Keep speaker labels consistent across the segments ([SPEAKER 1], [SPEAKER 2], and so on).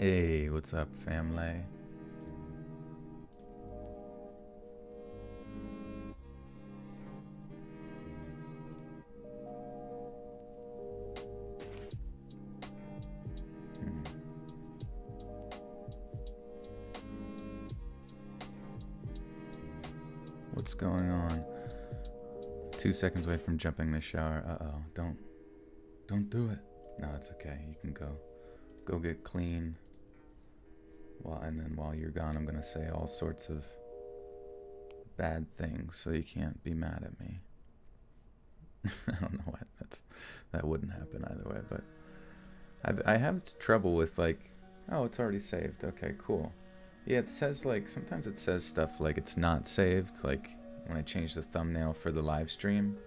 [SPEAKER 1] Hey, what's up, family? What's going on? 2 seconds away from jumping in the shower. Uh-oh, don't do it. No, it's okay. You can go get clean. And then while you're gone, I'm gonna say all sorts of bad things, so you can't be mad at me. I don't know what that wouldn't happen either way, but I have trouble with oh, it's already saved. Okay, cool. Yeah, it says sometimes it says stuff like it's not saved, like when I change the thumbnail for the live stream.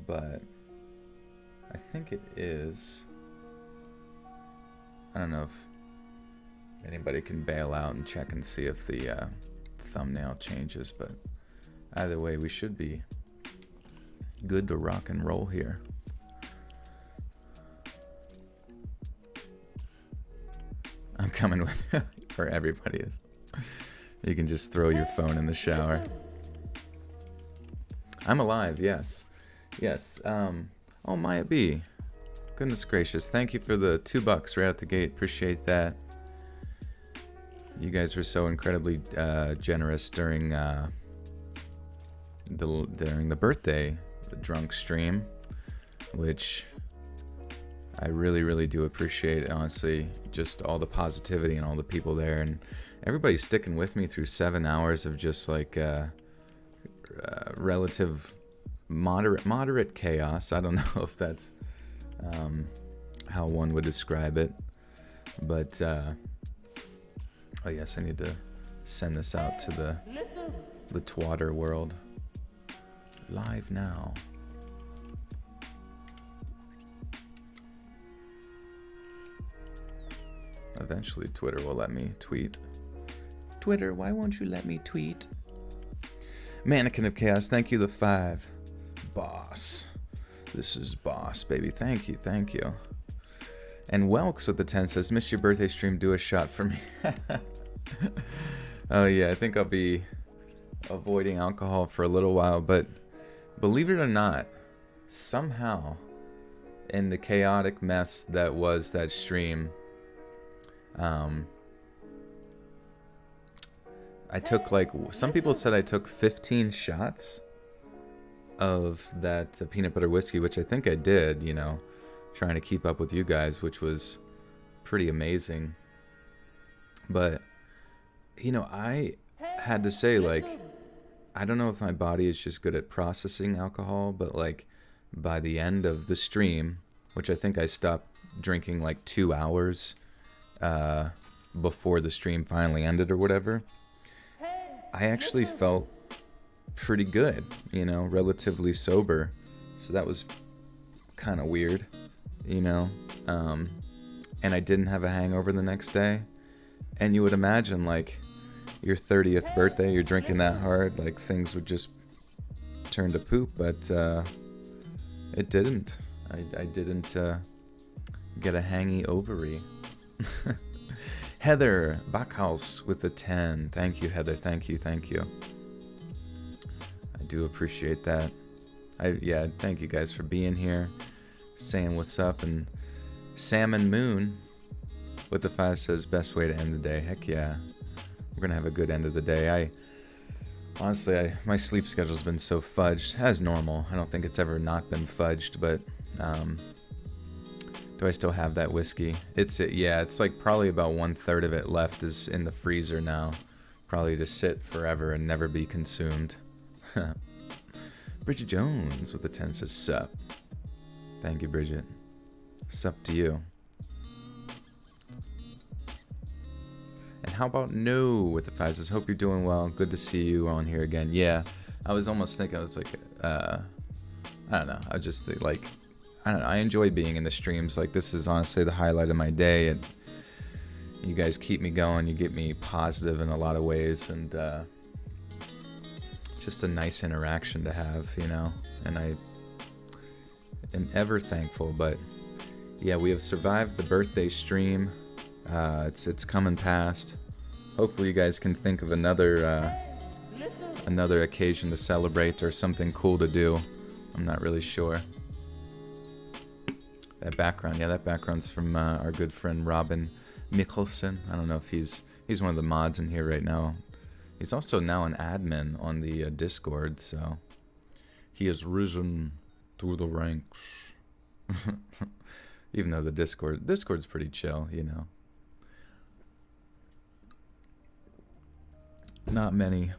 [SPEAKER 1] But I think it is. I don't know if anybody can bail out and check and see if the thumbnail changes, but either way, we should be good to rock and roll here. I'm coming with, or everybody is. You can just throw your phone in the shower. I'm alive, yes. Yes. Oh, Maya B. Goodness gracious. Thank you for the $2 right out the gate. Appreciate that. You guys were so incredibly generous during the birthday drunk stream, which I really, really do appreciate, honestly, just all the positivity and all the people there, and everybody sticking with me through 7 hours of just relative moderate chaos. I don't know if that's how one would describe it, but oh yes, I need to send this out to the twatter world. Live now. Eventually Twitter will let me tweet. Twitter, why won't you let me tweet? Mannequin of Chaos, thank you, the 5. Boss. This is Boss, baby. Thank you, thank you. And Welks with the 10 says, missed your birthday stream, do a shot for me. Oh yeah, I think I'll be avoiding alcohol for a little while, but believe it or not, somehow in the chaotic mess that was that stream, I took some people said I took 15 shots of that peanut butter whiskey, which I think I did, trying to keep up with you guys, which was pretty amazing. But, I had to say, I don't know if my body is just good at processing alcohol, but by the end of the stream, which I think I stopped drinking 2 hours before the stream finally ended or whatever, I actually felt pretty good, relatively sober. So that was kind of weird, and I didn't have a hangover the next day. And you would imagine your 30th birthday, you're drinking that hard, things would just turn to poop, but it didn't. I didn't get a hangy ovary. Heather Backhaus with the 10. Thank you, Heather. Thank you. I do appreciate that. Thank you guys for being here, saying what's up. And Salmon Moon with the 5 says, best way to end the day. Heck yeah. We're going to have a good end of the day. Honestly, my sleep schedule's been so fudged, as normal. I don't think it's ever not been fudged, but do I still have that whiskey? It's probably about 1/3 of it left is in the freezer now. Probably to sit forever and never be consumed. Bridget Jones with the 10 says, sup. Thank you, Bridget. Sup to you. And how about No with the 5 says, hope you're doing well. Good to see you on here again. Yeah, I was almost thinking, I was I don't know. I just think I don't know. I enjoy being in the streams. This is honestly the highlight of my day. And you guys keep me going. You get me positive in a lot of ways. And just a nice interaction to have, And I am ever thankful. But Yeah, we have survived the birthday stream. It's coming past. Hopefully you guys can think of another occasion to celebrate or something cool to do. I'm not really sure. That background's from our good friend Robin Mikalsen. I don't know if he's one of the mods in here right now. He's also now an admin on the Discord, so he has risen through the ranks. Even though the Discord's pretty chill, you know. Not many.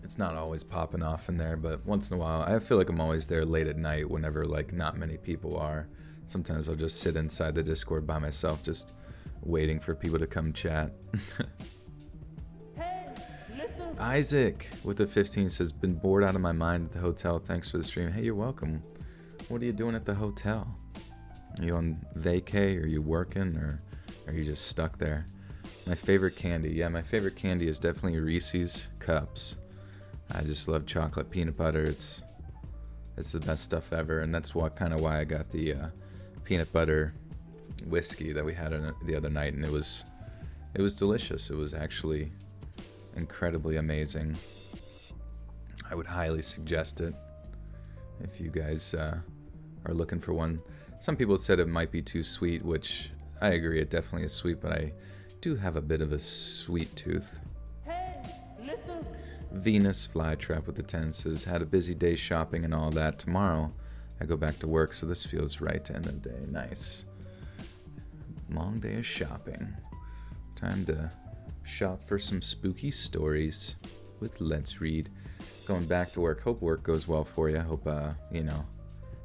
[SPEAKER 1] It's not always popping off in there, but once in a while, I feel like I'm always there late at night whenever like not many people are. Sometimes I'll just sit inside the Discord by myself, just waiting for people to come chat. Isaac with the 15 says, been bored out of my mind at the hotel. Thanks for the stream. Hey, you're welcome. What are you doing at the hotel? Are you on vacay? Are you working? Or are you just stuck there? My favorite candy. Yeah, my favorite candy is definitely Reese's Cups. I just love chocolate peanut butter. It's the best stuff ever. And that's why I got the peanut butter whiskey that we had the other night. And it was delicious. It was actually incredibly amazing. I would highly suggest it if you guys are looking for one. Some people said it might be too sweet, which I agree, it definitely is sweet, but I do have a bit of a sweet tooth. Venus Flytrap with the 10 says, had a busy day shopping and all that. Tomorrow I go back to work, so this feels right to end the day. Nice. Long day of shopping. Time to shop for some spooky stories with Let's Read. Going back to work. Hope work goes well for you. Hope,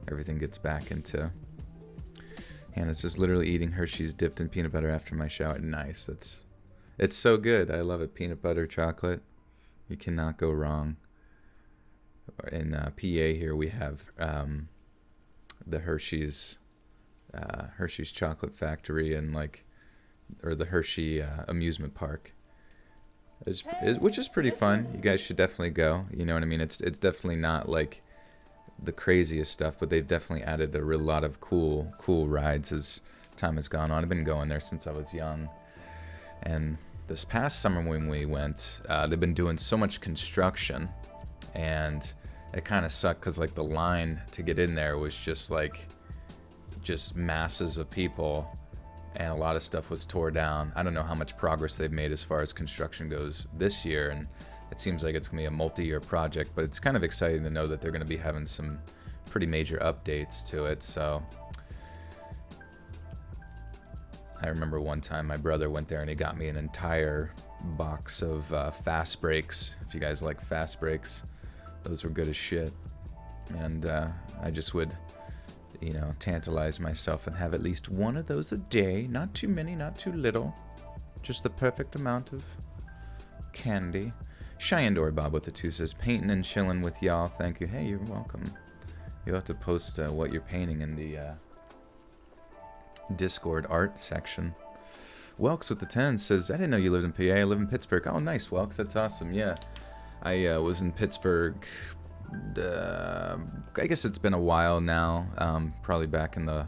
[SPEAKER 1] everything gets back into... Hannah says, literally eating Hershey's dipped in peanut butter after my shower. Nice. It's so good. I love it. Peanut butter chocolate. You cannot go wrong. In PA here we have the Hershey's Chocolate Factory and or the Hershey amusement park, which is pretty fun. You guys should definitely go. You know what I mean? It's definitely not like the craziest stuff, but they've definitely added a real lot of cool rides as time has gone on. I've been going there since I was young, and this past summer when we went, they've been doing so much construction, and it kind of sucked because the line to get in there was just masses of people, and a lot of stuff was tore down. I don't know how much progress they've made as far as construction goes this year, and it seems like it's going to be a multi-year project, but it's kind of exciting to know that they're going to be having some pretty major updates to it. So I remember one time my brother went there and he got me an entire box of fast breaks. If you guys like fast breaks, those were good as shit. And I just would, tantalize myself and have at least one of those a day. Not too many, not too little. Just the perfect amount of candy. Cheyenne Dory Bob with the 2 says, painting and chilling with y'all. Thank you. Hey, you're welcome. You'll have to post what you're painting in the Discord art section. Welks with the 10 says, I didn't know you lived in PA. I live in Pittsburgh. Oh, nice, Welks. That's awesome. Yeah. I was in Pittsburgh, I guess it's been a while now. Probably back in the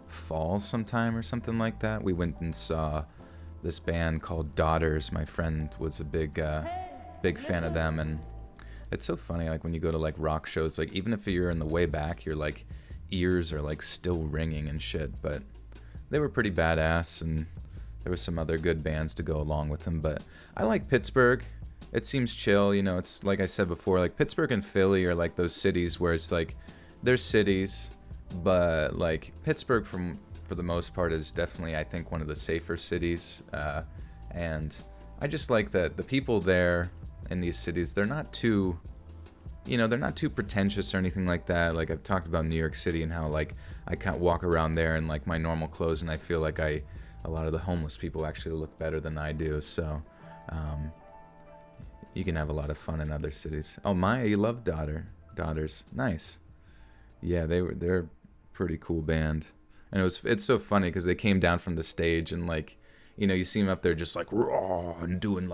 [SPEAKER 1] fall sometime or something like that. We went and saw this band called Daughters. My friend was a big fan of them, and it's so funny, when you go to rock shows, even if you're in the way back, your ears are still ringing and shit, but they were pretty badass, and there was some other good bands to go along with them. But I like Pittsburgh. It seems chill, it's like I said before, Pittsburgh and Philly are those cities where it's they're cities, but Pittsburgh for the most part is definitely, I think, one of the safer cities, and I just like that the people there in these cities, they're not too pretentious or anything like that. I've talked about New York City and how I can't walk around there in my normal clothes, and I feel like a lot of the homeless people actually look better than I do. So you can have a lot of fun in other cities. Oh, Maya, you love Daughters. Nice. Yeah, they're a pretty cool band, and it's so funny because they came down from the stage and you see them up there just raw and doing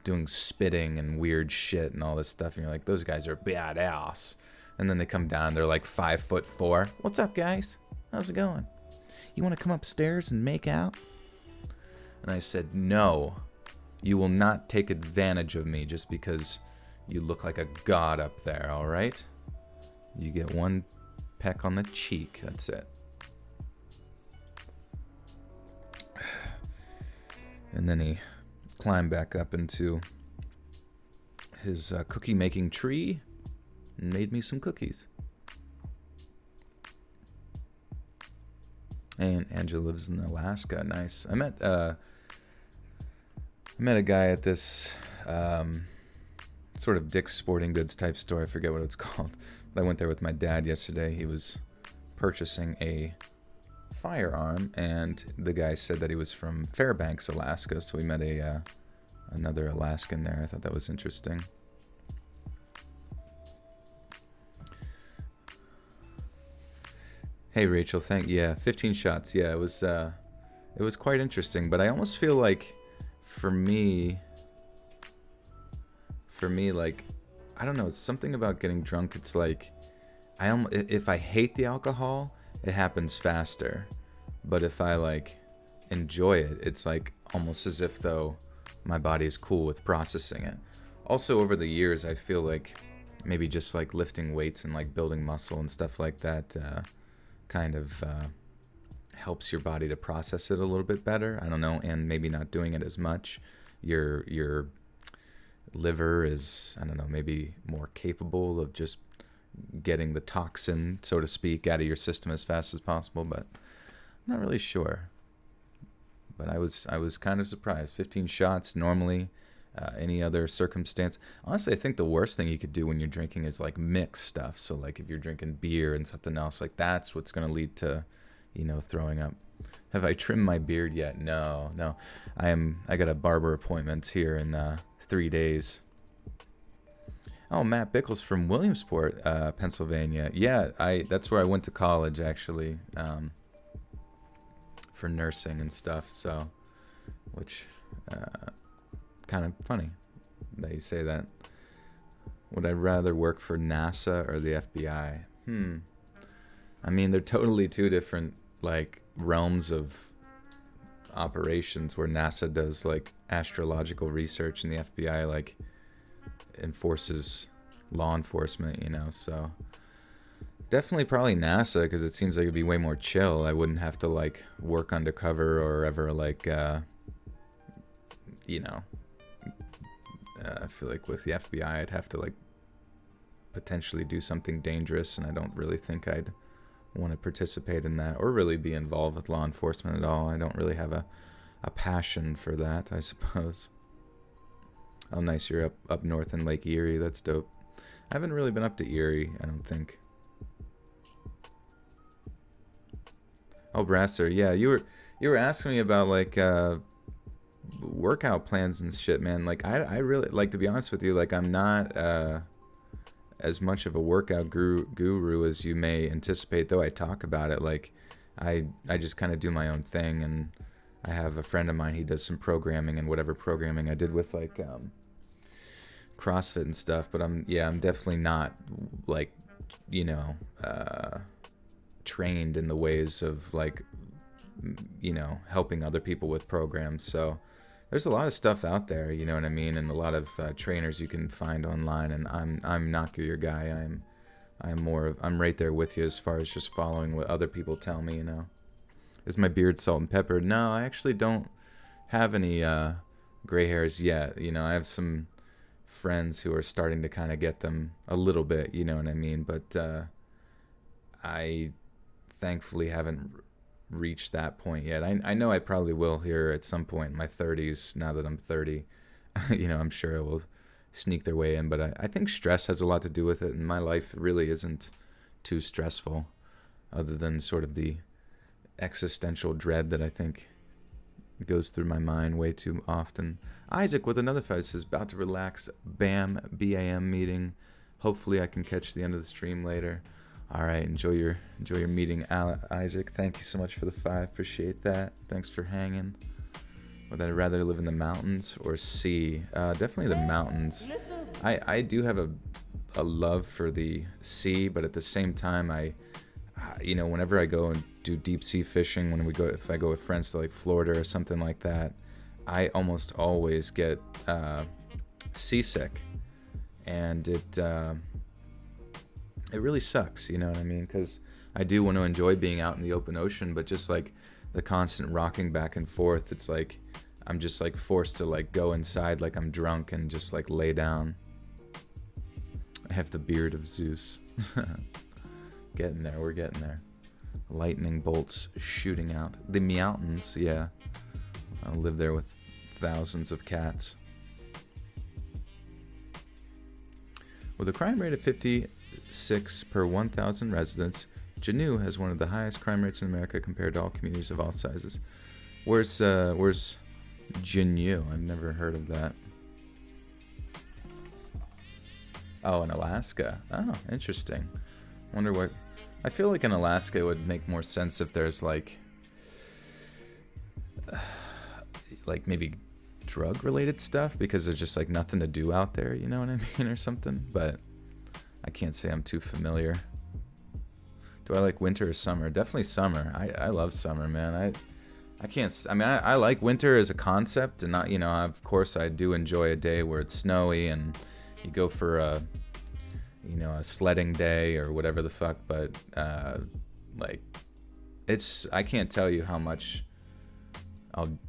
[SPEAKER 1] doing spitting and weird shit and all this stuff, and you're those guys are badass. And then they come down, they're 5'4". What's up, guys? How's it going? You want to come upstairs and make out? And I said, no, you will not take advantage of me just because you look like a god up there, all right? You get one peck on the cheek, that's it. And then he climbed back up into his cookie-making tree and made me some cookies. And Angela lives in Alaska. Nice. I met a guy at this sort of Dick's Sporting Goods type store. I forget what it's called. But I went there with my dad yesterday. He was purchasing a firearm, and the guy said that he was from Fairbanks, Alaska. So we met another Alaskan there. I thought that was interesting. Hey Rachel, 15 shots. Yeah, it was quite interesting, but I almost feel like for me like I don't know, something about getting drunk, it's like if I hate the alcohol, it happens faster. But if I like enjoy it, it's like almost as if though my body is cool with processing it. Also over the years, I feel like maybe just like lifting weights and like building muscle and stuff like that kind of helps your body to process it a little bit better. I don't know, and maybe not doing it as much. Your liver is, I don't know, maybe more capable of just getting the toxin, so to speak, out of your system as fast as possible, but I'm not really sure. But I was kind of surprised. 15 shots normally. Any other circumstance, honestly, I think the worst thing you could do when you're drinking is like mix stuff. So like if you're drinking beer and something else, like that's what's going to lead to, throwing up. Have I trimmed my beard yet? No. I got a barber appointment here in 3 days. Oh, Matt Bickles from Williamsport, Pennsylvania. Yeah, that's where I went to college actually, for nursing and stuff. So, which. Kind of funny that you say that. Would I rather work for NASA or the FBI? I mean, they're totally two different like realms of operations, where NASA does like astrological research and the FBI like enforces law enforcement, so definitely probably NASA, because it seems like it'd be way more chill. I wouldn't have to like work undercover or ever like I feel like with the FBI, I'd have to like potentially do something dangerous, and I don't really think I'd want to participate in that or really be involved with law enforcement at all. I don't really have a passion for that, I suppose. Oh, nice, you're up north in Lake Erie. That's dope. I haven't really been up to Erie, I don't think. Oh, Brasser, yeah, you were asking me about like workout plans and shit, man. Like I really, like, to be honest with you, like I'm not as much of a workout guru as you may anticipate, though I talk about it. Like I just kind of do my own thing, and I have a friend of mine, he does some programming, and whatever programming I did with like CrossFit and stuff, but I'm definitely not like trained in the ways of like helping other people with programs. So there's a lot of stuff out there, you know what I mean, and a lot of trainers you can find online, and I'm not your guy. I'm right there with you as far as just following what other people tell me. Is my beard salt and pepper? No, I actually don't have any gray hairs yet. I have some friends who are starting to kind of get them a little bit, you know what I mean, but I thankfully haven't reached that point yet. I know I probably will here at some point in my 30s, now that I'm 30. I'm sure it will sneak their way in, but I think stress has a lot to do with it, and my life really isn't too stressful, other than sort of the existential dread that I think goes through my mind way too often. Isaac with another 5 says, about to relax, BAM meeting. Hopefully I can catch the end of the stream later. All right, enjoy your meeting, Isaac. Thank you so much for the 5. Appreciate that. Thanks for hanging. Would I rather live in the mountains or sea? Definitely the mountains. I do have a love for the sea, but at the same time, whenever I go and do deep sea fishing when we go, if I go with friends to like Florida or something like that, I almost always get seasick, and it really sucks, you know what I mean? Because I do want to enjoy being out in the open ocean, but just like the constant rocking back and forth, it's like I'm just like forced to like go inside like I'm drunk and just like lay down. I have the beard of Zeus. Getting there, we're getting there. Lightning bolts shooting out. The mountains, yeah. I live there with thousands of cats. With a crime rate of 56 per 1,000 residents, Juneau has one of the highest crime rates in America compared to all communities of all sizes. Where's Juneau? I've never heard of that. Oh, in Alaska. Oh, interesting. Wonder what... I feel like in Alaska it would make more sense if there's like maybe drug-related stuff, because there's just like nothing to do out there, you know what I mean, or something. But I can't say I'm too familiar. Do I like winter or summer? Definitely summer. I love summer, man. I can't... I mean, I like winter as a concept, and not, you know, of course I do enjoy a day where it's snowy and you go for a, you know, a sledding day or whatever the fuck, but like it's... I can't tell you how much...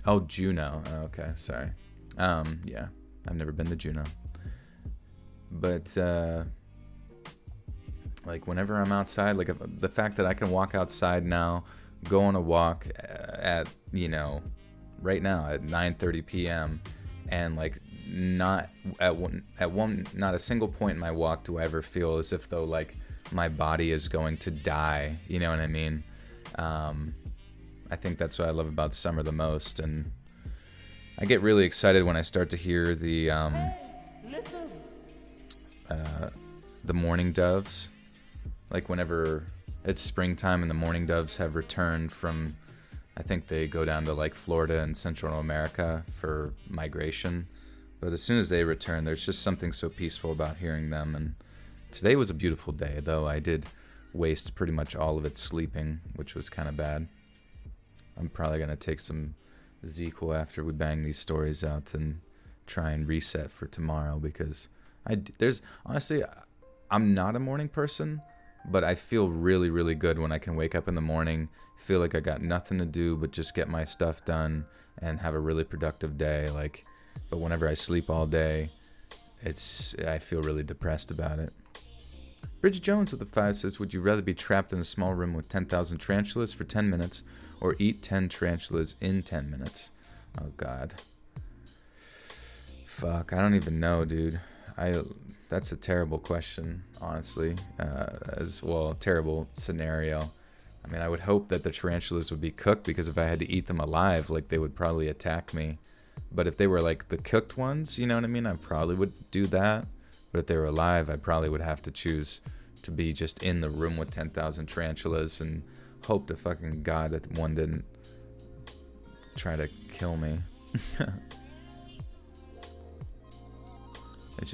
[SPEAKER 1] Oh, Juneau. Oh, okay, sorry. Yeah, I've never been to Juneau. But like whenever I'm outside, like the fact that I can walk outside now, go on a walk at, you know, right now at 9:30 p.m. and like not not a single point in my walk do I ever feel as if though like my body is going to die, you know what I mean? I think that's what I love about summer the most, and I get really excited when I start to hear the mourning doves. Like whenever it's springtime and the mourning doves have returned from, I think they go down to like Florida and Central America for migration. But as soon as they return, there's just something so peaceful about hearing them. And today was a beautiful day, though I did waste pretty much all of it sleeping, which was kind of bad. I'm probably going to take some ZQL after we bang these stories out and try and reset for tomorrow, because honestly, I'm not a morning person, but I feel really, really good when I can wake up in the morning, feel like I got nothing to do but just get my stuff done and have a really productive day. Like, but whenever I sleep all day, I feel really depressed about it. Bridget Jones with the 5 says, would you rather be trapped in a small room with 10,000 tarantulas for 10 minutes or eat 10 tarantulas in 10 minutes? Oh, God. Fuck, I don't even know, dude. That's a terrible question, honestly. As well, terrible scenario. I mean, I would hope that the tarantulas would be cooked, because if I had to eat them alive, like, they would probably attack me. But if they were, like, the cooked ones, you know what I mean? I probably would do that. But if they were alive, I probably would have to choose to be just in the room with 10,000 tarantulas and hope to fucking God that one didn't try to kill me.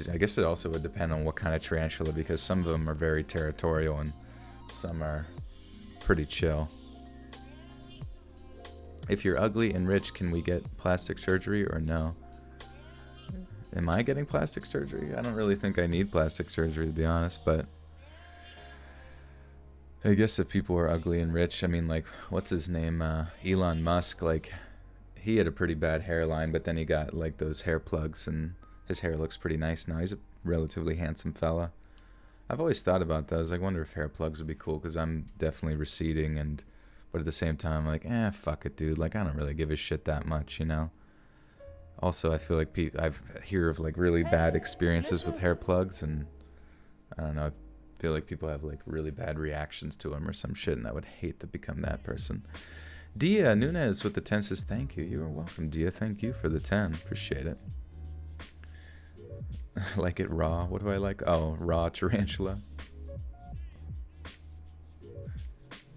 [SPEAKER 1] I guess it also would depend on what kind of tarantula, because some of them are very territorial and some are pretty chill. If you're ugly and rich, can we get plastic surgery or no? Am I getting plastic surgery? I don't really think I need plastic surgery, to be honest, but I guess if people are ugly and rich, I mean, like, what's his name? Elon Musk, like, he had a pretty bad hairline, but then he got, like, those hair plugs, and his hair looks pretty nice now. He's a relatively handsome fella. I've always thought about that. I was like, I wonder if hair plugs would be cool, because I'm definitely receding, but at the same time, like, fuck it, dude. Like, I don't really give a shit that much, you know? Also, I feel like I hear of like really bad experiences with hair plugs, and I don't know, I feel like people have like really bad reactions to them or some shit, and I would hate to become that person. Dia Nunez with the 10 says, thank you. You are welcome, Dia. Thank you for the 10. Appreciate it. Like it raw. What do I like? Oh, raw tarantula.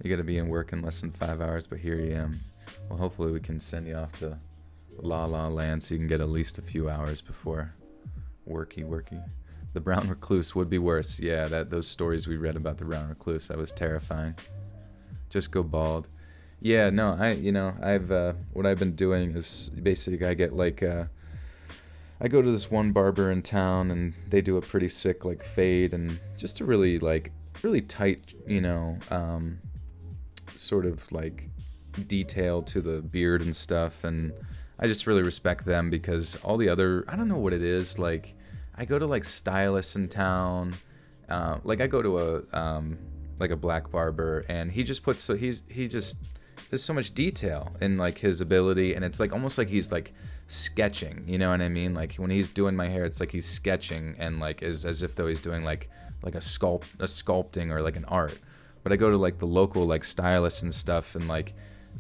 [SPEAKER 1] You gotta be in work in less than 5 hours, but here you am. Well, hopefully we can send you off to La La Land so you can get at least a few hours before worky. The brown recluse would be worse. Yeah, those stories we read about the brown recluse, that was terrifying. Just go bald. Yeah, no, I've what I've been doing is basically I get like I go to this one barber in town and they do a pretty sick like fade and just a really like really tight, sort of like detail to the beard and stuff, and I just really respect them because all the other, I don't know what it is, like I go to like stylists in town, like I go to a black barber and he just puts, so he just, there's so much detail in like his ability, and it's like almost like he's like sketching, you know what I mean? Like when he's doing my hair, it's like he's sketching and like is as if though he's doing like a sculpting or like an art. But I go to like the local like stylists and stuff, and like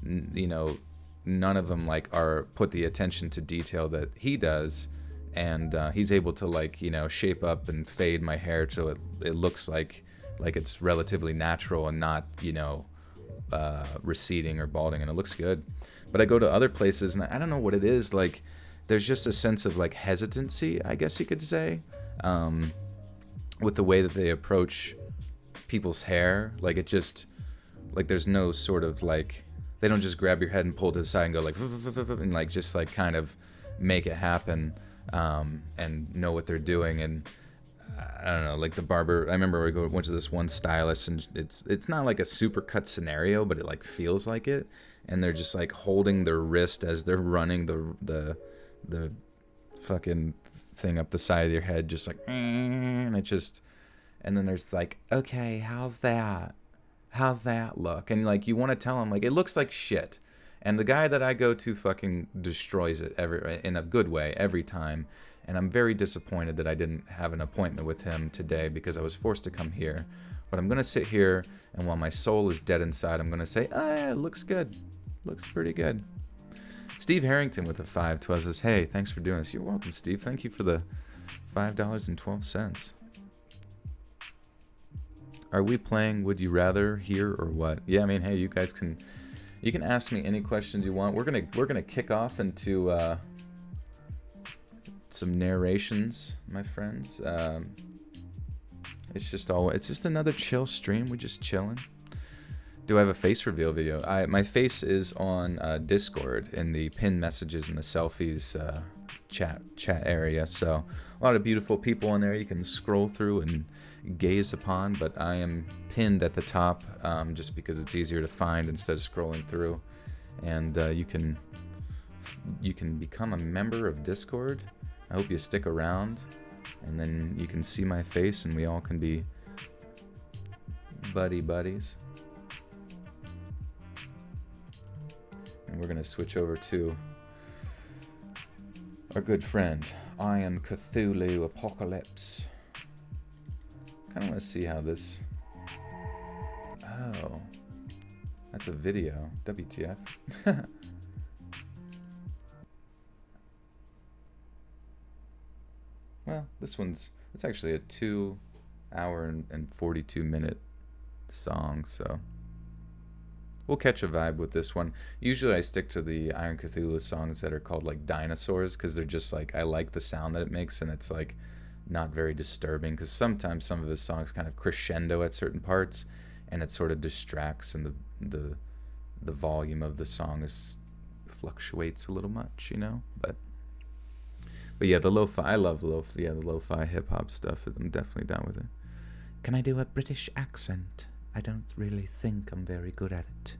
[SPEAKER 1] you know, none of them like are put the attention to detail that he does, and he's able to like shape up and fade my hair till it looks like it's relatively natural and not receding or balding, and it looks good. But I go to other places and I don't know what it is, like there's just a sense of like hesitancy, I guess you could say, um, with the way that they approach people's hair. Like it just, like there's no sort of like, they don't just grab your head and pull to the side and go like and like just like kind of make it happen, and know what they're doing. And I don't know, like the barber, I remember went to this one stylist, and it's not like a super cut scenario, but it like feels like it, and they're just like holding their wrist as they're running the fucking thing up the side of your head, just like, and it just, and then there's like, okay, how's that look? And like you want to tell him like it looks like shit, and the guy that I go to fucking destroys it every, in a good way, every time. And I'm very disappointed that I didn't have an appointment with him today because I was forced to come here. But I'm gonna sit here, and while my soul is dead inside, I'm gonna say, ah, it looks good, looks pretty good. Steve Harrington with a 512 says, hey, thanks for doing this. You're welcome, Steve. Thank you for the $5.12. Are we playing Would You Rather here or what? Yeah, I mean, hey, you guys can ask me any questions you want. We're gonna kick off into some narrations, my friends. It's just another chill stream. We're just chilling. Do I have a face reveal video? My face is on Discord in the pinned messages and the selfies chat area. So a lot of beautiful people in there you can scroll through and gaze upon. But I am pinned at the top just because it's easier to find instead of scrolling through. And you can become a member of Discord. I hope you stick around, and then you can see my face, and we all can be buddies. And we're gonna switch over to our good friend Iron Cthulhu Apocalypse. Kind of want to see how this. Oh, that's a video. WTF? Well, it's actually a 2 hour and 42-minute song, so we'll catch a vibe with this one. Usually I stick to the Iron Cthulhu songs that are called like dinosaurs, because they're just like, I like the sound that it makes, and it's like not very disturbing, because sometimes some of his songs kind of crescendo at certain parts, and it sort of distracts, and the volume of the song fluctuates a little much, But yeah, the lo-fi, I love the lo-fi hip-hop stuff. I'm definitely down with it. Can I do a British accent? I don't really think I'm very good at it.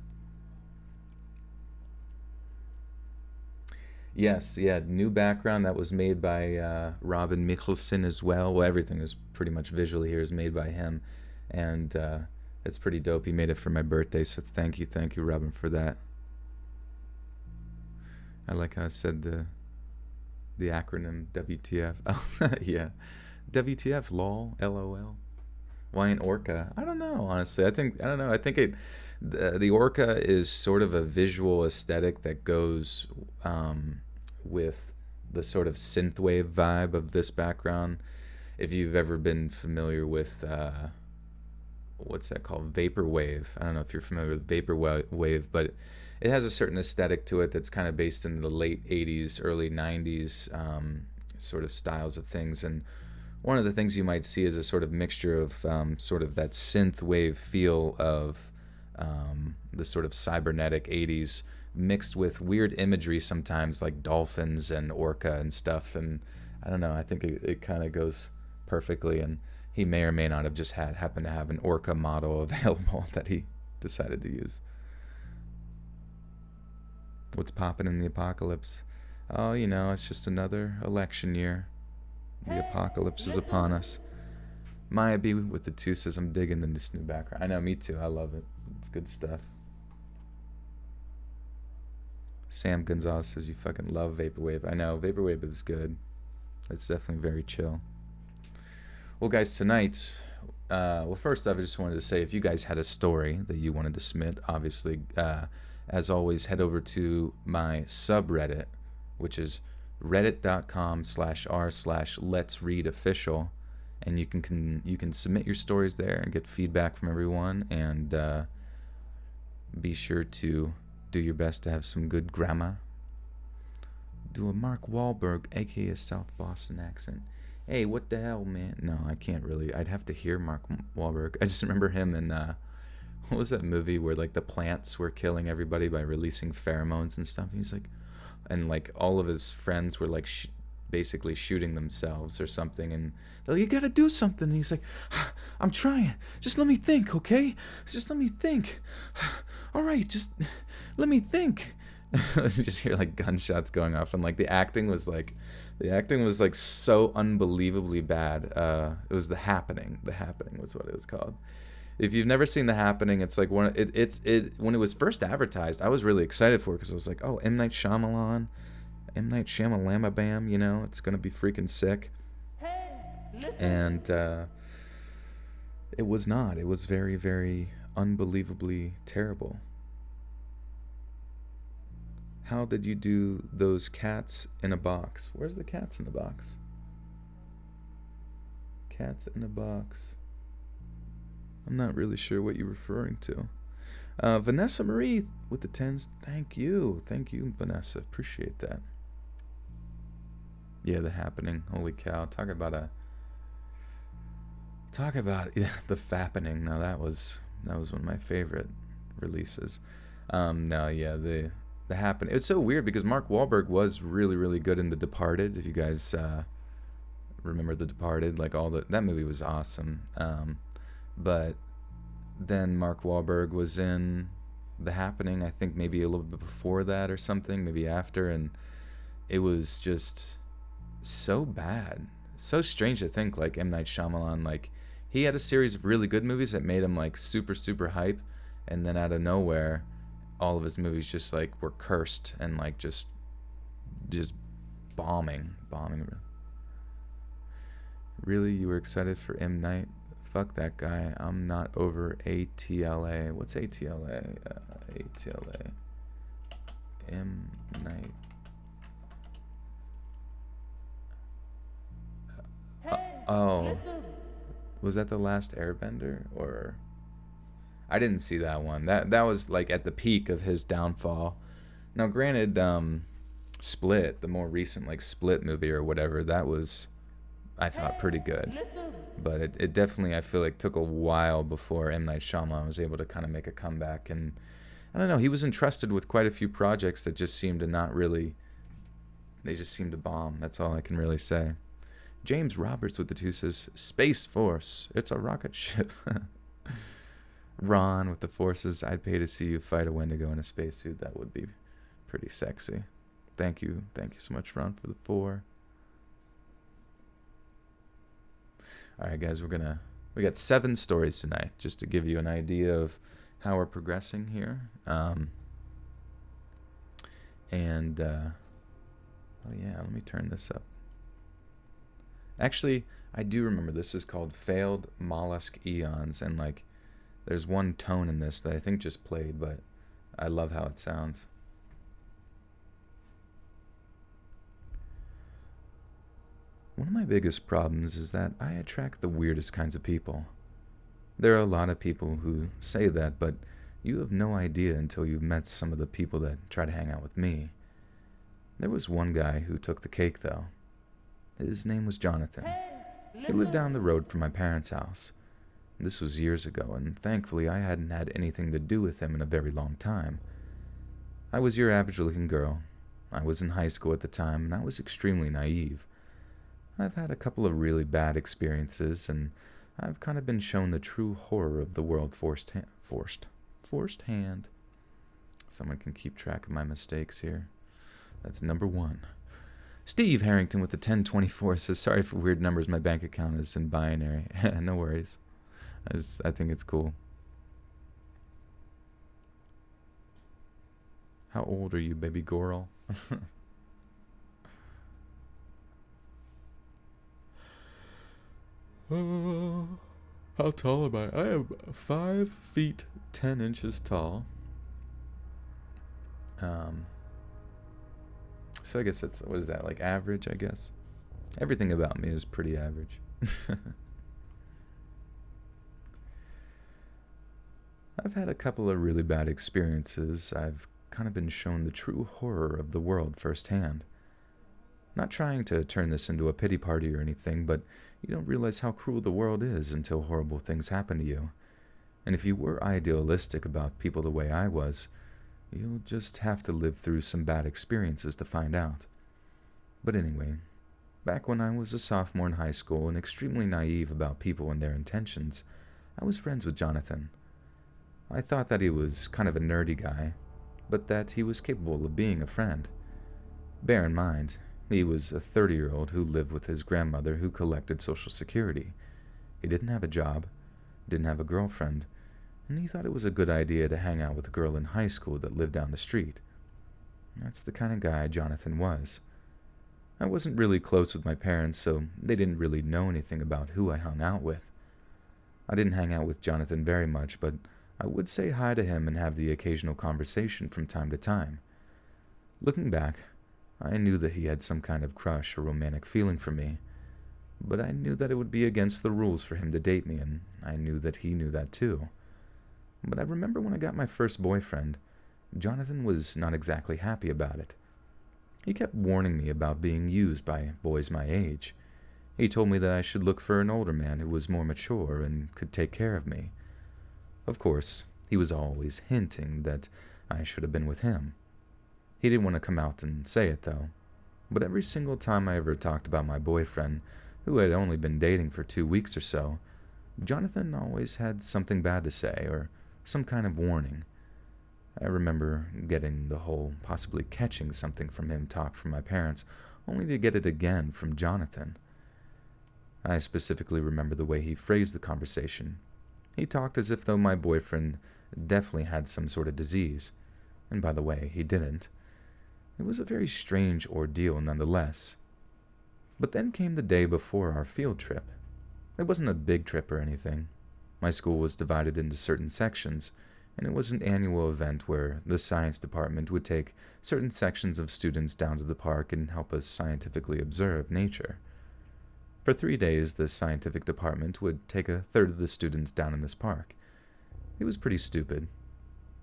[SPEAKER 1] Yes, yeah, new background that was made by Robin Mikalsen as well. Well, everything is pretty much visually here is made by him. And it's pretty dope. He made it for my birthday, so thank you, Robin, for that. I like how I said the acronym WTF. Oh, yeah. WTF, lol, LOL. Why an orca? I don't know, honestly. I don't know. I think the orca is sort of a visual aesthetic that goes with the sort of synthwave vibe of this background. If you've ever been familiar with, what's that called? Vaporwave. I don't know if you're familiar with Vaporwave, but it has a certain aesthetic to it that's kind of based in the late 80s, early 90s sort of styles of things. And one of the things you might see is a sort of mixture of sort of that synth wave feel of the sort of cybernetic 80s mixed with weird imagery sometimes, like dolphins and orca and stuff. And I don't know, I think it kind of goes perfectly. And he may or may not have just happened to have an orca model available that he decided to use. What's popping in the apocalypse? Oh, you know, it's just another election year. The apocalypse is upon us. Maya B with the 2 says, I'm digging this new background. I know, me too. I love it. It's good stuff. Sam Gonzalez says, you fucking love Vaporwave. I know, Vaporwave is good. It's definitely very chill. Well, guys, tonight, well, first off, I just wanted to say, if you guys had a story that you wanted to submit, obviously, as always, head over to my subreddit, which is reddit.com/r/letsreadofficial, and you can submit your stories there and get feedback from everyone, and be sure to do your best to have some good grammar. Do a Mark Wahlberg, aka South Boston accent. Hey, what the hell, man? No, I can't really. I'd have to hear Mark Wahlberg. I just remember him in what was that movie where like the plants were killing everybody by releasing pheromones and stuff? He's like, and like all of his friends were like basically shooting themselves or something, and they're like, you gotta do something. And he's like, I'm trying. Just let me think, okay? Just let me think. All right, just let me think. You just hear like gunshots going off, and like the acting was like so unbelievably bad. It was The Happening. The Happening was what it was called. If you've never seen The Happening, it's like when it was first advertised, I was really excited for it because I was like, oh, M. Night Shyamalan, Bam, you know, it's gonna be freaking sick. And it was not. It was very, very unbelievably terrible. How did you do those cats in a box? Where's the cats in the box? Cats in a box. I'm not really sure what you're referring to. Vanessa Marie with the 10s. Thank you, Vanessa. Appreciate that. Yeah, The Happening. Holy cow! Talk about the fappening. Now that was one of my favorite releases. No, yeah, the Happening. It's so weird because Mark Wahlberg was really, really good in The Departed. If you guys remember The Departed, like that movie was awesome. But then Mark Wahlberg was in The Happening, I think maybe a little bit before that or something, maybe after, and it was just so bad. So strange to think, like, M. Night Shyamalan, like, he had a series of really good movies that made him, like, super, super hype, and then out of nowhere, all of his movies just, like, were cursed and, like, just bombing. Really? You were excited for M. Night? Fuck that guy. I'm not over ATLA. What's ATLA? ATLA. M. Night. Oh. Was that The Last Airbender? Or I didn't see that one. That was like at the peak of his downfall. Now granted, Split, the more recent like Split movie or whatever, that was, I thought, pretty good. But it definitely, I feel like, took a while before M. Night Shyamalan was able to kind of make a comeback. And I don't know, he was entrusted with quite a few projects that just seemed to not really, they just seemed to bomb. That's all I can really say. James Roberts with the 2 says, Space Force, it's a rocket ship. Ron with the 4 says, I'd pay to see you fight a Wendigo in a spacesuit. That would be pretty sexy. Thank you so much, Ron, for the 4. All right, guys, we got 7 stories tonight, just to give you an idea of how we're progressing here. Oh yeah, let me turn this up. Actually, I do remember this is called Failed Mollusk Eons, and like, there's one tone in this that I think just played, but I love how it sounds. One of my biggest problems is that I attract the weirdest kinds of people. There are a lot of people who say that, but you have no idea until you've met some of the people that try to hang out with me. There was one guy who took the cake, though. His name was Jonathan. He lived down the road from my parents' house. This was years ago, and thankfully I hadn't had anything to do with him in a very long time. I was your average-looking girl. I was in high school at the time, and I was extremely naive. I've had a couple of really bad experiences, and I've kind of been shown the true horror of the world forced hand. Someone can keep track of my mistakes here. That's number one. Steve Harrington with the 1024 says, sorry for weird numbers, my bank account is in binary. No worries. I think it's cool. How old are you, baby girl? How tall am I? I am 5 feet 10 inches tall. So I guess that's, what is that, like average, I guess? Everything about me is pretty average. I've had a couple of really bad experiences. I've kind of been shown the true horror of the world firsthand. Not trying to turn this into a pity party or anything, but you don't realize how cruel the world is until horrible things happen to you. And if you were idealistic about people the way I was, you'll just have to live through some bad experiences to find out. But anyway, back when I was a sophomore in high school and extremely naive about people and their intentions, I was friends with Jonathan. I thought that he was kind of a nerdy guy, but that he was capable of being a friend. Bear in mind, he was a 30-year-old who lived with his grandmother who collected Social Security. He didn't have a job, didn't have a girlfriend, and he thought it was a good idea to hang out with a girl in high school that lived down the street. That's the kind of guy Jonathan was. I wasn't really close with my parents, so they didn't really know anything about who I hung out with. I didn't hang out with Jonathan very much, but I would say hi to him and have the occasional conversation from time to time. Looking back, I knew that he had some kind of crush or romantic feeling for me, but I knew that it would be against the rules for him to date me, and I knew that he knew that too. But I remember when I got my first boyfriend, Jonathan was not exactly happy about it. He kept warning me about being used by boys my age. He told me that I should look for an older man who was more mature and could take care of me. Of course, he was always hinting that I should have been with him. He didn't want to come out and say it, though. But every single time I ever talked about my boyfriend, who had only been dating for 2 weeks or so, Jonathan always had something bad to say or some kind of warning. I remember getting the whole possibly catching something from him talk from my parents, only to get it again from Jonathan. I specifically remember the way he phrased the conversation. He talked as if though my boyfriend definitely had some sort of disease, and by the way, he didn't. It was a very strange ordeal nonetheless. But then came the day before our field trip. It wasn't a big trip or anything. My school was divided into certain sections, and it was an annual event where the science department would take certain sections of students down to the park and help us scientifically observe nature. For 3 days, the scientific department would take a third of the students down in this park. It was pretty stupid.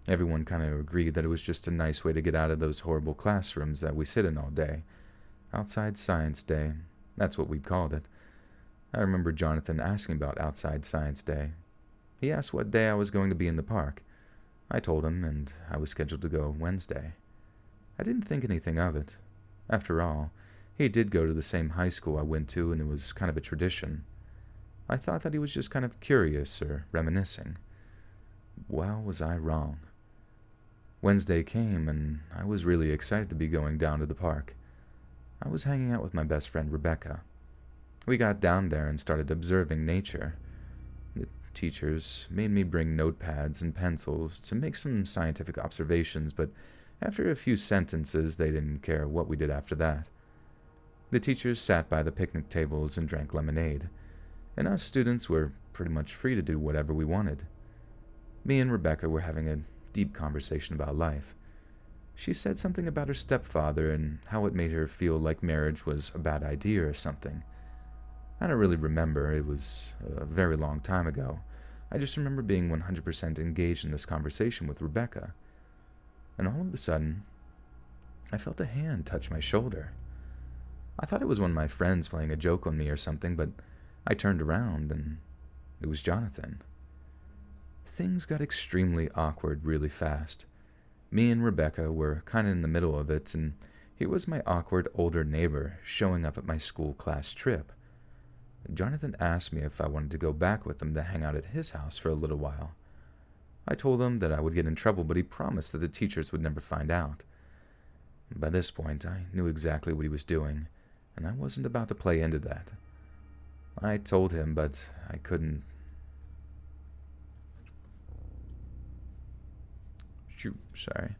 [SPEAKER 1] Everyone kind of agreed that it was just a nice way to get out of those horrible classrooms that we sit in all day. Outside Science Day, that's what we'd called it. I remember Jonathan asking about Outside Science Day. He asked what day I was going to be in the park. I told him, and I was scheduled to go Wednesday. I didn't think anything of it. After all, he did go to the same high school I went to, and it was kind of a tradition. I thought that he was just kind of curious or reminiscing. Well, was I wrong. Wednesday came, and I was really excited to be going down to the park. I was hanging out with my best friend Rebecca. We got down there and started observing nature. The teachers made me bring notepads and pencils to make some scientific observations, but after a few sentences, they didn't care what we did after that. The teachers sat by the picnic tables and drank lemonade, and us students were pretty much free to do whatever we wanted. Me and Rebecca were having a deep conversation about life. She said something about her stepfather and how it made her feel like marriage was a bad idea or something. I don't really remember. It was a very long time ago. I just remember being 100% engaged in this conversation with Rebecca. And all of a sudden, I felt a hand touch my shoulder. I thought it was one of my friends playing a joke on me or something, but I turned around and It was Jonathan. Things got extremely awkward really fast. Me and Rebecca were kind of in the middle of it, and here was my awkward older neighbor showing up at my school class trip. Jonathan asked me if I wanted to go back with him to hang out at his house for a little while. I told him that I would get in trouble, but he promised that the teachers would never find out. By this point, I knew exactly what he was doing, and I wasn't about to play into that. I told him, but I couldn't. Shoot, sorry.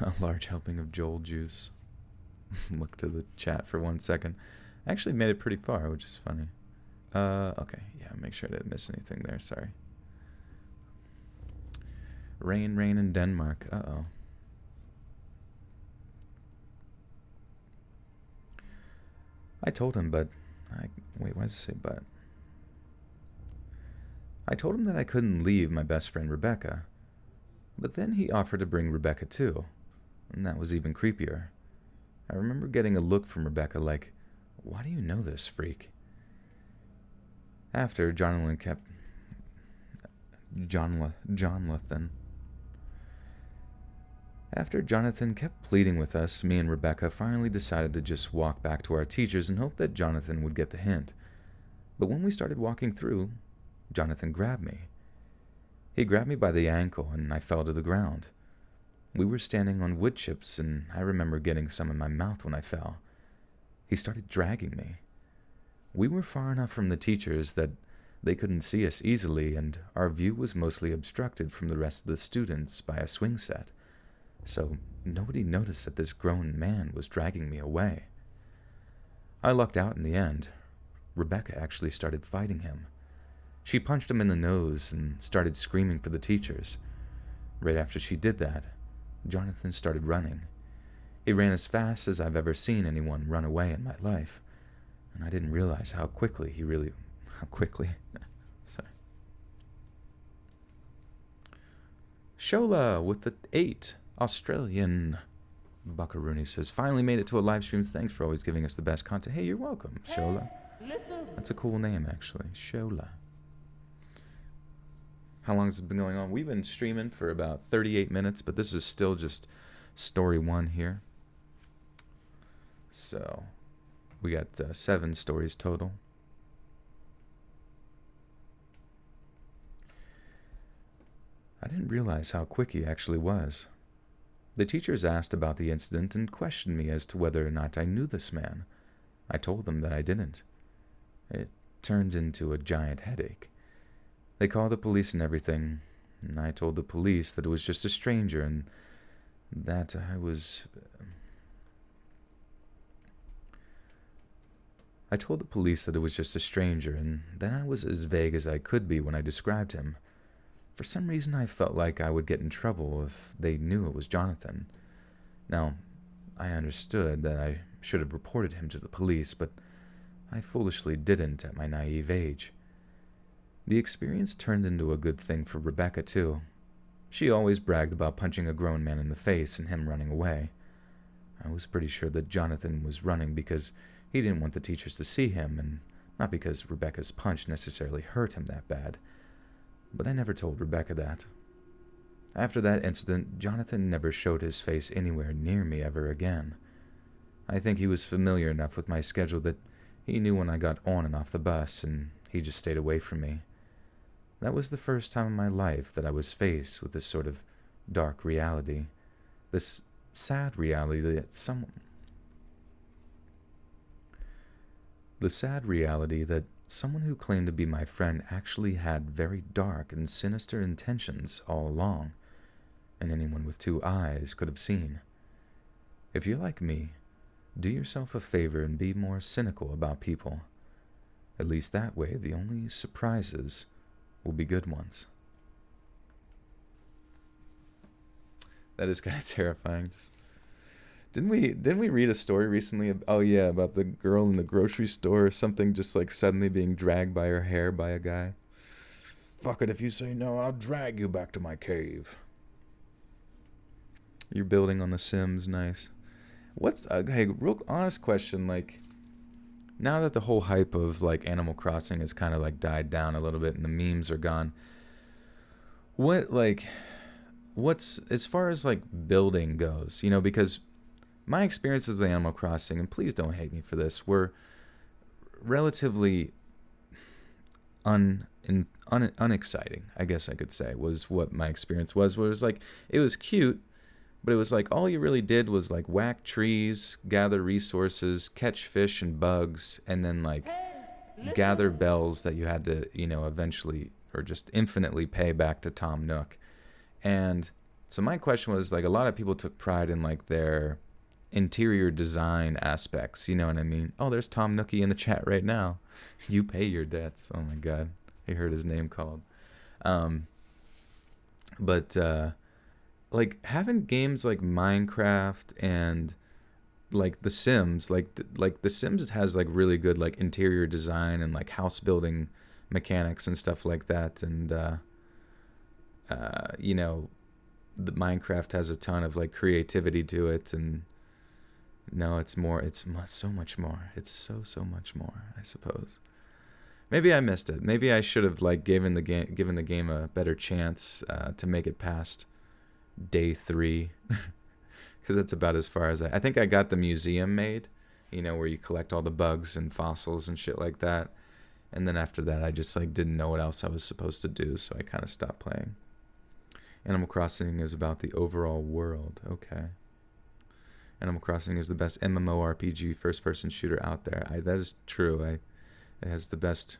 [SPEAKER 1] A large helping of Joel juice. Look to the chat for 1 second. I actually made it pretty far, which is funny. Okay, yeah, make sure I didn't miss anything there, sorry. Rain in Denmark, uh-oh. I told him, but wait, why does it say but? I told him that I couldn't leave my best friend Rebecca, but then he offered to bring Rebecca too, and that was even creepier. I remember getting a look from Rebecca like, why do you know this, freak? After Jonathan kept pleading with us, me and Rebecca finally decided to just walk back to our teachers and hope that Jonathan would get the hint. But when we started walking through, Jonathan grabbed me. He grabbed me by the ankle and I fell to the ground. We were standing on wood chips and I remember getting some in my mouth when I fell. He started dragging me. We were far enough from the teachers that they couldn't see us easily, and our view was mostly obstructed from the rest of the students by a swing set, so nobody noticed that this grown man was dragging me away. I lucked out in the end. Rebecca actually started fighting him. She punched him in the nose and started screaming for the teachers. Right after she did that, Jonathan started running. He ran as fast as I've ever seen anyone run away in my life, and I didn't realize how quickly. Sorry. Shola with the 8 Australian. Buckaroony says, finally made it to a live stream. Thanks for always giving us the best content. Hey, you're welcome, Shola. That's a cool name, actually. Shola. How long has it been going on? We've been streaming for about 38 minutes, but this is still just story 1 here. So, we got 7 stories total. I didn't realize how quick he actually was. The teachers asked about the incident and questioned me as to whether or not I knew this man. I told them that I didn't. It turned into a giant headache. They called the police and everything, and I told the police that it was just a stranger and that I was... I told the police that it was just a stranger, and then I was as vague as I could be when I described him. For some reason, I felt like I would get in trouble if they knew it was Jonathan. Now, I understood that I should have reported him to the police, but I foolishly didn't at my naive age. The experience turned into a good thing for Rebecca, too. She always bragged about punching a grown man in the face and him running away. I was pretty sure that Jonathan was running because he didn't want the teachers to see him, and not because Rebecca's punch necessarily hurt him that bad. But I never told Rebecca that. After that incident, Jonathan never showed his face anywhere near me ever again. I think he was familiar enough with my schedule that he knew when I got on and off the bus, and he just stayed away from me. That was the first time in my life that I was faced with this sort of dark reality, this sad reality that someone who claimed to be my friend actually had very dark and sinister intentions all along, and anyone with 2 eyes could have seen. If you're like me, do yourself a favor and be more cynical about people. At least that way, the only surprises will be good ones. That is kind of terrifying. Didn't we read a story recently? About the girl in the grocery store or something, just like suddenly being dragged by her hair by a guy. Fuck it, if you say no, I'll drag you back to my cave. You're building on The Sims, nice. Hey, real honest question, like, now that the whole hype of like Animal Crossing has kind of like died down a little bit and the memes are gone, what like what's as far as like building goes, because my experiences with Animal Crossing, and please don't hate me for this, were relatively unexciting, I guess I could say, was what my experience was. Where it was like, it was cute, but it was like all you really did was like whack trees, gather resources, catch fish and bugs, and then like gather bells that you had to, eventually or just infinitely pay back to Tom Nook. And so my question was like, a lot of people took pride in like their interior design aspects, you know what I mean? Oh, there's Tom Nookie in the chat right now. You pay your debts. Oh my god, he heard his name called. Um, but like having games like Minecraft and like The Sims, like The Sims has like really good like interior design and like house building mechanics and stuff like that, and you know, the Minecraft has a ton of like creativity to it, and no, it's more, so much more. It's so much more, I suppose. Maybe I missed it. Maybe I should have like given the game a better chance to make it past day 3, because that's about as far as I think I got the museum made, where you collect all the bugs and fossils and shit like that. And then after that, I just like didn't know what else I was supposed to do, so I kind of stopped playing. Animal Crossing is about the overall world. Okay. Animal Crossing is the best MMORPG first-person shooter out there. That is true. It has the best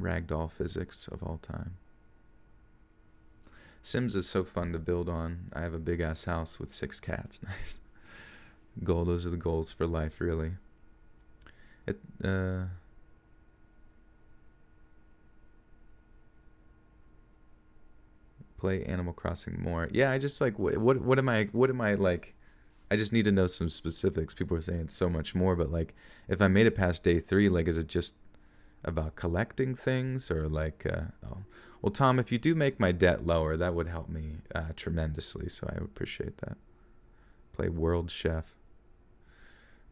[SPEAKER 1] ragdoll physics of all time. Sims is so fun to build on. I have a big-ass house with 6 cats. Nice. Those are the goals for life, really. Play Animal Crossing more. Yeah, I just like what am I like? I just need to know some specifics. People are saying it's so much more, but like if I made it past day 3, like is it just about collecting things, or like oh, well, Tom, if you do make my debt lower, that would help me tremendously, so I would appreciate that. Play World Chef.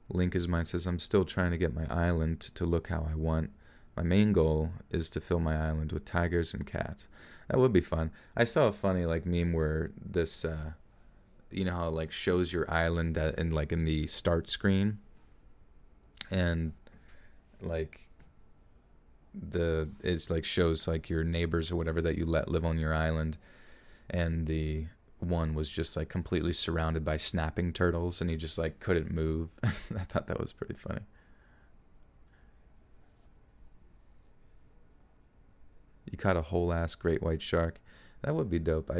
[SPEAKER 1] Link is mine says, I'm still trying to get my island to look how I want. My main goal is to fill my island with tigers and cats. That would be fun. I saw a funny like meme where this you know how it like shows your island in like in the start screen, and like it's like shows like your neighbors or whatever that you let live on your island, and the one was just like completely surrounded by snapping turtles and he just like couldn't move. I thought that was pretty funny. You caught a whole ass great white shark. That would be dope.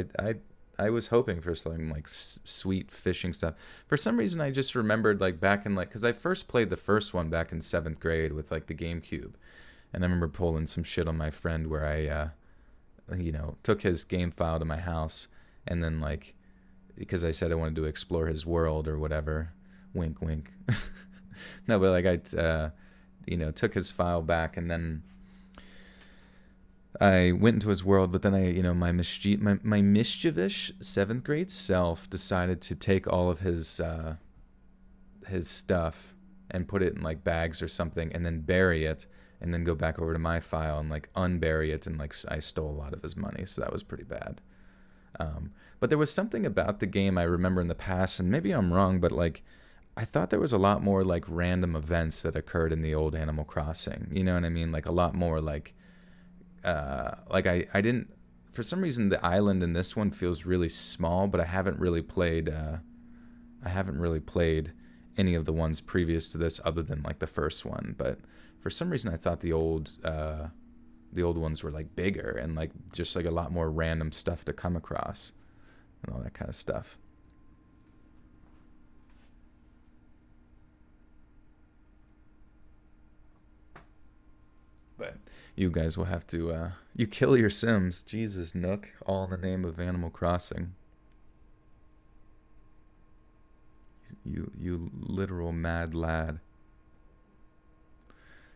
[SPEAKER 1] I was hoping for something like sweet fishing stuff. For some reason, I just remembered like back in like, because I first played the first one back in 7th grade with like the GameCube, and I remember pulling some shit on my friend where I took his game file to my house, and then like, because I said I wanted to explore his world or whatever, wink wink. No, but like I took his file back, and then I went into his world, but then my mischievous 7th grade self decided to take all of his stuff and put it in like bags or something, and then bury it, and then go back over to my file and like unbury it, and like I stole a lot of his money, so that was pretty bad. But there was something about the game I remember in the past, and maybe I'm wrong, but like I thought there was a lot more like random events that occurred in the old Animal Crossing. You know what I mean? Like a lot more like I didn't, for some reason the island in this one feels really small, but I haven't really played any of the ones previous to this other than like the first one. But for some reason I thought the old ones were like bigger and like just like a lot more random stuff to come across and all that kind of stuff. But you guys will have to you kill your Sims. Jesus, Nook, all in the name of Animal Crossing. You literal mad lad.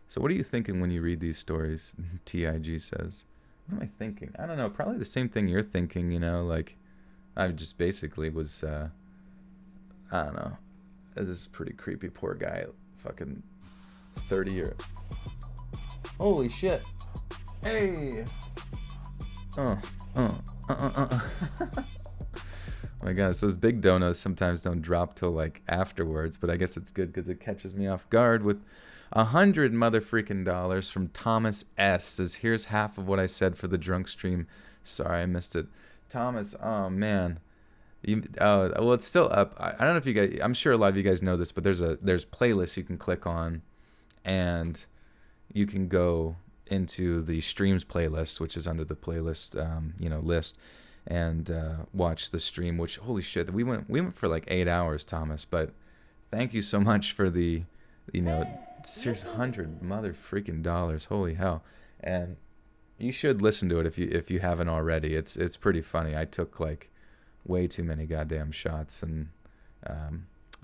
[SPEAKER 1] So what are you thinking when you read these stories? TIG says. What am I thinking? I don't know, probably the same thing you're thinking, like I just basically was I don't know. This is pretty creepy. Poor guy. Fucking 30-year. Holy shit. Hey. Uh, uh, my gosh, those big donuts sometimes don't drop till like afterwards, but I guess it's good because it catches me off guard with $100 from Thomas S. Says, here's half of what I said for the drunk stream. Sorry, I missed it. Thomas, oh man. Well, it's still up. I don't know if you guys, I'm sure a lot of you guys know this, but there's playlists you can click on, and you can go into the streams playlist, which is under the playlist, list, and watch the stream. Which, holy shit, we went for like 8 hours, Thomas. But thank you so much for the, serious $100 Holy hell! And you should listen to it if you haven't already. It's pretty funny. I took like way too many goddamn shots, and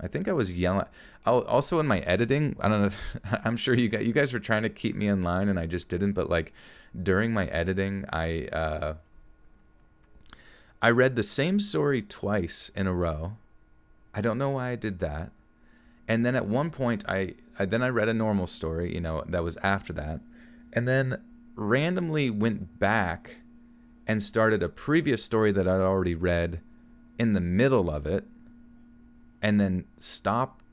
[SPEAKER 1] I think I was yelling. Also in my editing, I don't know. I'm sure you guys were trying to keep me in line, and I just didn't. But like during my editing, I read the same story twice in a row. I don't know why I did that. And then at one point, I read a normal story, that was after that, and then randomly went back and started a previous story that I'd already read in the middle of it, and then stopped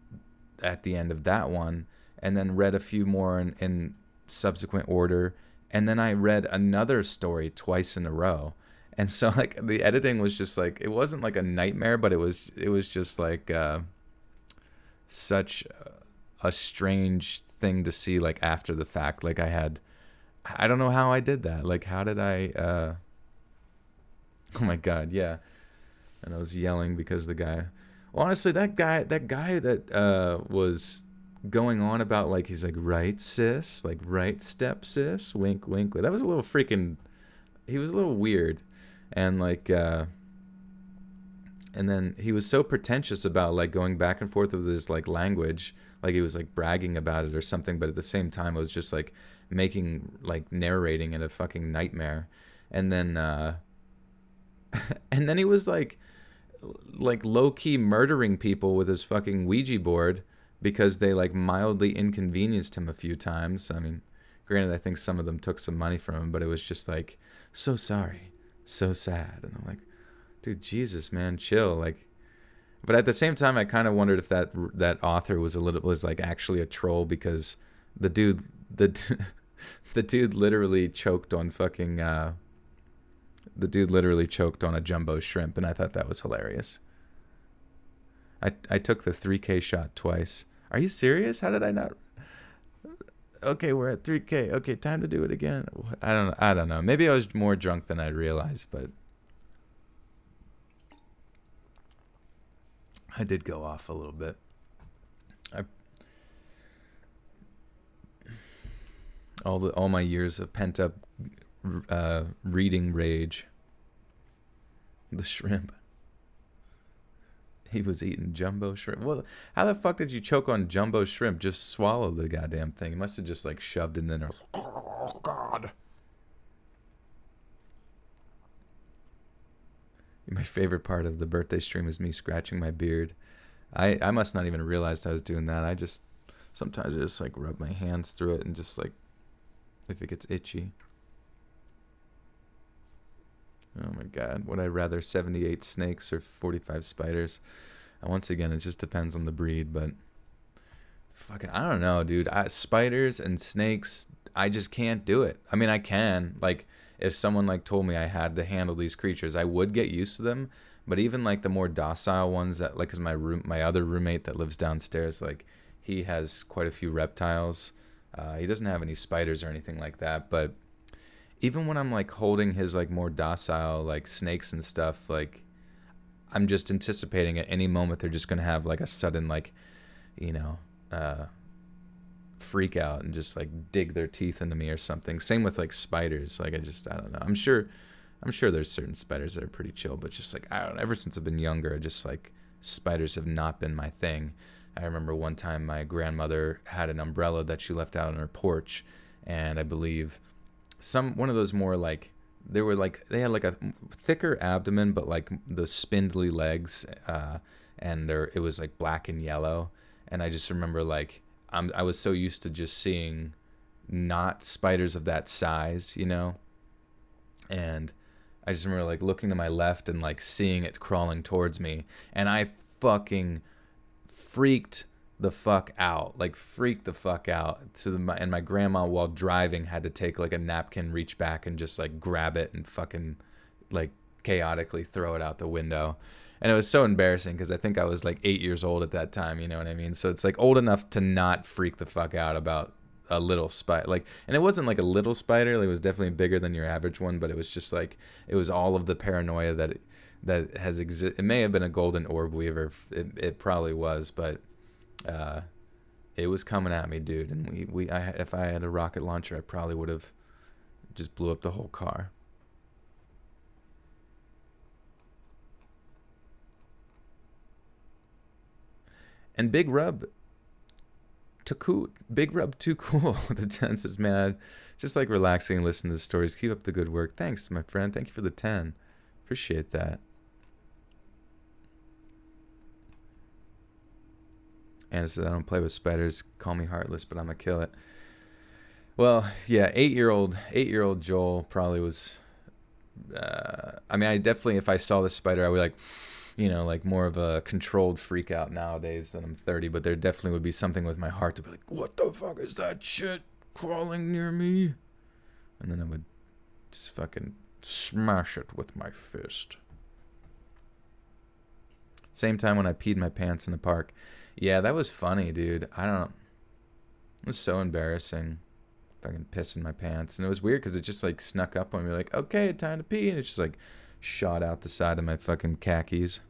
[SPEAKER 1] at the end of that one, and then read a few more in subsequent order, and then I read another story twice in a row. And so like the editing was just like, it wasn't like a nightmare, but it was just like such a strange thing to see like after the fact. Like I don't know how I did that. Like how did I oh my god, yeah. And I was yelling because the guy, well, honestly, that guy that was going on about like, he's like, right sis, like right step sis, wink wink, that was a little freaking, he was a little weird. And like and then he was so pretentious about like going back and forth with his like language, like he was like bragging about it or something, but at the same time it was just like narrating it a fucking nightmare. And then and then he was like low-key murdering people with his fucking Ouija board because they like mildly inconvenienced him a few times. I mean, granted, I think some of them took some money from him, but it was just like, so sorry, so sad. And I'm like, dude, Jesus, man, chill. Like, but at the same time, I kind of wondered if that author was like actually a troll, because the dude literally choked on fucking the dude literally choked on a jumbo shrimp, and I thought that was hilarious. I took the 3K shot twice. Are you serious? How did I not? Okay, we're at 3K. Okay, time to do it again. I don't know. Maybe I was more drunk than I realized, but I did go off a little bit. All my years of pent up reading rage. The shrimp. He was eating jumbo shrimp. Well, how the fuck did you choke on jumbo shrimp? Just swallow the goddamn thing. You must have just like shoved it in there. Oh god. My favorite part of the birthday stream is me scratching my beard. I must not even realize I was doing that. Sometimes I just like rub my hands through it and just like, if it gets itchy. Oh my god, would I rather 78 snakes or 45 spiders? And once again, it just depends on the breed, but fucking, I don't know, dude. Spiders and snakes, I just can't do it. I mean, I can. Like, if someone like told me I had to handle these creatures, I would get used to them. But even like the more docile ones, that like, 'cause my other roommate that lives downstairs, like he has quite a few reptiles. He doesn't have any spiders or anything like that, but even when I'm like holding his like more docile like snakes and stuff, like I'm just anticipating at any moment they're just gonna have like a sudden like, freak out and just like dig their teeth into me or something. Same with like spiders. Like I don't know. I'm sure there's certain spiders that are pretty chill, but just like, I don't know, ever since I've been younger, just like spiders have not been my thing. I remember one time my grandmother had an umbrella that she left out on her porch, and I believe one of those more like, they had like a thicker abdomen, but like the spindly legs, and it was like black and yellow, and I just remember like I was so used to just seeing not spiders of that size, you know, and I just remember like looking to my left and like seeing it crawling towards me, and I fucking freaked the fuck out, like freaked the fuck out. And my grandma, while driving, had to take like a napkin, reach back and just like grab it and fucking like chaotically throw it out the window. And it was so embarrassing because I think I was like 8 years old at that time, you know what I mean? So it's like old enough to not freak the fuck out about a little spider, like, and it wasn't like a little spider, like, it was definitely bigger than your average one, but it was just like, it was all of the paranoia that has it may have been a golden orb weaver, it probably was, but it was coming at me, dude, and if I had a rocket launcher, I probably would have just blew up the whole car. And Big Rub too cool. The tense is mad. Just like relaxing and listening to the stories. Keep up the good work. Thanks, my friend. Thank you for the 10. Appreciate that. Anna says, I don't play with spiders. Call me heartless, but I'm going to kill it. Well, yeah, 8-year-old Joel probably was... I mean, I definitely, if I saw the spider, I would like... You know, like more of a controlled freak out nowadays that I'm 30, but there definitely would be something with my heart to be like, what the fuck is that shit crawling near me? And then I would just fucking smash it with my fist. Same time when I peed my pants in the park. Yeah, that was funny, dude. It was so embarrassing. Fucking pissing my pants. And it was weird because it just like snuck up on me like, okay, time to pee. And it just like shot out the side of my fucking khakis.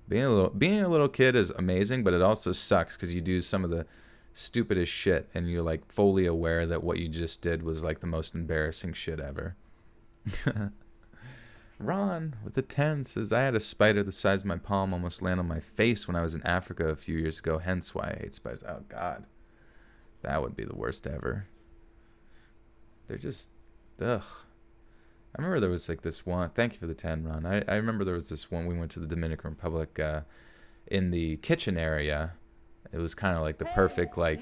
[SPEAKER 1] Being a little kid is amazing, but it also sucks because you do some of the stupidest shit, and you're like fully aware that what you just did was like the most embarrassing shit ever. Ron with the 10 says, I had a spider the size of my palm almost land on my face when I was in Africa a few years ago, hence why I hate spiders. Oh God, that would be the worst ever. They're just, ugh. I remember there was like this one. Thank you for the 10, Ron. I remember there was this one. We went to the Dominican Republic in the kitchen area. It was kind of like the perfect, like,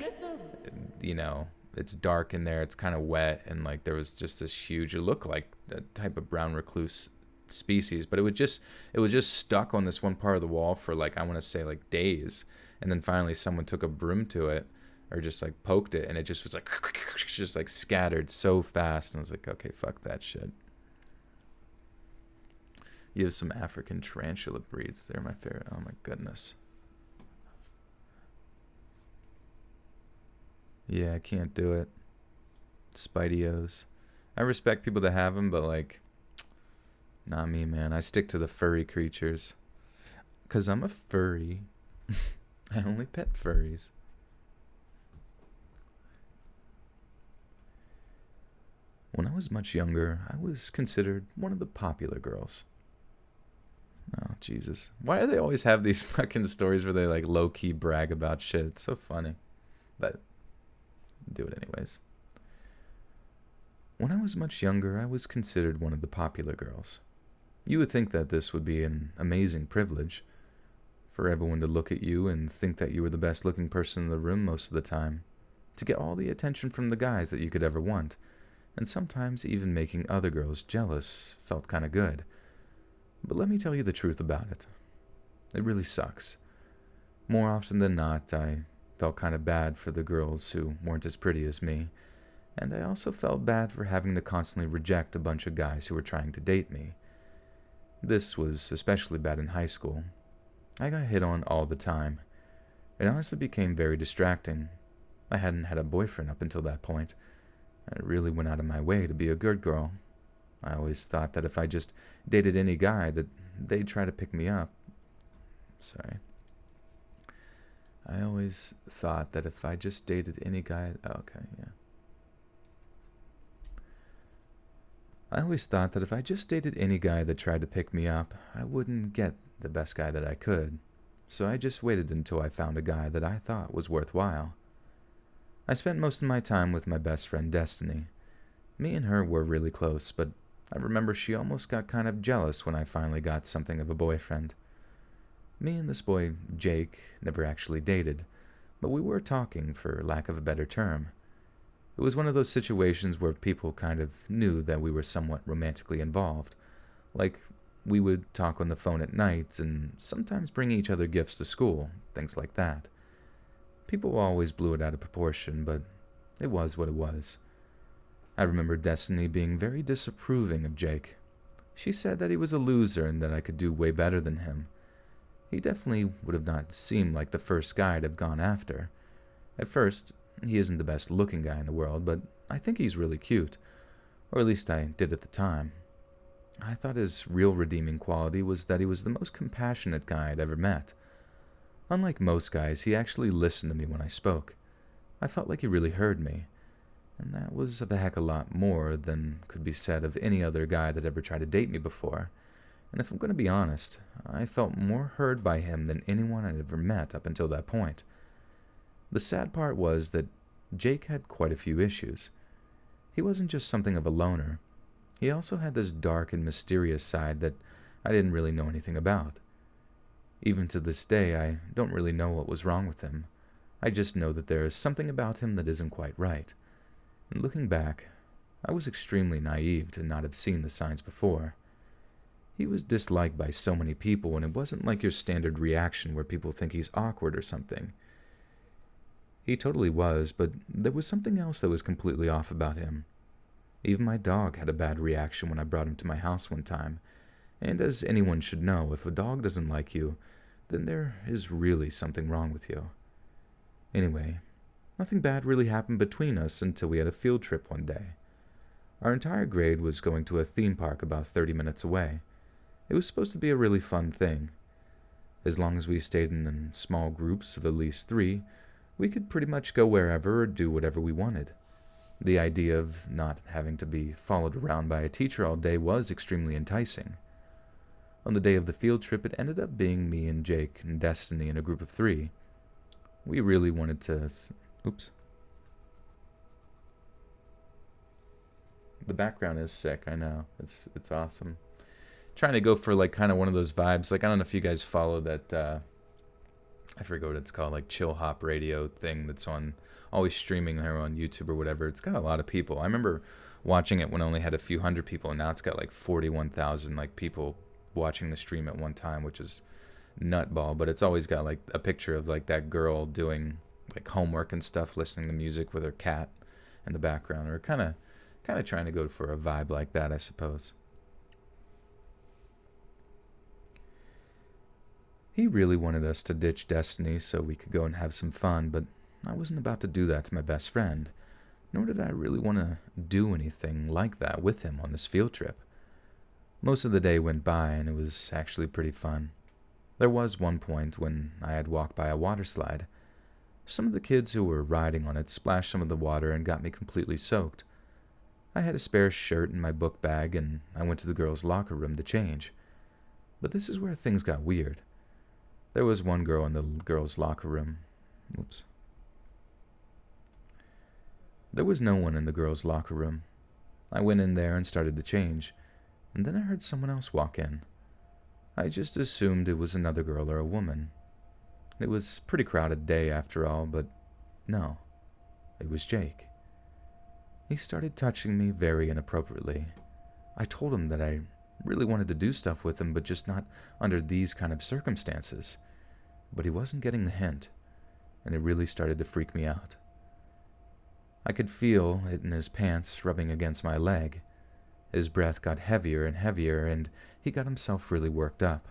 [SPEAKER 1] you know, it's dark in there. It's kind of wet. And like there was just this huge, it looked like a type of brown recluse species. But it was just stuck on this one part of the wall for like, I want to say like days. And then finally someone took a broom to it or just like poked it. And it just was like, just like scattered so fast. And I was like, okay, fuck that shit. You have some African tarantula breeds. They're my favorite. Oh my goodness. Yeah, I can't do it. Spideyos. I respect people that have them, but like, not me, man. I stick to the furry creatures. Because I'm a furry. I only pet furries. When I was much younger, I was considered one of the popular girls. Oh, Jesus. Why do they always have these fucking stories where they, like, low-key brag about shit? It's so funny. But, do it anyways. When I was much younger, I was considered one of the popular girls. You would think that this would be an amazing privilege, for everyone to look at you and think that you were the best-looking person in the room most of the time, to get all the attention from the guys that you could ever want, and sometimes even making other girls jealous felt kind of good. But let me tell you the truth about it. It really sucks. More often than not, I felt kind of bad for the girls who weren't as pretty as me, and I also felt bad for having to constantly reject a bunch of guys who were trying to date me. This was especially bad in high school. I got hit on all the time. It honestly became very distracting. I hadn't had a boyfriend up until that point. I really went out of my way to be a good girl. I always thought that if I just dated any guy, that they'd try to pick me up. Sorry. I always thought that if I just dated any guy... Okay, yeah. I always thought that if I just dated any guy that tried to pick me up, I wouldn't get the best guy that I could. So I just waited until I found a guy that I thought was worthwhile. I spent most of my time with my best friend Destiny. Me and her were really close, but I remember she almost got kind of jealous when I finally got something of a boyfriend. Me and this boy, Jake, never actually dated, but we were talking, for lack of a better term. It was one of those situations where people kind of knew that we were somewhat romantically involved. Like, we would talk on the phone at night and sometimes bring each other gifts to school, things like that. People always blew it out of proportion, but it was what it was. I remember Destiny being very disapproving of Jake. She said that he was a loser and that I could do way better than him. He definitely would have not seemed like the first guy I'd have gone after. At first, he isn't the best looking guy in the world, but I think he's really cute. Or at least I did at the time. I thought his real redeeming quality was that he was the most compassionate guy I'd ever met. Unlike most guys, he actually listened to me when I spoke. I felt like he really heard me, and that was of a heck of a lot more than could be said of any other guy that ever tried to date me before. And if I'm going to be honest, I felt more heard by him than anyone I'd ever met up until that point. The sad part was that Jake had quite a few issues. He wasn't just something of a loner. He also had this dark and mysterious side that I didn't really know anything about. Even to this day, I don't really know what was wrong with him. I just know that there is something about him that isn't quite right. And looking back, I was extremely naive to not have seen the signs before. He was disliked by so many people, and it wasn't like your standard reaction where people think he's awkward or something. He totally was, but there was something else that was completely off about him. Even my dog had a bad reaction when I brought him to my house one time, and as anyone should know, if a dog doesn't like you, then there is really something wrong with you. Anyway, nothing bad really happened between us until we had a field trip one day. Our entire grade was going to a theme park about 30 minutes away. It was supposed to be a really fun thing. As long as we stayed in small groups of at least 3, we could pretty much go wherever or do whatever we wanted. The idea of not having to be followed around by a teacher all day was extremely enticing. On the day of the field trip, it ended up being me and Jake and Destiny in a group of 3. We really wanted to... Oops. The background is sick, I know. It's awesome. Trying to go for like kind of one of those vibes. Like, I don't know if you guys follow that, I forget what it's called, like chill hop radio thing that's on, always streaming there on YouTube or whatever. It's got a lot of people. I remember watching it when it only had a few hundred people, and now it's got like 41,000 like people watching the stream at one time, which is nutball. But it's always got like a picture of like that girl doing like homework and stuff, listening to music with her cat in the background, or kind of trying to go for a vibe like that, I suppose. He really wanted us to ditch Destiny so we could go and have some fun, but I wasn't about to do that to my best friend, nor did I really want to do anything like that with him on this field trip. Most of the day went by, and it was actually pretty fun. There was one point when I had walked by a water slide. Some of the kids who were riding on it splashed some of the water and got me completely soaked. I had a spare shirt in my book bag, and I went to the girls' locker room to change. But this is where things got weird. There was one girl in the girls' locker room. Oops. There was no one in the girls' locker room. I went in there and started to change, and then I heard someone else walk in. I just assumed it was another girl or a woman. It was a pretty crowded day after all, but no, it was Jake. He started touching me very inappropriately. I told him that I really wanted to do stuff with him, but just not under these kind of circumstances. But he wasn't getting the hint, and it really started to freak me out. I could feel it in his pants rubbing against my leg. His breath got heavier and heavier, and he got himself really worked up.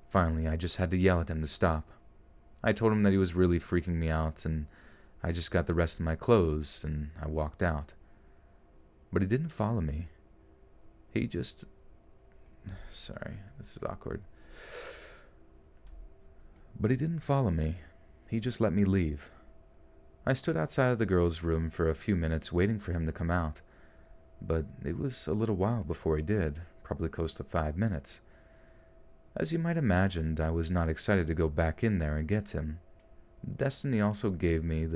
[SPEAKER 1] Finally, I just had to yell at him to stop. I told him that he was really freaking me out, and I just got the rest of my clothes, and I walked out. But he didn't follow me. He just... Sorry, this is awkward. But he didn't follow me. He just let me leave. I stood outside of the girls' room for a few minutes waiting for him to come out. But it was a little while before he did, probably close to 5 minutes. As you might imagine, I was not excited to go back in there and get him. Destiny also gave me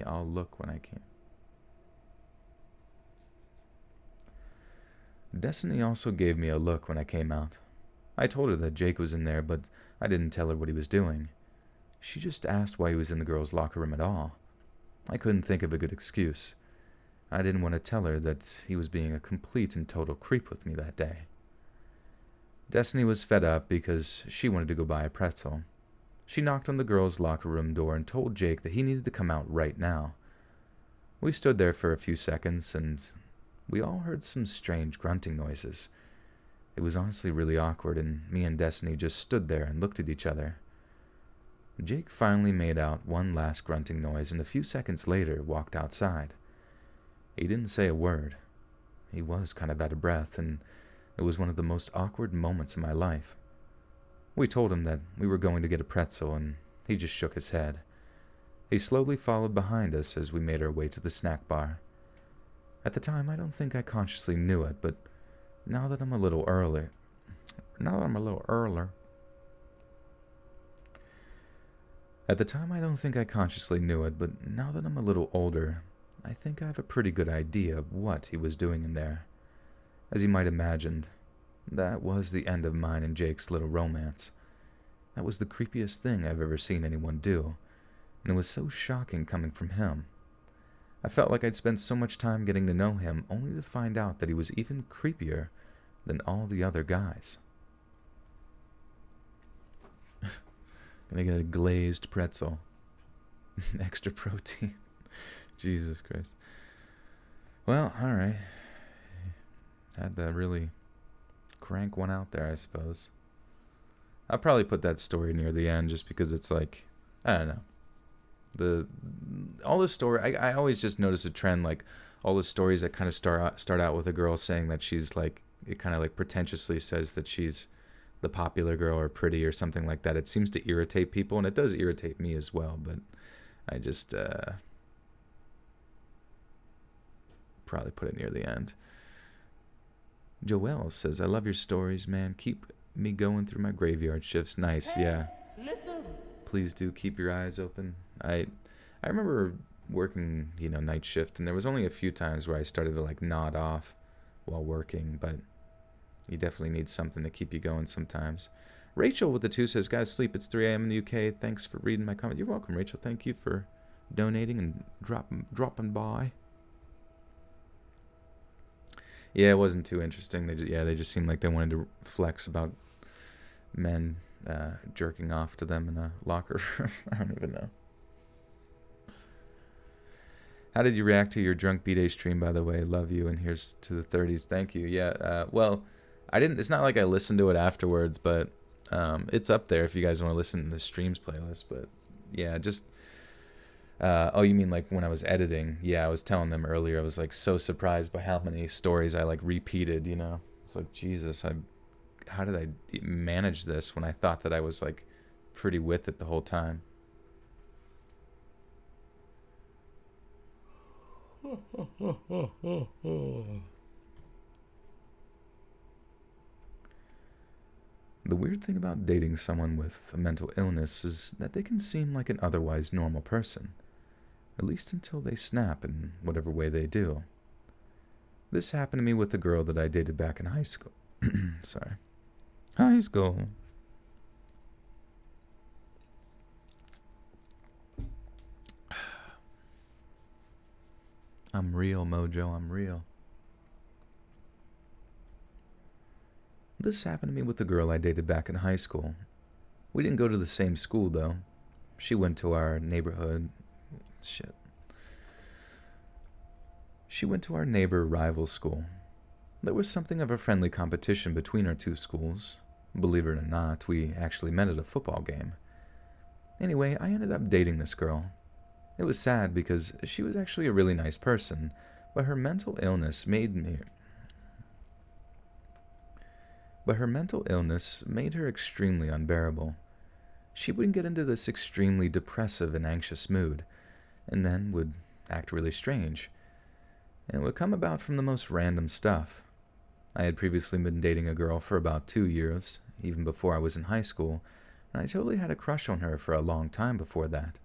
[SPEAKER 1] I'll look when I came. Destiny also gave me a look when I came out. I told her that Jake was in there, but I didn't tell her what he was doing. She just asked why he was in the girls' locker room at all. I couldn't think of a good excuse. I didn't want to tell her that he was being a complete and total creep with me that day. Destiny was fed up because she wanted to go buy a pretzel. She knocked on the girls' locker room door and told Jake that he needed to come out right now. We stood there for a few seconds, and we all heard some strange grunting noises. It was honestly really awkward, and me and Destiny just stood there and looked at each other. Jake finally made out one last grunting noise, and a few seconds later walked outside. He didn't say a word. He was kind of out of breath, and it was one of the most awkward moments of my life. We told him that we were going to get a pretzel, and he just shook his head. He slowly followed behind us as we made our way to the snack bar. At the time, I don't think I consciously knew it, but now that I'm a little earlier, At the time, I don't think I consciously knew it, but now that I'm a little older, I think I have a pretty good idea of what he was doing in there. As you might imagine, that was the end of mine and Jake's little romance. That was the creepiest thing I've ever seen anyone do, and it was so shocking coming from him. I felt like I'd spent so much time getting to know him, only to find out that he was even creepier than all the other guys. Gonna get a glazed pretzel. Extra protein. Jesus Christ. Well, alright. Had to really crank one out there, I suppose. I'll probably put that story near the end just because it's like, I don't know. All the story, I always just notice a trend, like all the stories that kind of start out with a girl saying that she's like, it kind of like pretentiously says that she's the popular girl or pretty or something like that. It seems to irritate people, and it does irritate me as well, but I just probably put it near the end. Joelle says, I love your stories, man. Keep me going through my graveyard shifts. Nice, yeah. Please do keep your eyes open. I remember working, night shift, and there was only a few times where I started to like nod off while working, but you definitely need something to keep you going sometimes. Rachel with the 2 says, guys, sleep. It's 3 a.m. in the UK. Thanks for reading my comment. You're welcome, Rachel. Thank you for donating and dropping by. Yeah, it wasn't too interesting. They just seemed like they wanted to flex about men jerking off to them in a locker room. I don't even know. How did you react to your drunk B-Day stream, by the way? Love you, and here's to the 30s. Thank you. Yeah, well, I didn't. It's not like I listened to it afterwards, but it's up there if you guys want to listen to the streams playlist. But yeah, just oh, you mean like when I was editing? Yeah, I was telling them earlier. I was like so surprised by how many stories I like repeated. It's like Jesus. How did I manage this when I thought that I was like pretty with it the whole time? The weird thing about dating someone with a mental illness is that they can seem like an otherwise normal person, at least until they snap in whatever way they do. This happened to me with a girl that I dated back in high school. Sorry. High school. I'm real, Mojo, I'm real. This happened to me with a girl I dated back in high school. We didn't go to the same school, though. She went to our neighborhood. She went to our neighbor rival school. There was something of a friendly competition between our two schools. Believe it or not, we actually met at a football game. Anyway, I ended up dating this girl. It was sad because she was actually a really nice person, but her mental illness made her extremely unbearable. She would get into this extremely depressive and anxious mood, and then would act really strange. And it would come about from the most random stuff. I had previously been dating a girl for about 2 years, even before I was in high school, and I totally had a crush on her for a long time before that.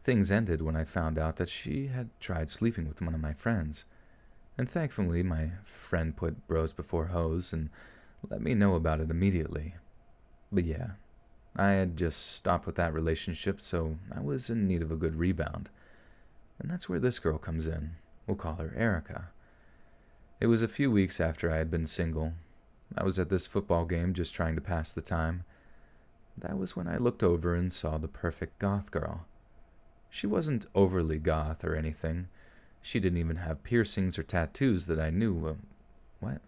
[SPEAKER 1] Things ended when I found out that she had tried sleeping with one of my friends. And thankfully, my friend put bros before hoes and let me know about it immediately. But yeah, I had just stopped with that relationship, so I was in need of a good rebound. And that's where this girl comes in. We'll call her Erica. It was a few weeks after I had been single. I was at this football game just trying to pass the time. That was when I looked over and saw the perfect goth girl. She wasn't overly goth or anything. She didn't even have piercings or tattoos that I knew of. What?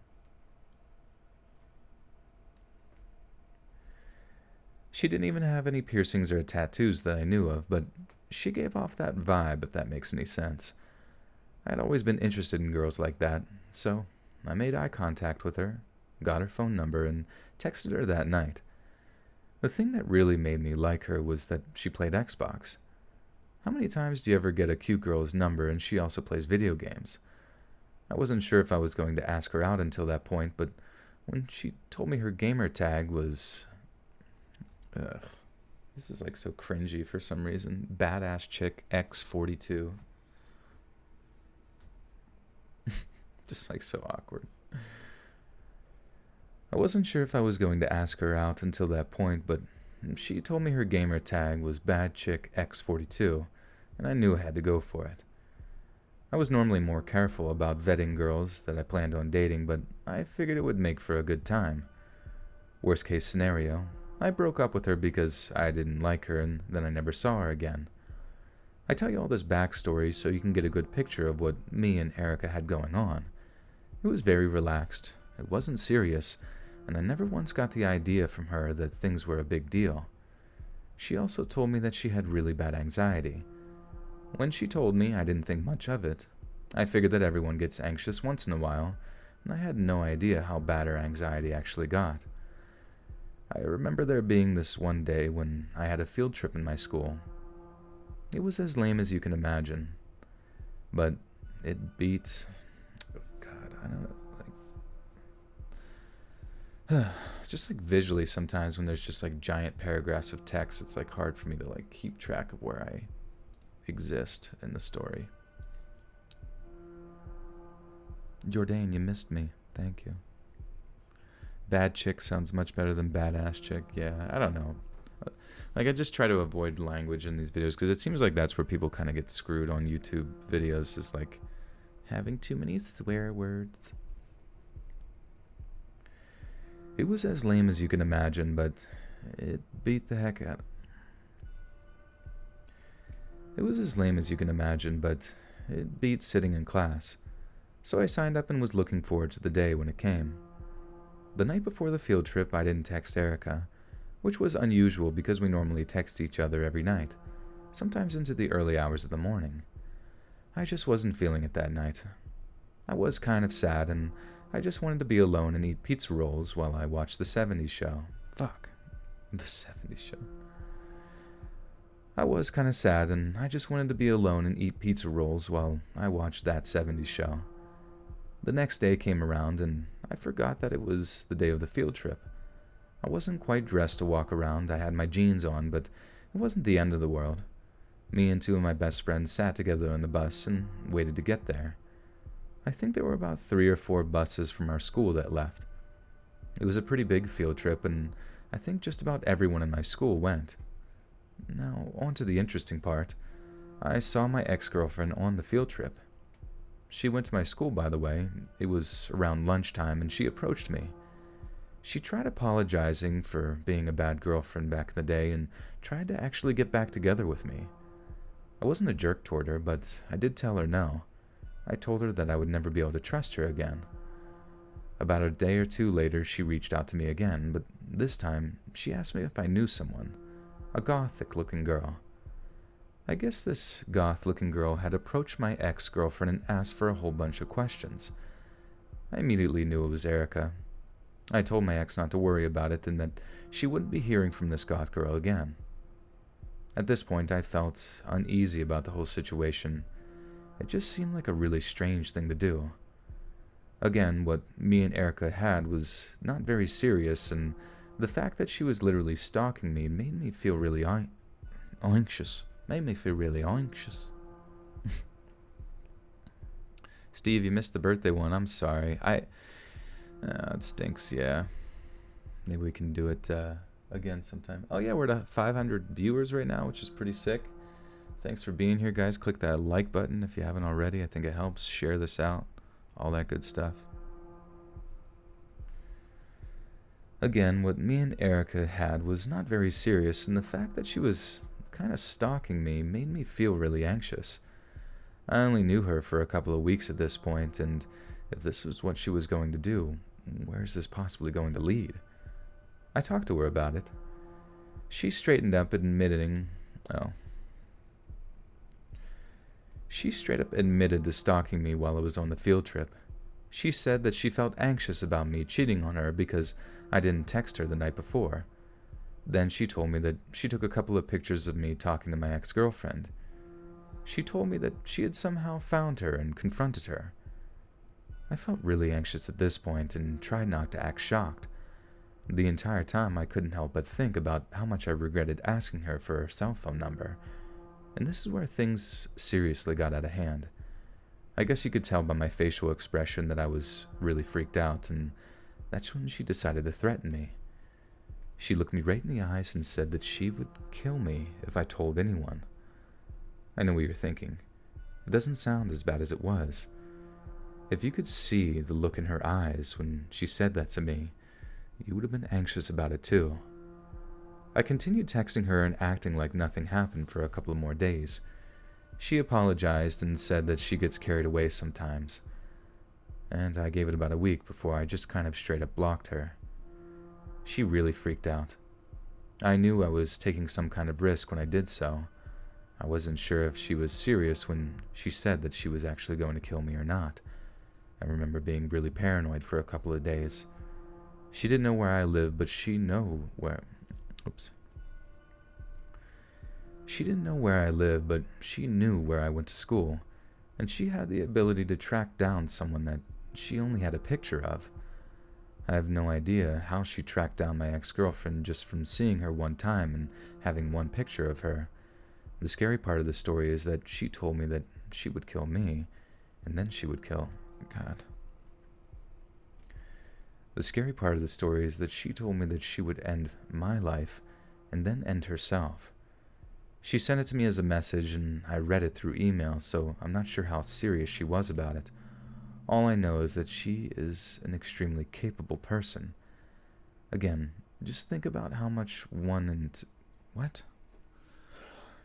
[SPEAKER 1] She didn't even have any piercings or tattoos that I knew of, but she gave off that vibe, if that makes any sense. I'd always been interested in girls like that, so I made eye contact with her, got her phone number, and texted her that night. The thing that really made me like her was that she played Xbox. How many times do you ever get a cute girl's number and she also plays video games? I wasn't sure if I was going to ask her out until that point, but when she told me her gamer tag was... Ugh, this is like so cringy for some reason. Badass chick X42. Just like so awkward. I wasn't sure if I was going to ask her out until that point, but she told me her gamer tag was Bad Chick X42, and I knew I had to go for it. I was normally more careful about vetting girls that I planned on dating, but I figured it would make for a good time. Worst case scenario, I broke up with her because I didn't like her and then I never saw her again. I tell you all this backstory so you can get a good picture of what me and Erica had going on. It was very relaxed, it wasn't serious, and I never once got the idea from her that things were a big deal. She also told me that she had really bad anxiety. When she told me, I didn't think much of it. I figured that everyone gets anxious once in a while, and I had no idea how bad her anxiety actually got. I remember there being this one day when I had a field trip in my school. It was as lame as you can imagine, but it beat... Oh God, I don't know. Just like visually sometimes when there's just like giant paragraphs of text, it's like hard for me to like keep track of where I exist in the story. Jordan, you missed me. Thank you. Bad chick sounds much better than badass chick. Yeah, I don't know. Like I just try to avoid language in these videos because it seems like that's where people kind of get screwed on YouTube videos, is like having too many swear words. It was as lame as you can imagine, but it beat the heck out. It was as lame as you can imagine, but it beat sitting in class. So I signed up and was looking forward to the day when it came. The night before the field trip, I didn't text Erica, which was unusual because we normally text each other every night, sometimes into the early hours of the morning. I just wasn't feeling it that night. I was kind of sad, and I just wanted to be alone and eat pizza rolls while I watched the 70s show. Fuck. The 70s show. I was kind of sad, and I just wanted to be alone and eat pizza rolls while I watched that 70s show. The next day came around, and I forgot that it was the day of the field trip. I wasn't quite dressed to walk around. I had my jeans on, but it wasn't the end of the world. Me and two of my best friends sat together on the bus and waited to get there. I think there were about 3 or 4 buses from our school that left. It was a pretty big field trip, and I think just about everyone in my school went. Now, on to the interesting part. I saw my ex-girlfriend on the field trip. She went to my school, by the way. It was around lunchtime, and she approached me. She tried apologizing for being a bad girlfriend back in the day and tried to actually get back together with me. I wasn't a jerk toward her, but I did tell her no. I told her that I would never be able to trust her again. About a day or two later, she reached out to me again, but this time, she asked me if I knew someone, a gothic-looking girl. I guess this goth-looking girl had approached my ex-girlfriend and asked for a whole bunch of questions. I immediately knew it was Erica. I told my ex not to worry about it and that she wouldn't be hearing from this goth girl again. At this point, I felt uneasy about the whole situation. It just seemed like a really strange thing to do. Again, what me and Erica had was not very serious, and the fact that she was literally stalking me made me feel really anxious. Steve, you missed the birthday one. I'm sorry. It stinks, yeah. Maybe we can do it again sometime. Oh, yeah, we're at 500 viewers right now, which is pretty sick. Thanks for being here, guys. Click that like button if you haven't already. I think it helps. Share this out. All that good stuff. Again, what me and Erica had was not very serious, and the fact that she was kind of stalking me made me feel really anxious. I only knew her for a couple of weeks at this point, and if this was what she was going to do, where is this possibly going to lead? I talked to her about it. She straightened up admitting, She straight up admitted to stalking me while I was on the field trip. She said that she felt anxious about me cheating on her because I didn't text her the night before. Then she told me that she took a couple of pictures of me talking to my ex-girlfriend. She told me that she had somehow found her and confronted her. I felt really anxious at this point and tried not to act shocked. The entire time I couldn't help but think about how much I regretted asking her for her cell phone number. And this is where things seriously got out of hand. I guess you could tell by my facial expression that I was really freaked out, and that's when she decided to threaten me. She looked me right in the eyes and said that she would kill me if I told anyone. I know what you're thinking. It doesn't sound as bad as it was. If you could see the look in her eyes when she said that to me, you would have been anxious about it too. I continued texting her and acting like nothing happened for a couple of more days. She apologized and said that she gets carried away sometimes. And I gave it about a week before I just kind of straight up blocked her. She really freaked out. I knew I was taking some kind of risk when I did so. I wasn't sure if she was serious when she said that she was actually going to kill me or not. I remember being really paranoid for a couple of days. She didn't know where I lived, but she knew where... She didn't know where I lived, but she knew where I went to school, and she had the ability to track down someone that she only had a picture of. I have no idea how she tracked down my ex-girlfriend just from seeing her one time and having one picture of her. The scary part of the story is that she told me that she would kill me, and then she would kill... God. The scary part of the story is that she told me that she would end my life and then end herself. She sent it to me as a message, and I read it through email, so I'm not sure how serious she was about it. All I know is that she is an extremely capable person. Again, just think about how much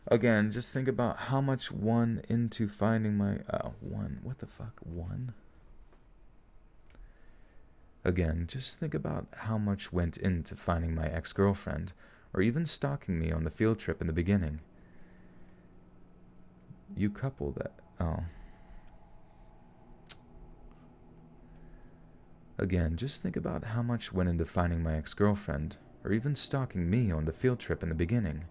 [SPEAKER 1] Again, just think about how much went into finding my... Again, just think about how much went into finding my ex-girlfriend, or even stalking me on the field trip in the beginning. You couple that... Again, just think about how much went into finding my ex-girlfriend, or even stalking me on the field trip in the beginning.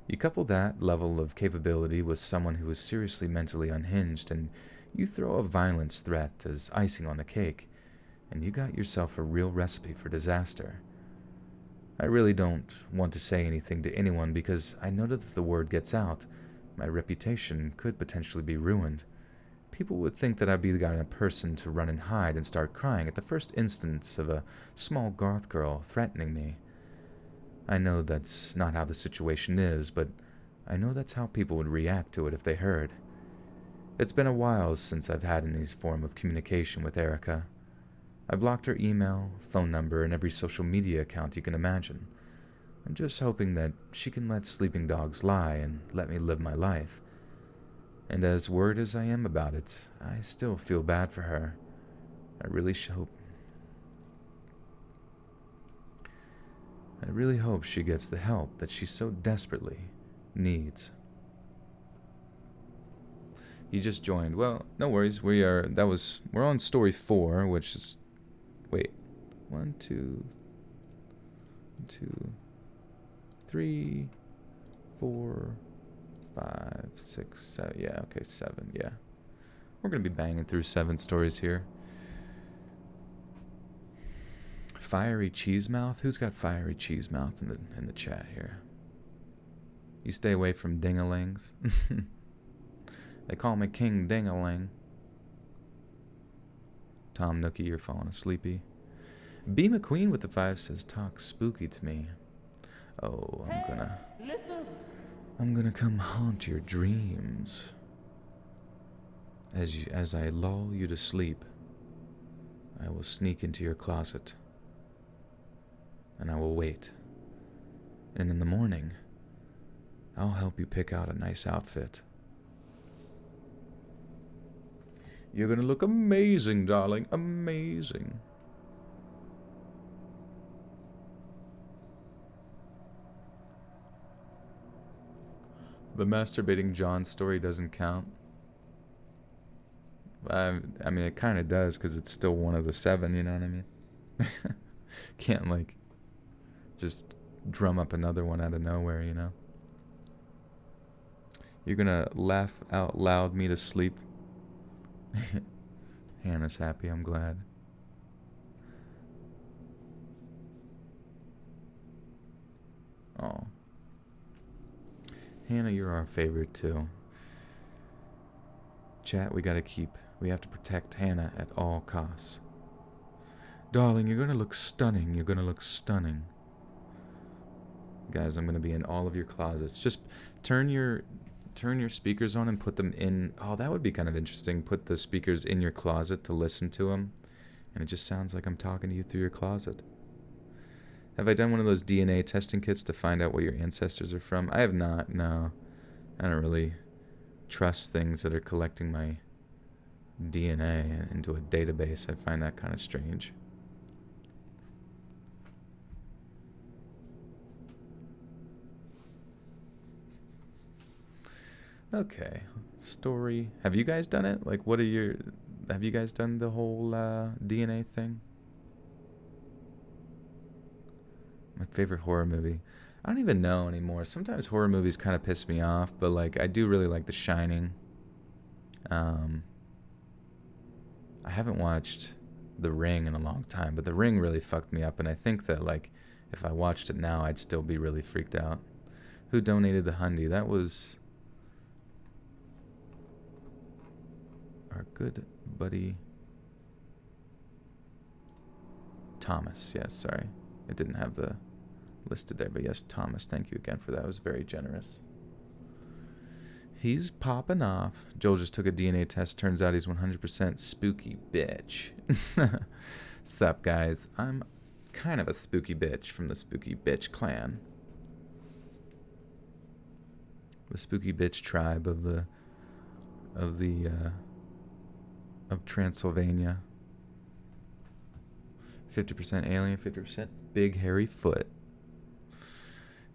[SPEAKER 1] You couple that level of capability with someone who is seriously mentally unhinged, and you throw a violence threat as icing on the cake, and you got yourself a real recipe for disaster. I really don't want to say anything to anyone because I know that if the word gets out, my reputation could potentially be ruined. People would think that I'd be the kind of person to run and hide and start crying at the first instance of a small goth girl threatening me. I know that's not how the situation is, but I know that's how people would react to it if they heard. It's been a while since I've had any form of communication with Erica. I blocked her email, phone number, and every social media account you can imagine. I'm just hoping that she can let sleeping dogs lie and let me live my life. And as worried as I am about it, I still feel bad for her. I really hope she gets the help that she so desperately needs. You just joined. Well, no worries. We're on story 4, which is... Wait. 1, 2, 3, 4, 5, 6, 7. Yeah, okay, 7. Yeah. We're going to be banging through 7 stories here. Fiery cheese mouth? Who's got fiery cheese mouth in the chat here? You stay away from ding-a-lings. They call me King Ding-a-ling. Tom Nookie, you're falling asleepy. B McQueen with the 5 says, talk spooky to me. Oh, I'm gonna come haunt your dreams. As I lull you to sleep, I will sneak into your closet. And I will wait. And in the morning, I'll help you pick out a nice outfit. You're gonna look amazing, darling. Amazing. The masturbating John story doesn't count. I mean, it kind of does, because it's still one of the 7, you know what I mean? Can't, like, just drum up another one out of nowhere, you know? You're gonna laugh out loud me to sleep. Hannah's happy, I'm glad. Oh. Hannah, you're our favorite too. Chat, we have to protect Hannah at all costs. Darling, you're gonna look stunning. You're gonna look stunning. Guys, I'm gonna be in all of your closets. Just turn your speakers on and put them in. Oh, that would be kind of interesting. Put the speakers in your closet to listen to them, and it just sounds like I'm talking to you through your closet. Have I done one of those DNA testing kits to find out what your ancestors are from? I have not, no. I don't really trust things that are collecting my DNA into a database. I find that kind of strange. Okay, story. Have you guys done it? Like, have you guys done the whole DNA thing? My favorite horror movie. I don't even know anymore. Sometimes horror movies kind of piss me off, but like I do really like The Shining. I haven't watched The Ring in a long time, but The Ring really fucked me up, and I think that like if I watched it now, I'd still be really freaked out. Who donated the Hyundai? That was our good buddy Thomas. Yes, sorry. It didn't have the listed there, but yes, Thomas, thank you again for that. It was very generous. He's popping off. Joel just took a DNA test. Turns out he's 100% spooky bitch. What's up, guys? I'm kind of a spooky bitch from the spooky bitch clan. The spooky bitch tribe of Transylvania. 50% alien, 50% big hairy foot.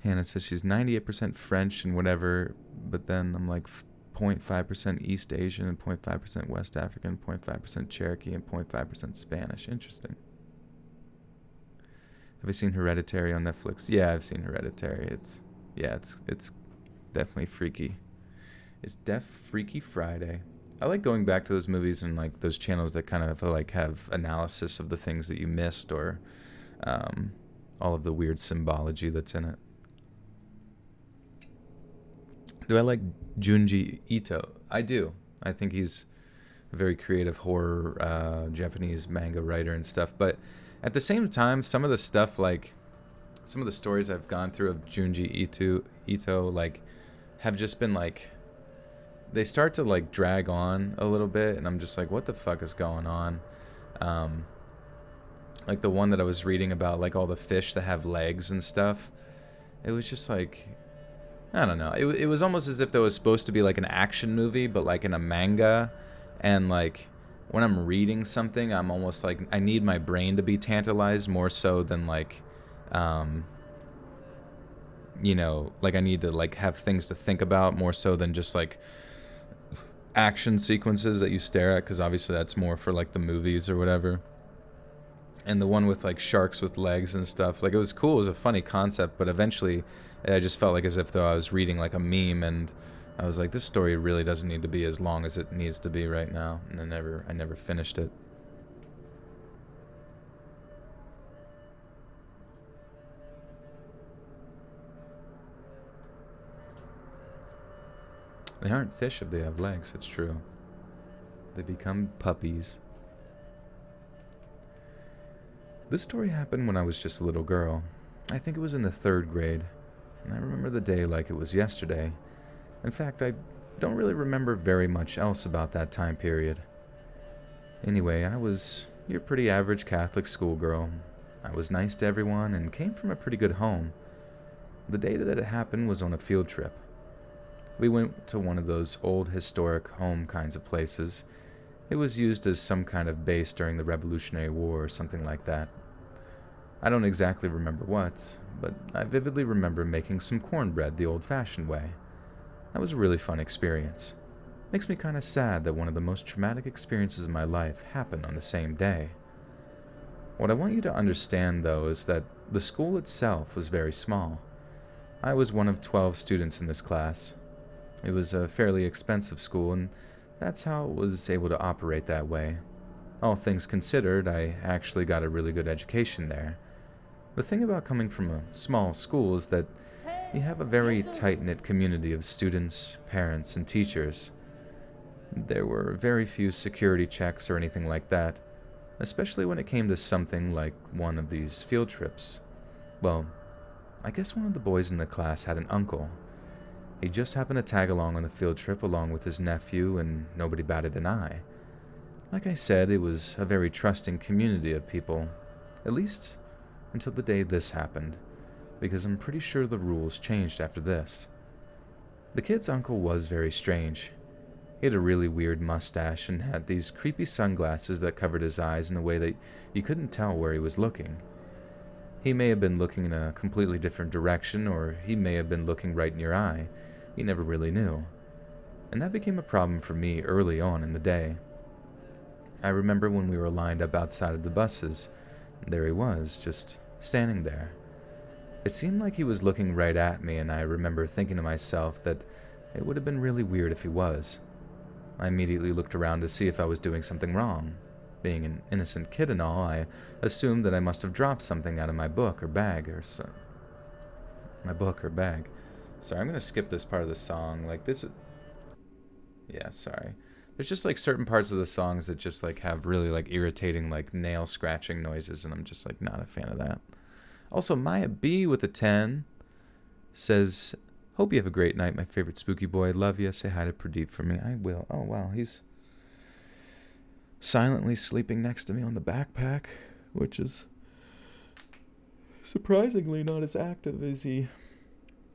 [SPEAKER 1] Hannah says she's 98% French and whatever, but then I'm like 0.5% East Asian and 0.5% West African, 0.5% Cherokee and 0.5% Spanish. Interesting. Have you seen Hereditary on Netflix? Yeah, I've seen Hereditary. It's definitely freaky. It's Freaky Friday. I like going back to those movies and like those channels that kind of like have analysis of the things that you missed, or all of the weird symbology that's in it. Do I like Junji Ito? I do. I think he's a very creative horror Japanese manga writer and stuff. But at the same time, some of the stuff, like some of the stories I've gone through of Junji Ito, like have just been like, they start to like drag on a little bit, and I'm just like, what the fuck is going on? Like the one that I was reading about, like all the fish that have legs and stuff. It was just like, I don't know. It was almost as if there was supposed to be like an action movie, but like in a manga. And like when I'm reading something, I'm almost like, I need my brain to be tantalized more so than like, you know, like I need to like have things to think about more so than just like action sequences that you stare at, because obviously that's more for like the movies or whatever. And the one with like sharks with legs and stuff, like it was cool, it was a funny concept, but eventually I just felt like as if though I was reading like a meme, and I was like, this story really doesn't need to be as long as it needs to be right now, and I never finished it. They aren't fish if they have legs, it's true. They become puppies. This story happened when I was just a little girl. I think it was in the third grade, and I remember the day like it was yesterday. In fact, I don't really remember very much else about that time period. Anyway, I was your pretty average Catholic schoolgirl. I was nice to everyone and came from a pretty good home. The day that it happened was on a field trip. We went to one of those old historic home kinds of places. It was used as some kind of base during the Revolutionary War or something like that. I don't exactly remember what, but I vividly remember making some cornbread the old-fashioned way. That was a really fun experience. Makes me kind of sad that one of the most traumatic experiences in my life happened on the same day. What I want you to understand, though, is that the school itself was very small. I was one of 12 students in this class. It was a fairly expensive school, and that's how it was able to operate that way. All things considered, I actually got a really good education there. The thing about coming from a small school is that you have a very tight-knit community of students, parents, and teachers. There were very few security checks or anything like that, especially when it came to something like one of these field trips. Well, I guess one of the boys in the class had an uncle. He just happened to tag along on the field trip along with his nephew, and nobody batted an eye. Like I said, it was a very trusting community of people, at least until the day this happened, because I'm pretty sure the rules changed after this. The kid's uncle was very strange. He had a really weird mustache and had these creepy sunglasses that covered his eyes in a way that you couldn't tell where he was looking. He may have been looking in a completely different direction, or he may have been looking right in your eye. You never really knew. And that became a problem for me early on in the day. I remember when we were lined up outside of the buses, there he was, just standing there. It seemed like he was looking right at me, and I remember thinking to myself that it would have been really weird if he was. I immediately looked around to see if I was doing something wrong. Being an innocent kid and all, I assumed that I must have dropped something out of my book or bag or so. My book or bag. Sorry, I'm gonna skip this part of the song. Like this. Yeah, sorry. There's just like certain parts of the songs that just like have really like irritating like nail scratching noises, and I'm just like not a fan of that. Also, Maya B with a 10 says, "Hope you have a great night, my favorite spooky boy. Love you. Say hi to Pradeep for me." I will. Oh wow, he's silently sleeping next to me on the backpack, which is surprisingly not as active as he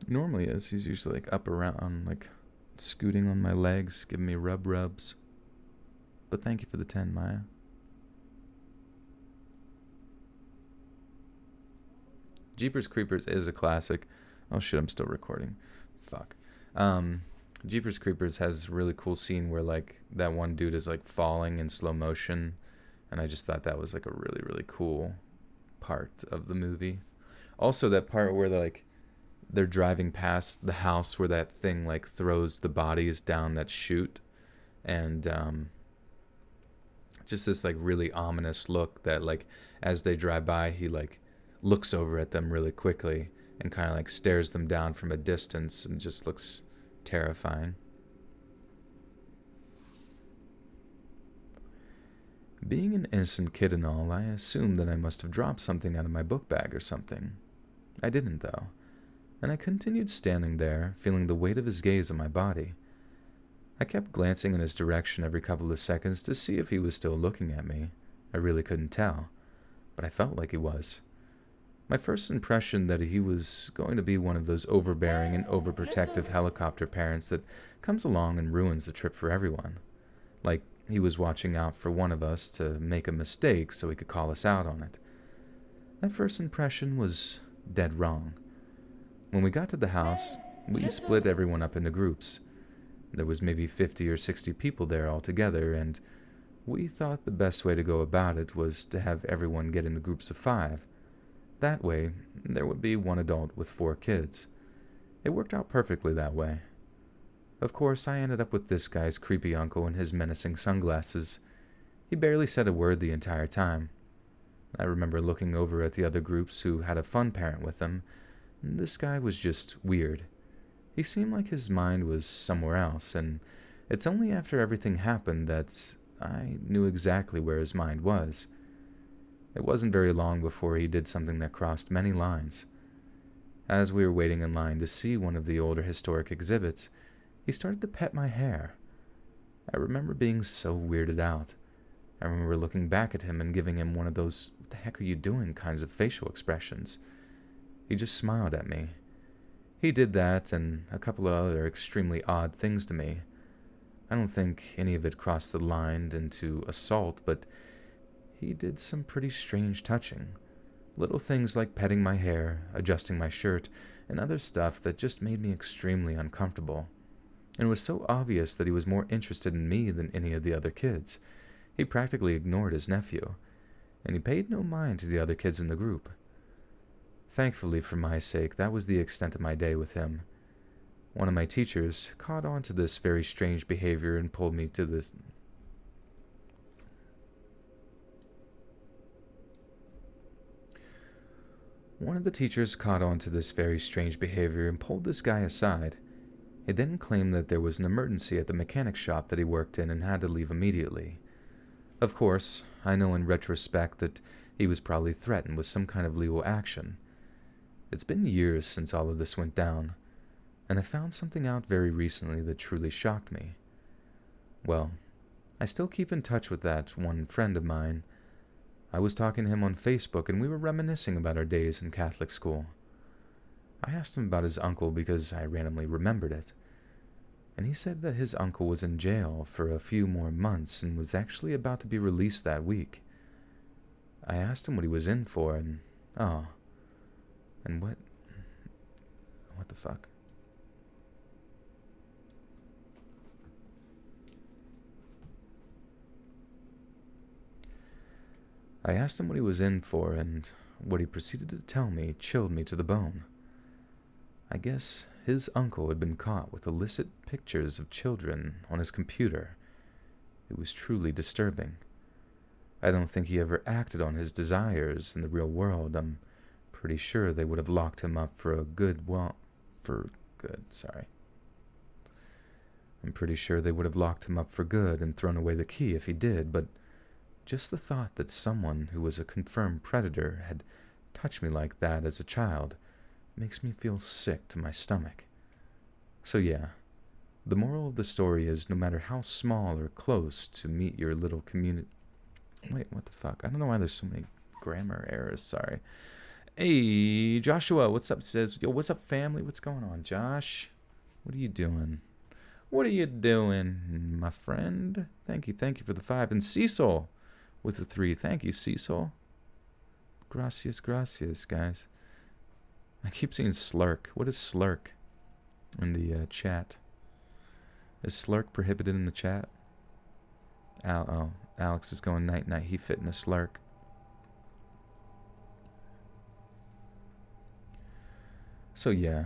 [SPEAKER 1] normally is. He's usually like up around, like scooting on my legs, giving me rubs. But thank you for the 10, Maya. Jeepers Creepers is a classic. Oh shit, I'm still recording. Fuck. Jeepers Creepers has a really cool scene where like that one dude is like falling in slow motion, and I just thought that was like a really, really cool part of the movie. Also that part where they're driving past the house where that thing like throws the bodies down that chute, and just this like really ominous look that like as they drive by he like looks over at them really quickly and kind of like stares them down from a distance and just looks terrifying. Being an innocent kid and all, I assumed that I must have dropped something out of my book bag or something. I didn't, though, and I continued standing there, feeling the weight of his gaze on my body. I kept glancing in his direction every couple of seconds to see if he was still looking at me. I really couldn't tell, but I felt like he was. My first impression that he was going to be one of those overbearing and overprotective helicopter parents that comes along and ruins the trip for everyone. Like he was watching out for one of us to make a mistake so he could call us out on it. That first impression was dead wrong. When we got to the house, we split everyone up into groups. There was maybe 50 or 60 people there altogether, and we thought the best way to go about it was to have everyone get into groups of 5. That way, there would be one adult with 4 kids. It worked out perfectly that way. Of course, I ended up with this guy's creepy uncle and his menacing sunglasses. He barely said a word the entire time. I remember looking over at the other groups who had a fun parent with them. This guy was just weird. He seemed like his mind was somewhere else, and it's only after everything happened that I knew exactly where his mind was. It wasn't very long before he did something that crossed many lines. As we were waiting in line to see one of the older historic exhibits, he started to pet my hair. I remember being so weirded out. I remember looking back at him and giving him one of those "what the heck are you doing" kinds of facial expressions. He just smiled at me. He did that and a couple of other extremely odd things to me. I don't think any of it crossed the line into assault, but he did some pretty strange touching. Little things like petting my hair, adjusting my shirt, and other stuff that just made me extremely uncomfortable. And it was so obvious that he was more interested in me than any of the other kids. He practically ignored his nephew, and he paid no mind to the other kids in the group. Thankfully, for my sake, that was the extent of my day with him. One of my teachers caught on to this very strange behavior and pulled me to this. One of the teachers caught on to this very strange behavior and pulled this guy aside. He then claimed that there was an emergency at the mechanic shop that he worked in and had to leave immediately. Of course, I know in retrospect that he was probably threatened with some kind of legal action. It's been years since all of this went down, and I found something out very recently that truly shocked me. Well, I still keep in touch with that one friend of mine. I was talking to him on Facebook and we were reminiscing about our days in Catholic school. I asked him about his uncle because I randomly remembered it, and he said that his uncle was in jail for a few more months and was actually about to be released that week. I asked him what he was in for, and and what the fuck? I asked him what he was in for, and what he proceeded to tell me chilled me to the bone. I guess his uncle had been caught with illicit pictures of children on his computer. It was truly disturbing. I don't think he ever acted on his desires in the real world. I'm pretty sure they would have locked him up I'm pretty sure they would have locked him up for good and thrown away the key if he did, but just the thought that someone who was a confirmed predator had touched me like that as a child makes me feel sick to my stomach. So yeah, the moral of the story is no matter how small or close to meet your little community... Wait, what the fuck? I don't know why there's so many grammar errors, sorry. Hey, Joshua, what's up? Says, yo, what's up, family? What's going on, Josh? What are you doing? What are you doing, my friend? Thank you for the 5. And Cecil with the 3. Thank you, Cecil. Gracias, guys. I keep seeing slurk. What is slurk in the chat? Is slurk prohibited in the chat? Alex is going night-night. He fitting a slurk. So yeah,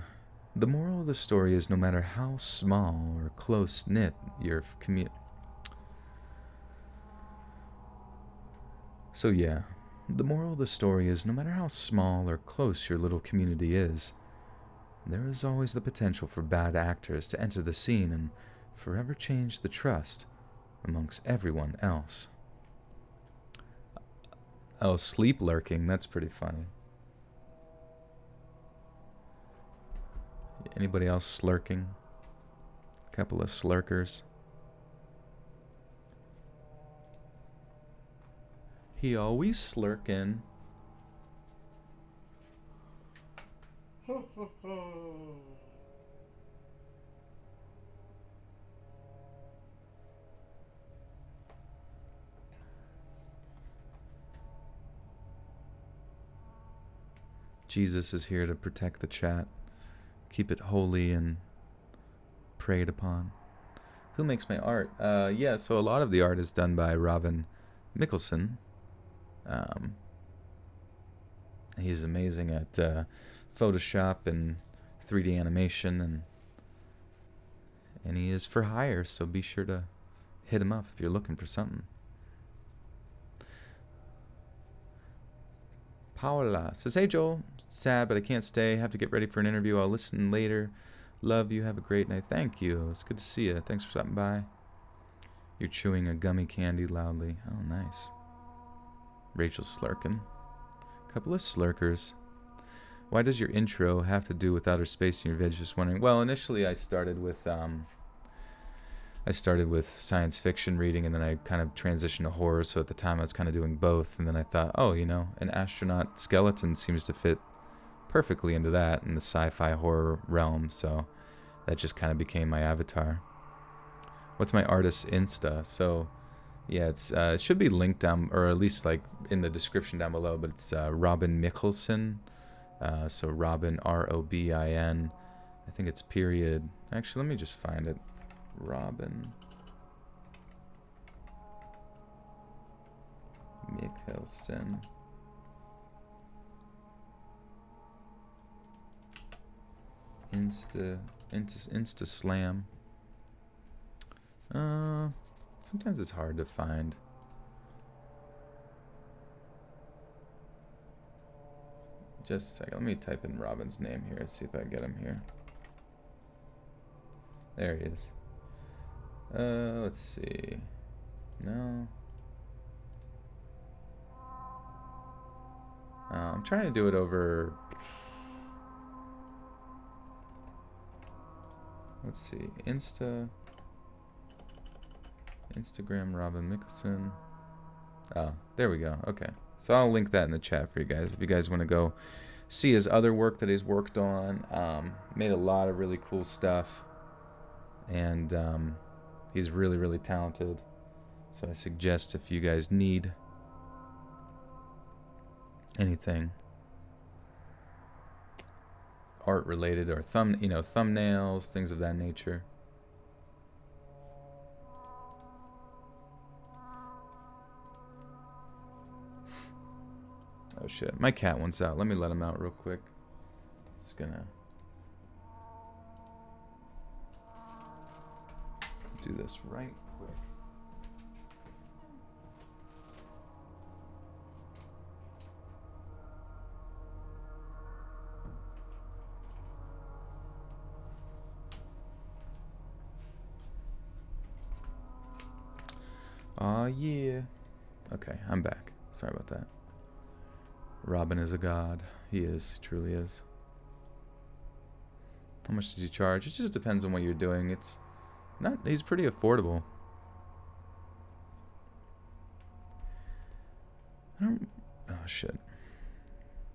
[SPEAKER 1] the moral of the story is no matter how small or close-knit your community... So yeah, the moral of the story is no matter how small or close your little community is, there is always the potential for bad actors to enter the scene and forever change the trust amongst everyone else. Oh, sleep lurking, that's pretty funny. Anybody else slurking? A couple of slurkers. He always slurking. Jesus is here to protect the chat, keep it holy and prayed upon. Who makes my art? Yeah, so a lot of the art is done by Robin Mikalsen. He's amazing at Photoshop and 3D animation, and he is for hire, so be sure to hit him up if you're looking for something. Paula says, hey Joel, sad but I can't stay, have to get ready for an interview, I'll listen later. Love you, have a great night. Thank you, it's good to see you, thanks for stopping by. You're chewing a gummy candy loudly. Oh, nice. Rachel's slurking. Couple of slurkers. Why does your intro have to do with outer space in your vids? Just wondering. Well, initially I started with science fiction reading, and then I kind of transitioned to horror. So at the time I was kind of doing both, and then I thought, oh, an astronaut skeleton seems to fit perfectly into that in the sci-fi horror realm. So that just kind of became my avatar. What's my artist's Insta? So yeah, it should be linked down, or at least like in the description down below. But it's Robin Mikalsen. So Robin, Robin. I think it's period. Actually, let me just find it. Robin Mikalsen. Insta Slam. Sometimes it's hard to find. Just a second. Let me type in Robin's name here and see if I get him here. There he is. Let's see. No. I'm trying to do it over. Let's see. Instagram Robin Mikalsen. Oh, there we go. Okay. So I'll link that in the chat for you guys. If you guys want to go see his other work that he's worked on. Made a lot of really cool stuff. And he's really, really talented. So I suggest if you guys need anything art related or thumbnails, things of that nature. Oh shit, my cat wants out. Let me let him out real quick. Just gonna do this right quick. Aw, yeah. Okay, I'm back. Sorry about that. Robin is a god. He is. He truly is. How much does he charge? It just depends on what you're doing. It's not... He's pretty affordable. I don't... Oh, shit.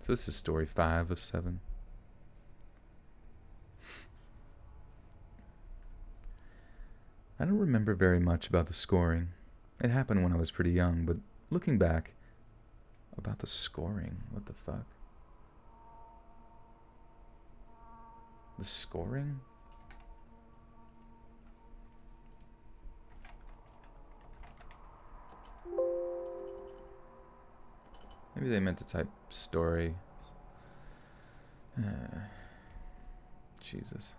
[SPEAKER 1] So this is story 5 of 7. I don't remember very much about the scoring. It happened when I was pretty young, but looking back... About the scoring? What the fuck? The scoring? Maybe they meant to type story. Jesus.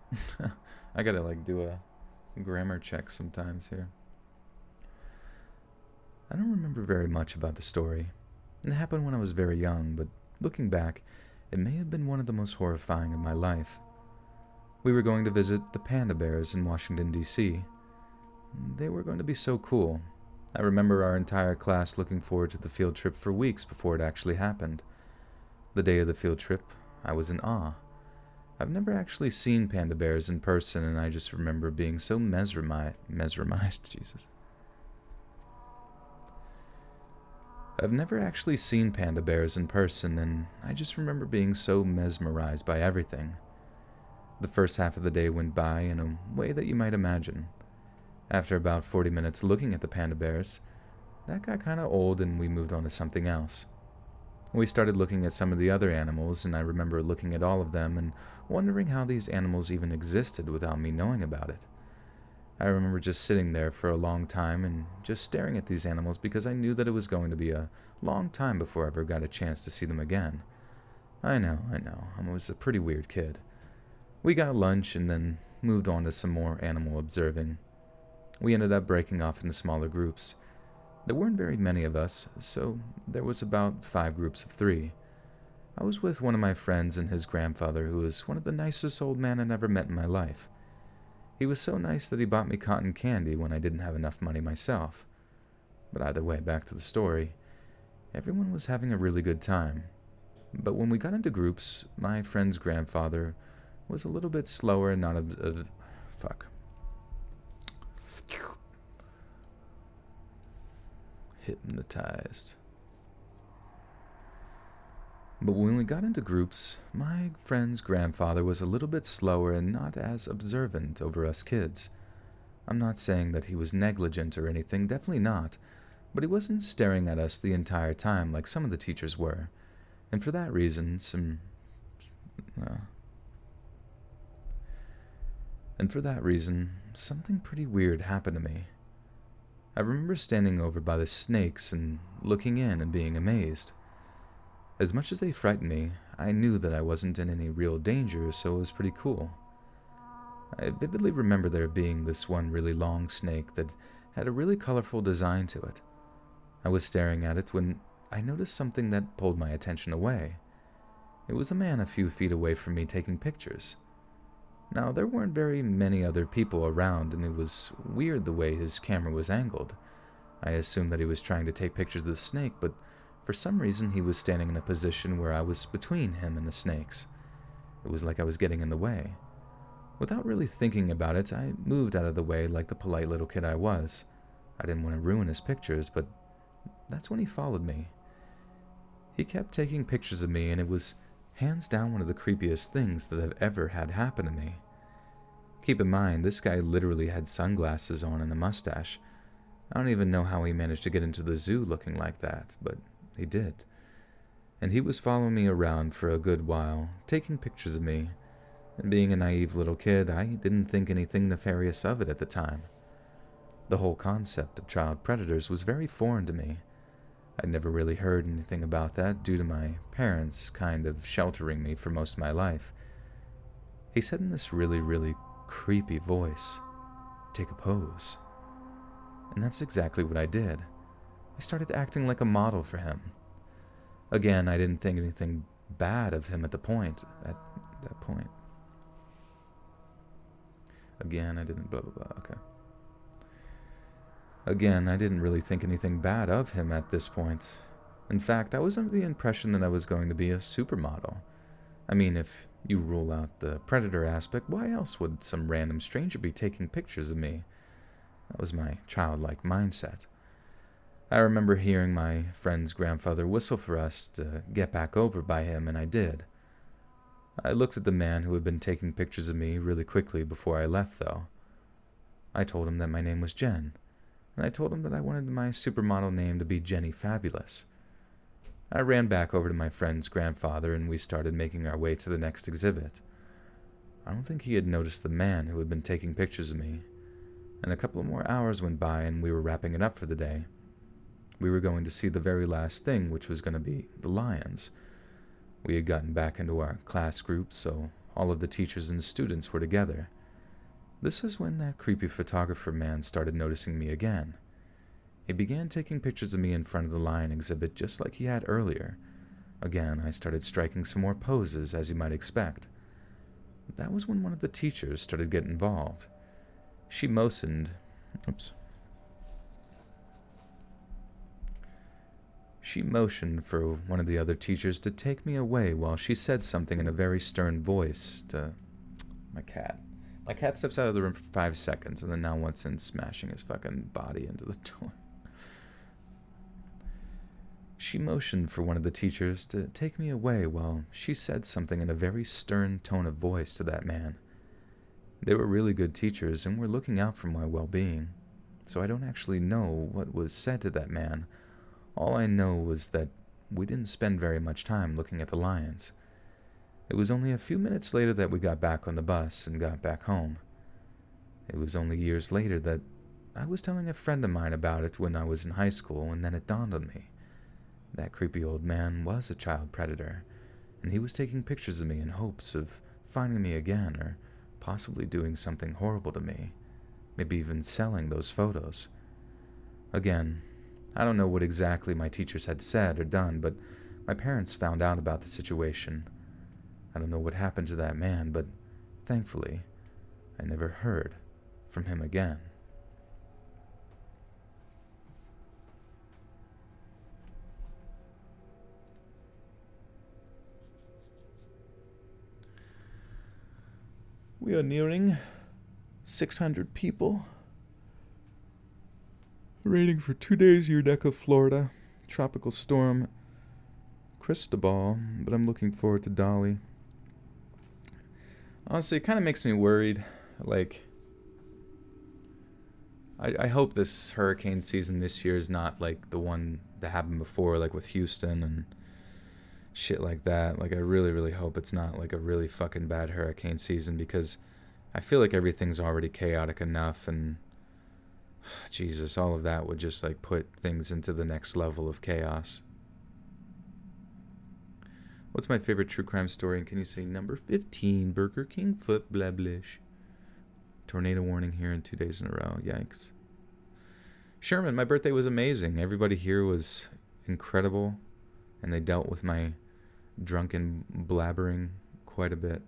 [SPEAKER 1] I gotta like do a grammar check sometimes here. I don't remember very much about the story. It happened when I was very young, but looking back, it may have been one of the most horrifying of my life. We were going to visit the panda bears in Washington, D.C. They were going to be so cool. I remember our entire class looking forward to the field trip for weeks before it actually happened. The day of the field trip, I was in awe. I've never actually seen panda bears in person, and I just remember being so mesmerized, Jesus. I've never actually seen panda bears in person, and I just remember being so mesmerized by everything. The first half of the day went by in a way that you might imagine. After about 40 minutes looking at the panda bears, that got kind of old and we moved on to something else. We started looking at some of the other animals, and I remember looking at all of them and wondering how these animals even existed without me knowing about it. I remember just sitting there for a long time and just staring at these animals because I knew that it was going to be a long time before I ever got a chance to see them again. I know, I was a pretty weird kid. We got lunch and then moved on to some more animal observing. We ended up breaking off into smaller groups. There weren't very many of us, so there was about 5 groups of 3. I was with one of my friends and his grandfather, who was one of the nicest old men I'd ever met in my life. He was so nice that he bought me cotton candy when I didn't have enough money myself. But either way, back to the story. Everyone was having a really good time. But when we got into groups, my friend's grandfather was a little bit slower and not fuck. Hypnotized. But when we got into groups, my friend's grandfather was a little bit slower and not as observant over us kids. I'm not saying that he was negligent or anything, definitely not, but he wasn't staring at us the entire time like some of the teachers were. And for that reason, something pretty weird happened to me. I remember standing over by the snakes and looking in and being amazed. As much as they frightened me, I knew that I wasn't in any real danger, so it was pretty cool. I vividly remember there being this one really long snake that had a really colorful design to it. I was staring at it when I noticed something that pulled my attention away. It was a man a few feet away from me taking pictures. Now, there weren't very many other people around, and it was weird the way his camera was angled. I assumed that he was trying to take pictures of the snake, but for some reason he was standing in a position where I was between him and the snakes. It was like I was getting in the way. Without really thinking about it, I moved out of the way like the polite little kid I was. I didn't want to ruin his pictures, but that's when he followed me. He kept taking pictures of me, and it was hands down one of the creepiest things that I've ever had happen to me. Keep in mind, this guy literally had sunglasses on and a mustache. I don't even know how he managed to get into the zoo looking like that, but he did. And he was following me around for a good while, taking pictures of me. And being a naive little kid, I didn't think anything nefarious of it at the time. The whole concept of child predators was very foreign to me. I'd never really heard anything about that due to my parents kind of sheltering me for most of my life. He said in this really, really creepy voice, "Take a pose." And that's exactly what I did. I started acting like a model for him. Again, I didn't think anything bad of him at that point. Again, I didn't blah blah blah, okay. Again, I didn't really think anything bad of him at this point. In fact, I was under the impression that I was going to be a supermodel. I mean, if you rule out the predator aspect, why else would some random stranger be taking pictures of me? That was my childlike mindset. I remember hearing my friend's grandfather whistle for us to get back over by him, and I did. I looked at the man who had been taking pictures of me really quickly before I left, though. I told him that my name was Jen, and I told him that I wanted my supermodel name to be Jenny Fabulous. I ran back over to my friend's grandfather, and we started making our way to the next exhibit. I don't think he had noticed the man who had been taking pictures of me, and a couple of more hours went by and we were wrapping it up for the day. We were going to see the very last thing, which was going to be the lions. We had gotten back into our class group, so all of the teachers and students were together. This was when that creepy photographer man started noticing me again. He began taking pictures of me in front of the lion exhibit just like he had earlier. Again, I started striking some more poses, as you might expect. That was when one of the teachers started getting involved. She motioned for one of the other teachers to take me away while she said something in a very stern voice to my cat. My cat steps out of the room for 5 seconds and then now wants in smashing his fucking body into the door. She motioned for one of the teachers to take me away while she said something in a very stern tone of voice to that man. They were really good teachers and were looking out for my well-being, so I don't actually know what was said to that man. All I know was that we didn't spend very much time looking at the lions. It was only a few minutes later that we got back on the bus and got back home. It was only years later that I was telling a friend of mine about it when I was in high school, and then it dawned on me. That creepy old man was a child predator, and he was taking pictures of me in hopes of finding me again or possibly doing something horrible to me, maybe even selling those photos. Again, I don't know what exactly my teachers had said or done, but my parents found out about the situation. I don't know what happened to that man, but thankfully, I never heard from him again. We are nearing 600 people. Rating for 2 days, Udeca, Florida. Tropical storm Cristobal, but I'm looking forward to Dolly. Honestly, it kind of makes me worried. Like, I hope this hurricane season this year is not like the one that happened before, like with Houston and shit like that. Like, I really, really hope it's not like a really fucking bad hurricane season, because I feel like everything's already chaotic enough, and Jesus, all of that would just like put things into the next level of chaos. What's my favorite true crime story? And can you say number 15, Burger King foot blablish? Tornado warning here in 2 days in a row. Yikes. Sherman, my birthday was amazing. Everybody here was incredible, and they dealt with my drunken blabbering quite a bit.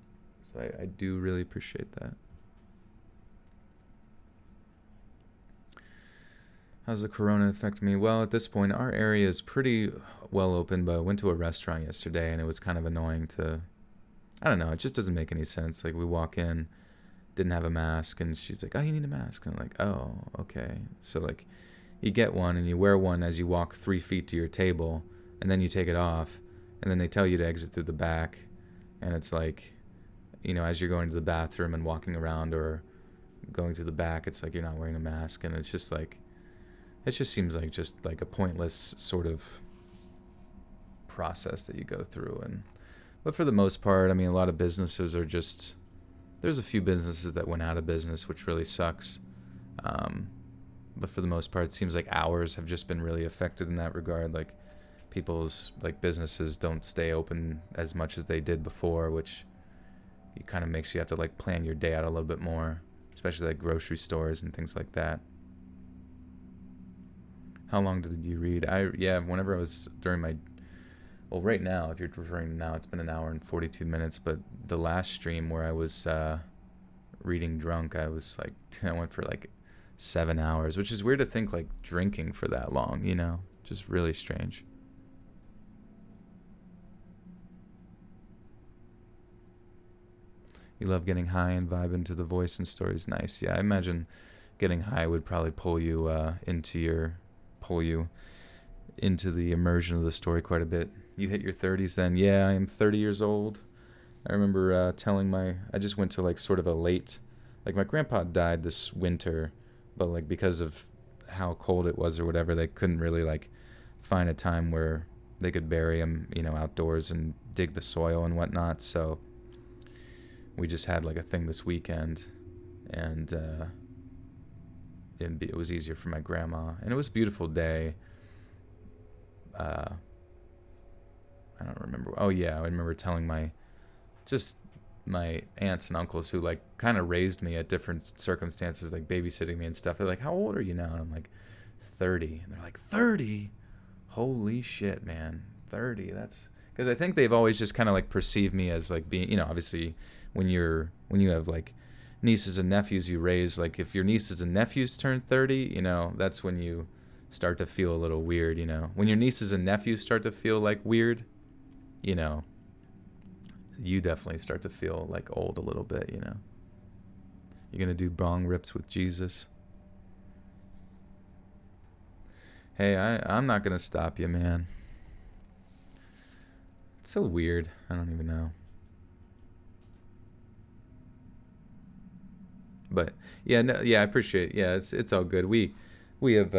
[SPEAKER 1] So I do really appreciate that. How's the corona affect me? Well, at this point, our area is pretty well open, but I went to a restaurant yesterday, and it was kind of annoying to... I don't know, it just doesn't make any sense. Like, we walk in, didn't have a mask, and she's like, oh, you need a mask. And I'm like, oh, okay. So, like, you get one, and you wear one as you walk 3 feet to your table, and then you take it off, and then they tell you to exit through the back, and it's like, you know, as you're going to the bathroom and walking around or going through the back, it's like you're not wearing a mask, and it's just like... It just seems like just like a pointless sort of process that you go through. But for the most part, I mean, a lot of businesses are just... There's a few businesses that went out of business, which really sucks. But for the most part, it seems like ours have just been really affected in that regard. Like, people's like businesses don't stay open as much as they did before, which it kind of makes you have to like plan your day out a little bit more, especially like grocery stores and things like that. How long did you read? Whenever I was during my... Well, right now, if you're referring to now, it's been 1 hour and 42 minutes, but the last stream where I was reading drunk, I was like, I went for like 7 hours, which is weird to think like drinking for that long, you know? Just really strange. You love getting high and vibing to the voice and stories. Nice. Yeah, I imagine getting high would probably pull you into the immersion of the story quite a bit. You hit your 30s then? Yeah, I am 30 years old. I remember I just went to like sort of a late, like my grandpa died this winter, but like because of how cold it was or whatever, they couldn't really like find a time where they could bury him, you know, outdoors and dig the soil and whatnot. So we just had like a thing this weekend, and it was easier for my grandma, and it was a beautiful day. I don't remember. Oh yeah, I remember telling my aunts and uncles who like kind of raised me at different circumstances, like babysitting me and stuff. They're like, "How old are you now?" And I'm like, 30. And they're like, 30? Holy shit, man. 30. That's because I think they've always just kind of like perceived me as like being, you know, obviously when you have like nieces and nephews you raise, like if your nieces and nephews turn 30, you know, that's when you start to feel a little weird, you know. When your nieces and nephews start to feel like weird, you know, you definitely start to feel like old a little bit, you know. You're gonna do bong rips with Jesus. Hey, I'm not gonna stop you, man. It's so weird. I don't even know. But yeah, no, yeah, I appreciate it. Yeah, it's all good. We have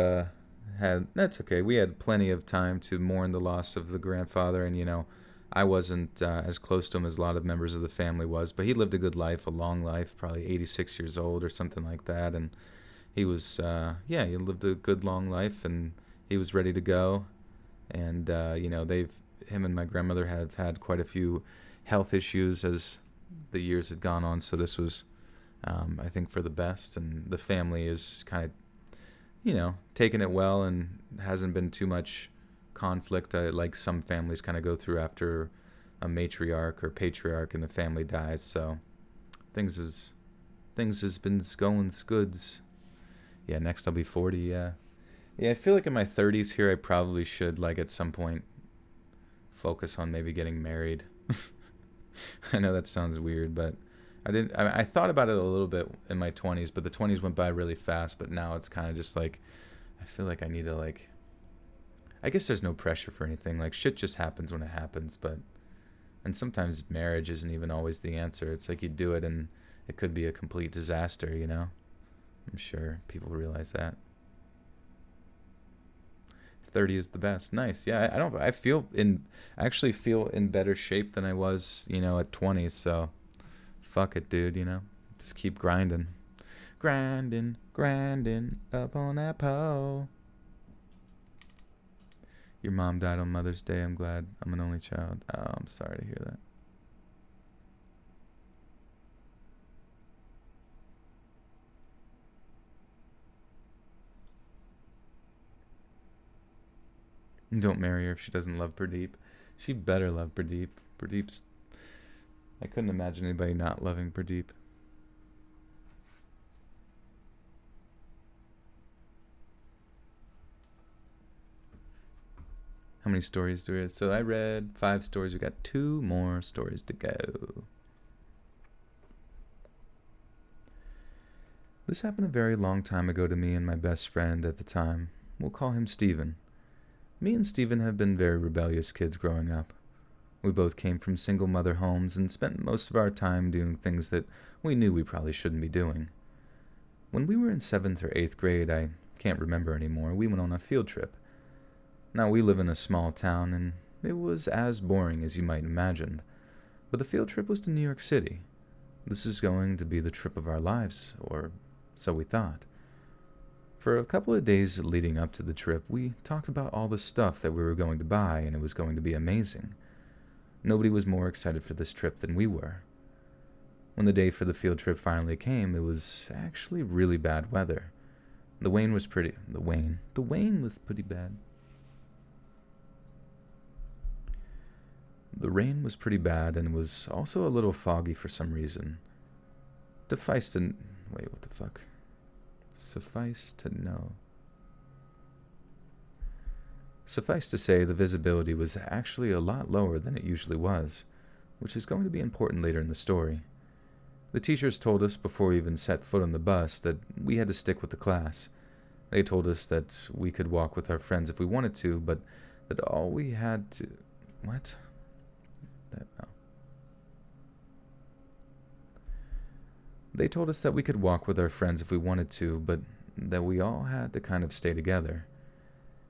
[SPEAKER 1] had... That's okay. We had plenty of time to mourn the loss of the grandfather, and you know, I wasn't as close to him as a lot of members of the family was, but he lived a good life, a long life, probably 86 years old or something like that, and he was he lived a good long life, and he was ready to go. And you know, him and my grandmother have had quite a few health issues as the years had gone on, so this was I think for the best, and the family is kind of, you know, taking it well, and hasn't been too much conflict like some families kind of go through after a matriarch or patriarch in the family dies. So things has been going goods. Yeah, next I'll be 40. Yeah, I feel like in my 30s here I probably should like at some point focus on maybe getting married. I know that sounds weird, but I thought about it a little bit in my 20s, but the 20s went by really fast. But now it's kind of just like, I feel like I need to like. I guess there's no pressure for anything. Like shit just happens when it happens. But and sometimes marriage isn't even always the answer. It's like you do it and it could be a complete disaster. You know. I'm sure people realize that. 30 is the best. Nice. Yeah, I don't. I actually feel in better shape than I was, at 20. So, fuck it, dude. Just keep grinding, grinding up on that pole. Your mom died on Mother's Day. I'm glad. I'm an only child. Oh, I'm sorry to hear that. Don't marry her if she doesn't love Pradeep. She better love Pradeep. Pradeep's. I couldn't imagine anybody not loving Pradeep. How many stories do we have? So I read 5 stories. We got 2 more stories to go. This happened a very long time ago to me and my best friend at the time. We'll call him Steven. Me and Steven have been very rebellious kids growing up. We both came from single mother homes and spent most of our time doing things that we knew we probably shouldn't be doing. When we were in 7th or 8th grade, I can't remember anymore, we went on a field trip. Now we live in a small town and it was as boring as you might imagine, but the field trip was to New York City. This is going to be the trip of our lives, or so we thought. For a couple of days leading up to the trip, we talked about all the stuff that we were going to buy, and it was going to be amazing. Nobody was more excited for this trip than we were. When the day for the field trip finally came, it was actually really bad weather. The rain was pretty bad. The rain was pretty bad and was also a little foggy for some reason. Suffice to say, the visibility was actually a lot lower than it usually was, which is going to be important later in the story. The teachers told us before we even set foot on the bus that we had to stick with the class. They told us that we could walk with our friends if we wanted to, but that all we had to... What? They told us that we could walk with our friends if we wanted to, but that we all had to kind of stay together.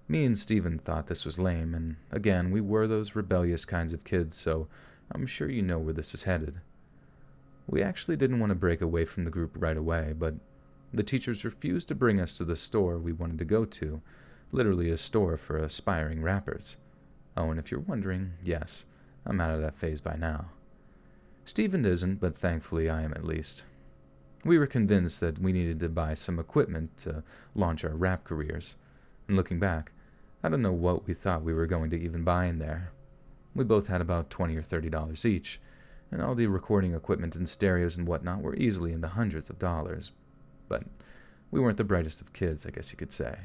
[SPEAKER 1] Me and Steven thought this was lame, and again, we were those rebellious kinds of kids, so I'm sure you know where this is headed. We actually didn't want to break away from the group right away, but the teachers refused to bring us to the store we wanted to go to, literally a store for aspiring rappers. Oh, and if you're wondering, yes, I'm out of that phase by now. Steven isn't, but thankfully I am at least. We were convinced that we needed to buy some equipment to launch our rap careers. And looking back, I don't know what we thought we were going to even buy in there. We both had about $20 or $30 each, and all the recording equipment and stereos and whatnot were easily in the hundreds of dollars. But we weren't the brightest of kids, I guess you could say.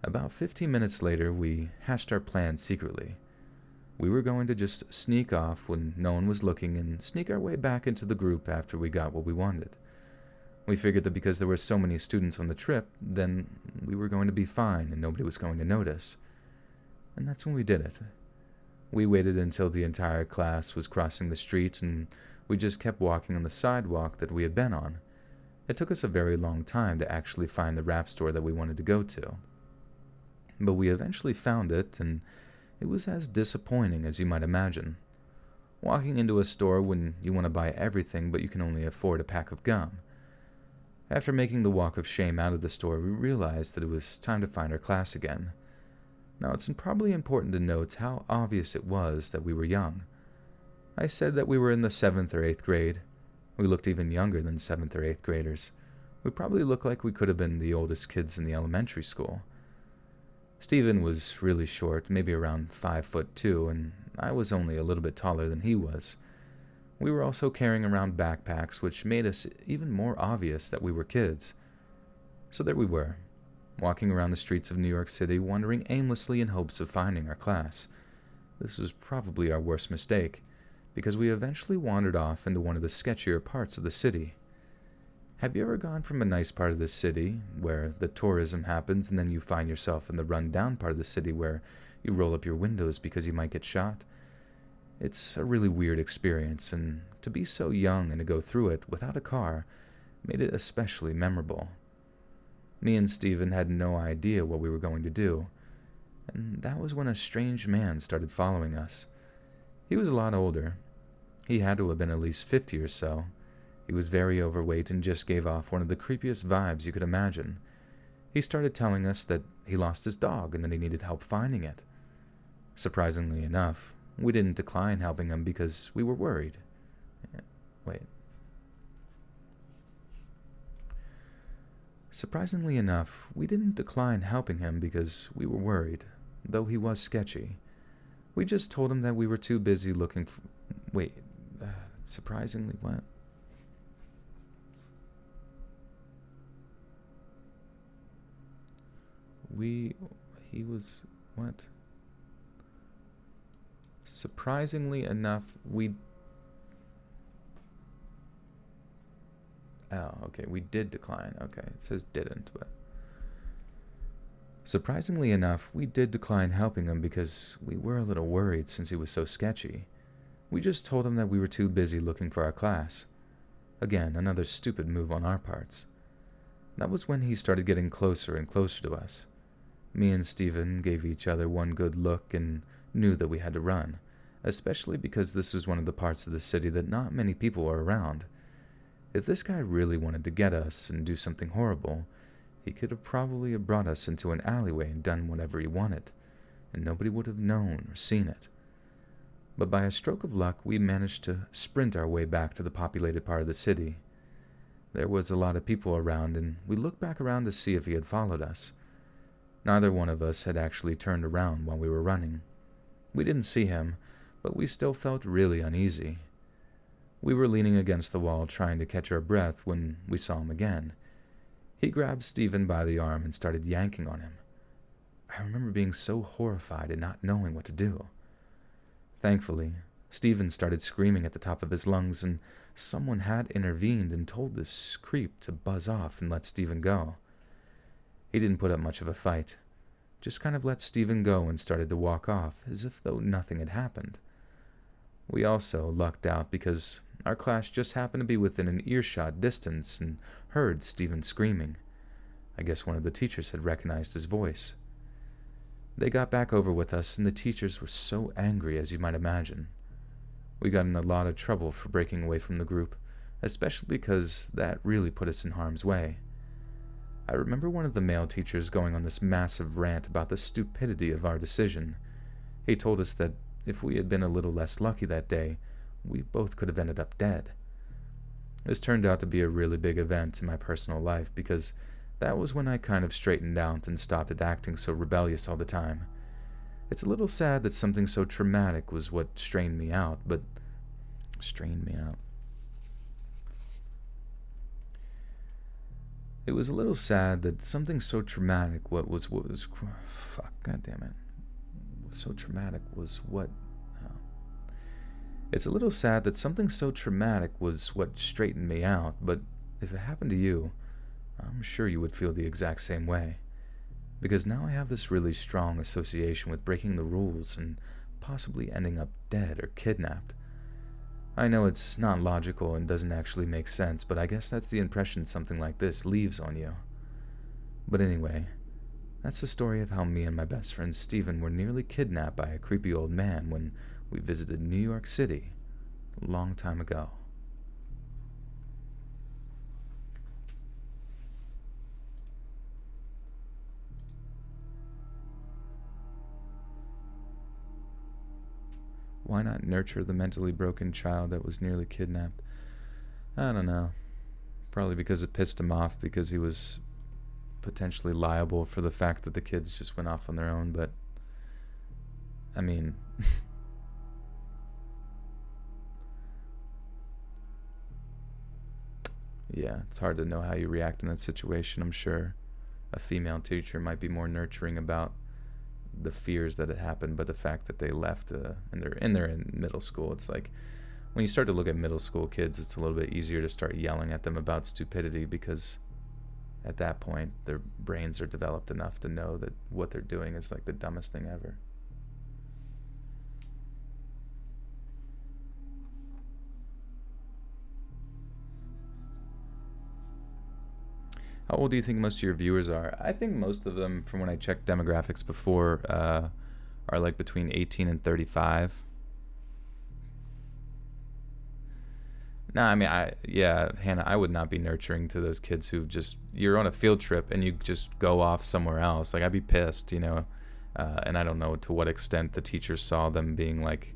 [SPEAKER 1] About 15 minutes later, we hatched our plan secretly. We were going to just sneak off when no one was looking and sneak our way back into the group after we got what we wanted. We figured that because there were so many students on the trip, then we were going to be fine and nobody was going to notice. And that's when we did it. We waited until the entire class was crossing the street and we just kept walking on the sidewalk that we had been on. It took us a very long time to actually find the rap store that we wanted to go to. But we eventually found it, and it was as disappointing as you might imagine. Walking into a store when you want to buy everything but you can only afford a pack of gum. After making the walk of shame out of the store, we realized that it was time to find our class again. Now, it's probably important to note how obvious it was that we were young. I said that we were in the 7th or 8th grade. We looked even younger than 7th or 8th graders. We probably looked like we could have been the oldest kids in the elementary school. Steven was really short, maybe around 5'2", and I was only a little bit taller than he was. We were also carrying around backpacks, which made us even more obvious that we were kids. So there we were, walking around the streets of New York City, wandering aimlessly in hopes of finding our class. This was probably our worst mistake, because we eventually wandered off into one of the sketchier parts of the city. Have you ever gone from a nice part of the city, where the tourism happens, and then you find yourself in the run-down part of the city where you roll up your windows because you might get shot? It's a really weird experience, and to be so young and to go through it without a car made it especially memorable. Me and Steven had no idea what we were going to do, and that was when a strange man started following us. He was a lot older. He had to have been at least 50 or so. He was very overweight and just gave off one of the creepiest vibes you could imagine. He started telling us that he lost his dog and that he needed help finding it. Surprisingly enough, we didn't decline helping him because we were worried. Wait. Surprisingly enough, we didn't decline helping him because we were worried, though he was sketchy. We just told him that we were too busy looking for... Wait, surprisingly what? He was... What? Surprisingly enough, we... Oh, okay, we did decline. Okay, it says didn't, but... Surprisingly enough, we did decline helping him because we were a little worried since he was so sketchy. We just told him that we were too busy looking for our class. Again, another stupid move on our parts. That was when he started getting closer and closer to us. Me and Steven gave each other one good look and knew that we had to run, especially because this was one of the parts of the city that not many people were around. If this guy really wanted to get us and do something horrible, he could have probably brought us into an alleyway and done whatever he wanted, and nobody would have known or seen it. But by a stroke of luck, we managed to sprint our way back to the populated part of the city. There was a lot of people around, and we looked back around to see if he had followed us. Neither one of us had actually turned around while we were running. We didn't see him, but we still felt really uneasy. We were leaning against the wall trying to catch our breath when we saw him again. He grabbed Steven by the arm and started yanking on him. I remember being so horrified and not knowing what to do. Thankfully, Steven started screaming at the top of his lungs, and someone had intervened and told this creep to buzz off and let Steven go. He didn't put up much of a fight, just kind of let Steven go and started to walk off as if though nothing had happened. We also lucked out because our class just happened to be within an earshot distance and heard Steven screaming. I guess one of the teachers had recognized his voice. They got back over with us, and the teachers were so angry, as you might imagine. We got in a lot of trouble for breaking away from the group, especially because that really put us in harm's way. I remember one of the male teachers going on this massive rant about the stupidity of our decision. He told us that if we had been a little less lucky that day, we both could have ended up dead. This turned out to be a really big event in my personal life because that was when I kind of straightened out and stopped acting so rebellious all the time. It's a little sad that something so traumatic was what strained me out. It was a little sad that something so traumatic It's a little sad that something so traumatic was what straightened me out, but if it happened to you, I'm sure you would feel the exact same way. Because now I have this really strong association with breaking the rules and possibly ending up dead or kidnapped. I know it's not logical and doesn't actually make sense, but I guess that's the impression something like this leaves on you. But anyway, that's the story of how me and my best friend Steven were nearly kidnapped by a creepy old man when we visited New York City a long time ago. Why not nurture the mentally broken child that was nearly kidnapped? I don't know. Probably because it pissed him off because he was potentially liable for the fact that the kids just went off on their own, but I mean... yeah, it's hard to know how you react in that situation. I'm sure a female teacher might be more nurturing about the fears that had happened, but the fact that they left and they're in middle school, it's like when you start to look at middle school kids, it's a little bit easier to start yelling at them about stupidity, because at that point their brains are developed enough to know that what they're doing is like the dumbest thing ever. How old do you think most of your viewers are? I think most of them, from when I checked demographics before, are like between 18 and 35. No, I mean, yeah, Hannah, I would not be nurturing to those kids who just, you're on a field trip and you just go off somewhere else. Like, I'd be pissed, you know? And I don't know to what extent the teachers saw them being like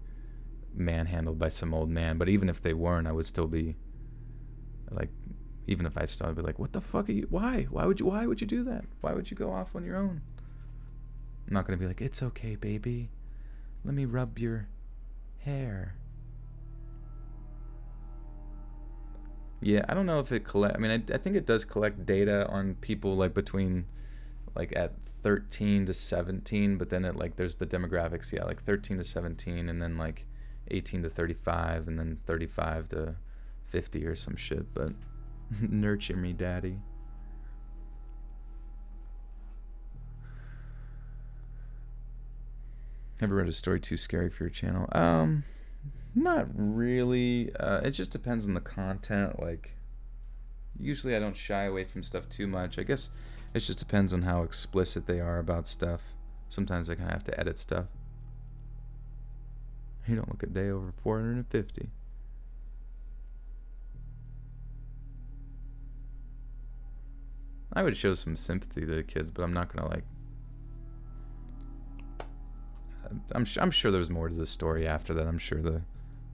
[SPEAKER 1] manhandled by some old man, but even if they weren't, I would still be like, even if I saw, I'd be like, what the fuck are you, why would you do that? Why would you go off on your own? I'm not gonna be like, it's okay, baby, let me rub your hair. Yeah, I don't know if it collect. I mean, I think it does collect data on people like between like at 13 to 17, but then it like there's the demographics. Yeah, like 13 to 17, and then like 18 to 35, and then 35 to 50 or some shit. But nurture me, daddy. Ever read a story too scary for your channel? Not really. It just depends on the content. Like, usually I don't shy away from stuff too much. I guess it just depends on how explicit they are about stuff. Sometimes I kind of have to edit stuff. You don't look a day over 450. I would show some sympathy to the kids, but I'm not gonna like. I'm sure there's more to the story after that. I'm sure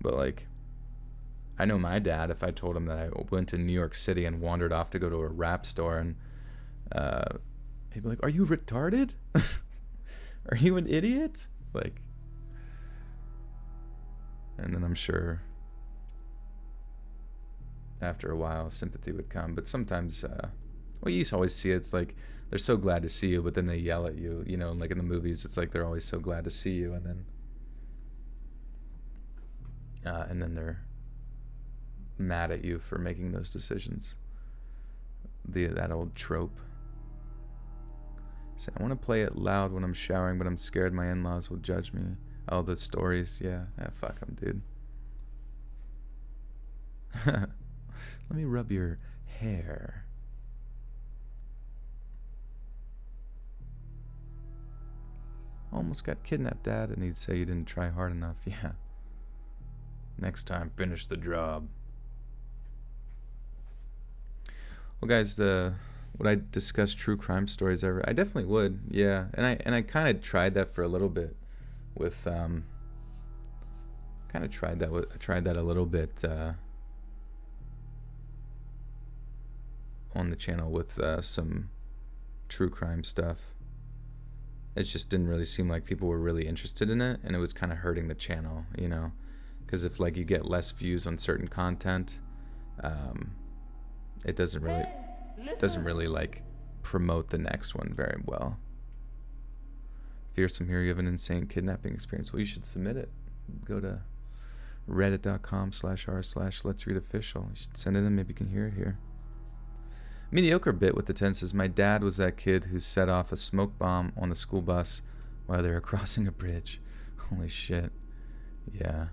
[SPEAKER 1] but like, I know my dad. If I told him that I went to New York City and wandered off to go to a rap store, and he'd be like, "Are you retarded? Are you an idiot?" Like, and then I'm sure after a while sympathy would come. But sometimes, well, you always see it, it's like they're so glad to see you, but then they yell at you. You know, like in the movies, it's like they're always so glad to see you, and then they're mad at you for making those decisions. That old trope. So I want to play it loud when I'm showering, but I'm scared my in-laws will judge me. Oh, the stories, yeah. Fuck them, dude. Let me rub your hair. Almost got kidnapped, Dad, and he'd say you didn't try hard enough. Yeah. Next time, finish the job. Well, guys, would I discuss true crime stories ever? I definitely would. Yeah, and I kind of tried that for a little bit with tried that a little bit on the channel with some true crime stuff. It just didn't really seem like people were really interested in it, and it was kind of hurting the channel, you know, because if like you get less views on certain content, it doesn't really like promote the next one very well. Fearsome here, you have an insane kidnapping experience. Well, you should submit it. Go to reddit.com/r/let's-read-official. You should send it in. Maybe you can hear it here. Mediocre bit with the 10 says, my dad was that kid who set off a smoke bomb on the school bus while they were crossing a bridge. Holy shit. Yeah.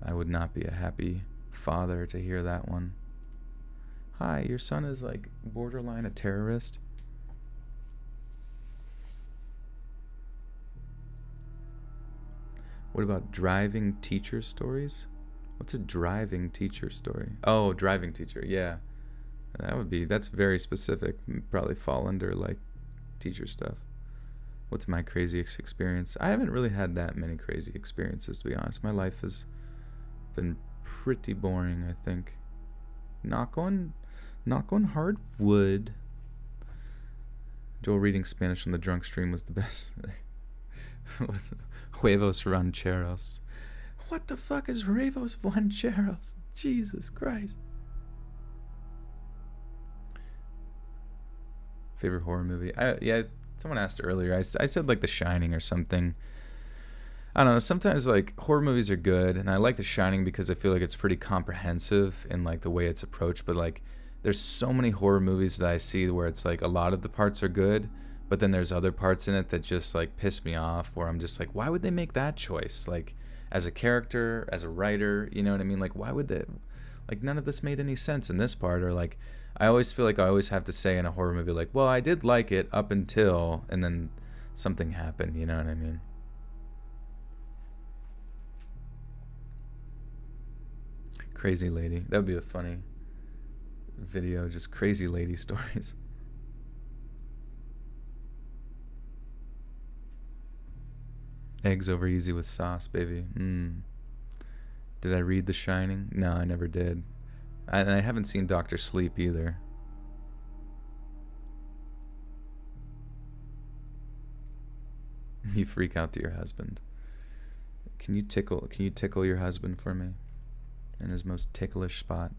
[SPEAKER 1] I would not be a happy father to hear that one. Hi, your son is like borderline a terrorist. What about driving teacher stories? What's a driving teacher story? Oh, driving teacher, yeah. That's very specific. Probably fall under like teacher stuff. What's my craziest experience? I haven't really had that many crazy experiences, to be honest. My life has been pretty boring, I think. Knock on hard wood. Joel reading Spanish on the drunk stream was the best. What's it? Huevos rancheros. What the fuck is huevos rancheros? Jesus Christ. Favorite horror movie? Yeah, someone asked earlier. I said like The Shining or something. I don't know. Sometimes like horror movies are good, and I like The Shining because I feel like it's pretty comprehensive in like the way it's approached. But like, there's so many horror movies that I see where it's like a lot of the parts are good, but then there's other parts in it that just like piss me off. Where I'm just like, why would they make that choice? Like, as a character, as a writer, you know what I mean? Like, why would they? Like, none of this made any sense in this part. Or like, I always feel like I always have to say in a horror movie, like, well, I did like it up until, and then something happened. You know what I mean? Crazy lady. That would be a funny video. Just crazy lady stories. Eggs over easy with sauce, baby. Did I read The Shining? No, I never did. And I haven't seen Doctor Sleep either. You freak out to your husband. Can you tickle? Can you tickle your husband for me in his most ticklish spot?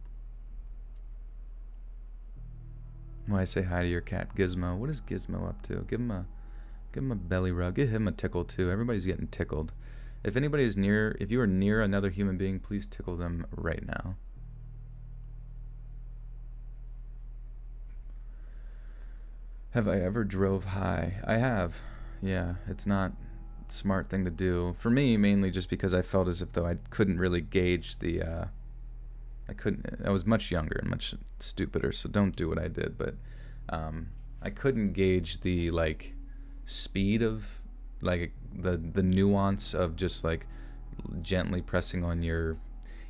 [SPEAKER 1] Why say hi to your cat, Gizmo? What is Gizmo up to? Give him a belly rub. Give him a tickle too. Everybody's getting tickled. If anybody is near, if you are near another human being, please tickle them right now. Have I ever drove high? I have. Yeah, it's not a smart thing to do. For me, mainly just because I felt as if though I couldn't really gauge the I couldn't. I was much younger and much stupider, so don't do what I did. But I couldn't gauge the like speed of like the nuance of just like gently pressing on your,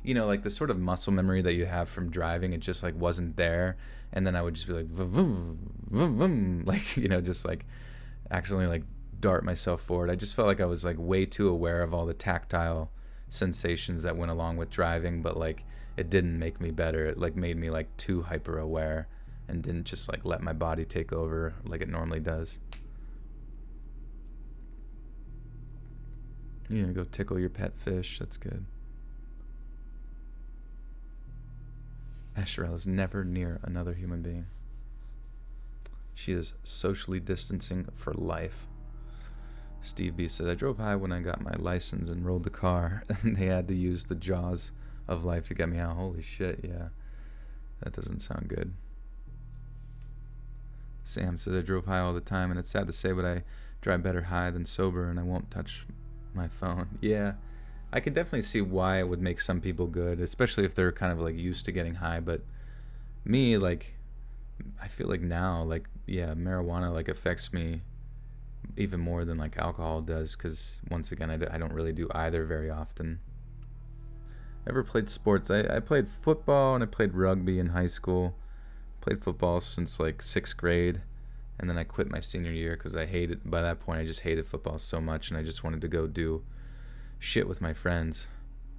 [SPEAKER 1] you know, like the sort of muscle memory that you have from driving. It just like wasn't there, and then I would just be like vroom, vroom, vroom, vroom, like, you know, just like accidentally like dart myself forward. I just felt like I was like way too aware of all the tactile sensations that went along with driving, but like it didn't make me better. It like made me like too hyper aware and didn't just like let my body take over like it normally does. You know, go tickle your pet fish. That's good. Asherelle is never near another human being. She is socially distancing for life. Steve B says, I drove high when I got my license and rolled the car, and they had to use the jaws of life to get me out. Holy shit, yeah. That doesn't sound good. Sam says, I drove high all the time, and it's sad to say, but I drive better high than sober, and I won't touch my phone. Yeah, I could definitely see why it would make some people good, especially if they're kind of like used to getting high. But me, like, I feel like now, like, yeah, marijuana like affects me even more than like alcohol does, because once again, I don't really do either very often. Ever played sports? I played football and I played rugby in high school. Played football since like 6th grade, and then I quit my senior year because I hated, by that point I just hated football so much, and I just wanted to go do shit with my friends,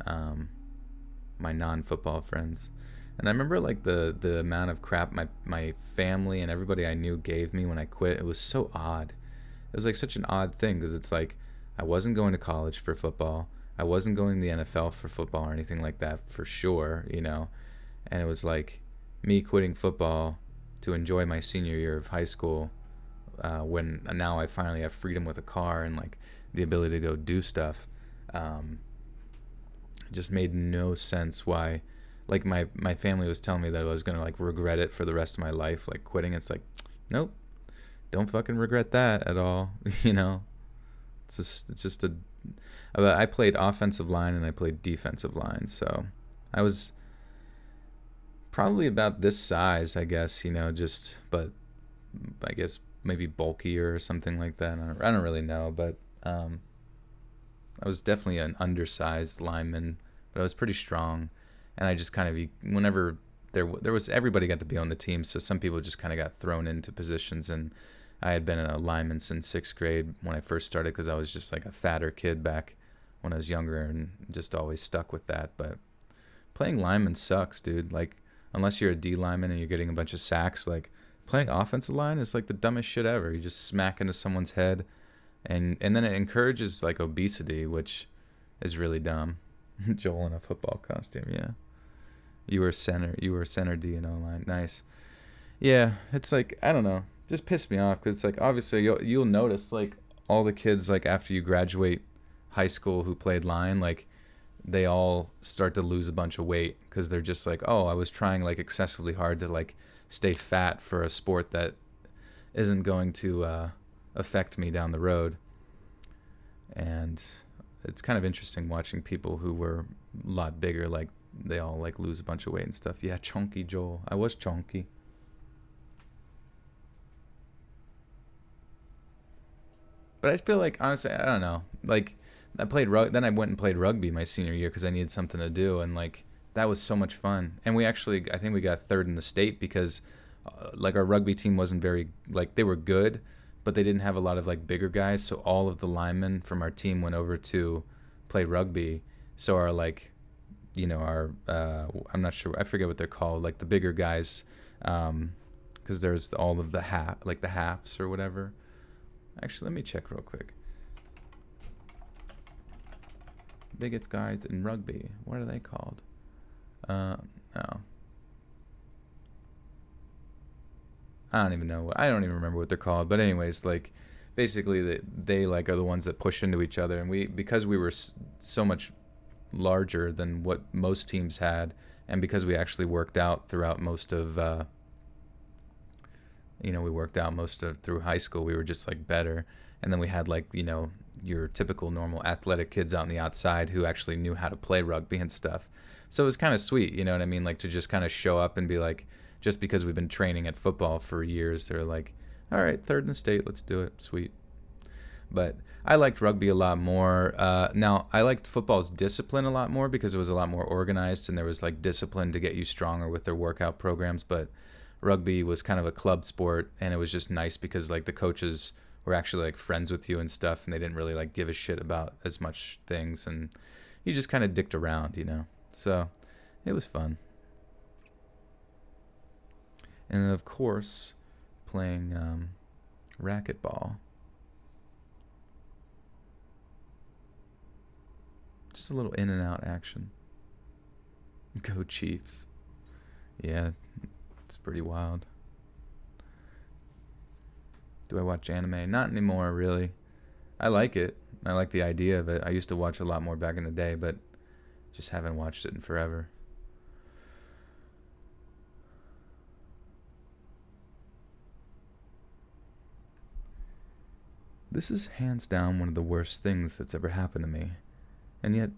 [SPEAKER 1] my non-football friends. And I remember like the amount of crap my family and everybody I knew gave me when I quit. It was so odd. It was like such an odd thing, because it's like I wasn't going to college for football. I wasn't going to the NFL for football or anything like that for sure, you know. And it was like me quitting football to enjoy my senior year of high school, when now I finally have freedom with a car and like the ability to go do stuff. It just made no sense why, like my family was telling me that I was gonna like regret it for the rest of my life, like quitting. It's like, nope, don't fucking regret that at all. You know, it's just a. I played offensive line and I played defensive line, so I was probably about this size, I guess, you know, just, but I guess maybe bulkier or something like that. I don't really know, but I was definitely an undersized lineman, but I was pretty strong, and I just kind of, whenever there was, everybody got to be on the team, so some people just kind of got thrown into positions, and I had been a lineman since 6th grade when I first started, because I was just like a fatter kid back when I was younger, and just always stuck with that. But playing lineman sucks, dude. Like, unless you're a D lineman and you're getting a bunch of sacks, like playing offensive line is like the dumbest shit ever. You just smack into someone's head, and then it encourages like obesity, which is really dumb. Joel in a football costume, yeah. You were center D and O line. Nice. Yeah, it's like, I don't know, just pissed me off, because it's like obviously you'll notice like all the kids, like after you graduate high school who played line, like they all start to lose a bunch of weight because they're just like, oh, I was trying like excessively hard to like stay fat for a sport that isn't going to affect me down the road. And it's kind of interesting watching people who were a lot bigger, like they all like lose a bunch of weight and stuff. Yeah, chunky Joel. I was chunky. But I feel like honestly, I don't know. Like I played then I went and played rugby my senior year because I needed something to do, and like that was so much fun. And we actually, I think we got third in the state because like our rugby team wasn't very like they were good, but they didn't have a lot of like bigger guys. So all of the linemen from our team went over to play rugby. So our like, you know, our I'm not sure, I forget what they're called, like the bigger guys, because there's all of the like the halves or whatever. Actually, let me check real quick. Biggest guys in rugby. What are they called? Oh. I don't even know. I don't even remember what they're called. But anyways, like basically they like are the ones that push into each other, and because we were so much larger than what most teams had, and because we actually worked out throughout most of we worked out most of through high school, we were just like better. And then we had like, your typical normal athletic kids out on the outside who actually knew how to play rugby and stuff. So it was kind of sweet, you know what I mean? Like to just kind of show up and be like, just because we've been training at football for years, they're like, all right, third in the state, let's do it. Sweet. But I liked rugby a lot more. Now, I liked football's discipline a lot more because it was a lot more organized and there was like discipline to get you stronger with their workout programs. But rugby was kind of a club sport, and it was just nice because like the coaches were actually like friends with you and stuff, and they didn't really like give a shit about as much things, and you just kind of dicked around. So it was fun. And then of course playing racquetball. Just a little in and out action. Go Chiefs. Yeah, it's pretty wild. Do I watch anime? Not anymore, really. I like it. I like the idea of it. I used to watch a lot more back in the day, but just haven't watched it in forever. This is hands down one of the worst things that's ever happened to me. And yet,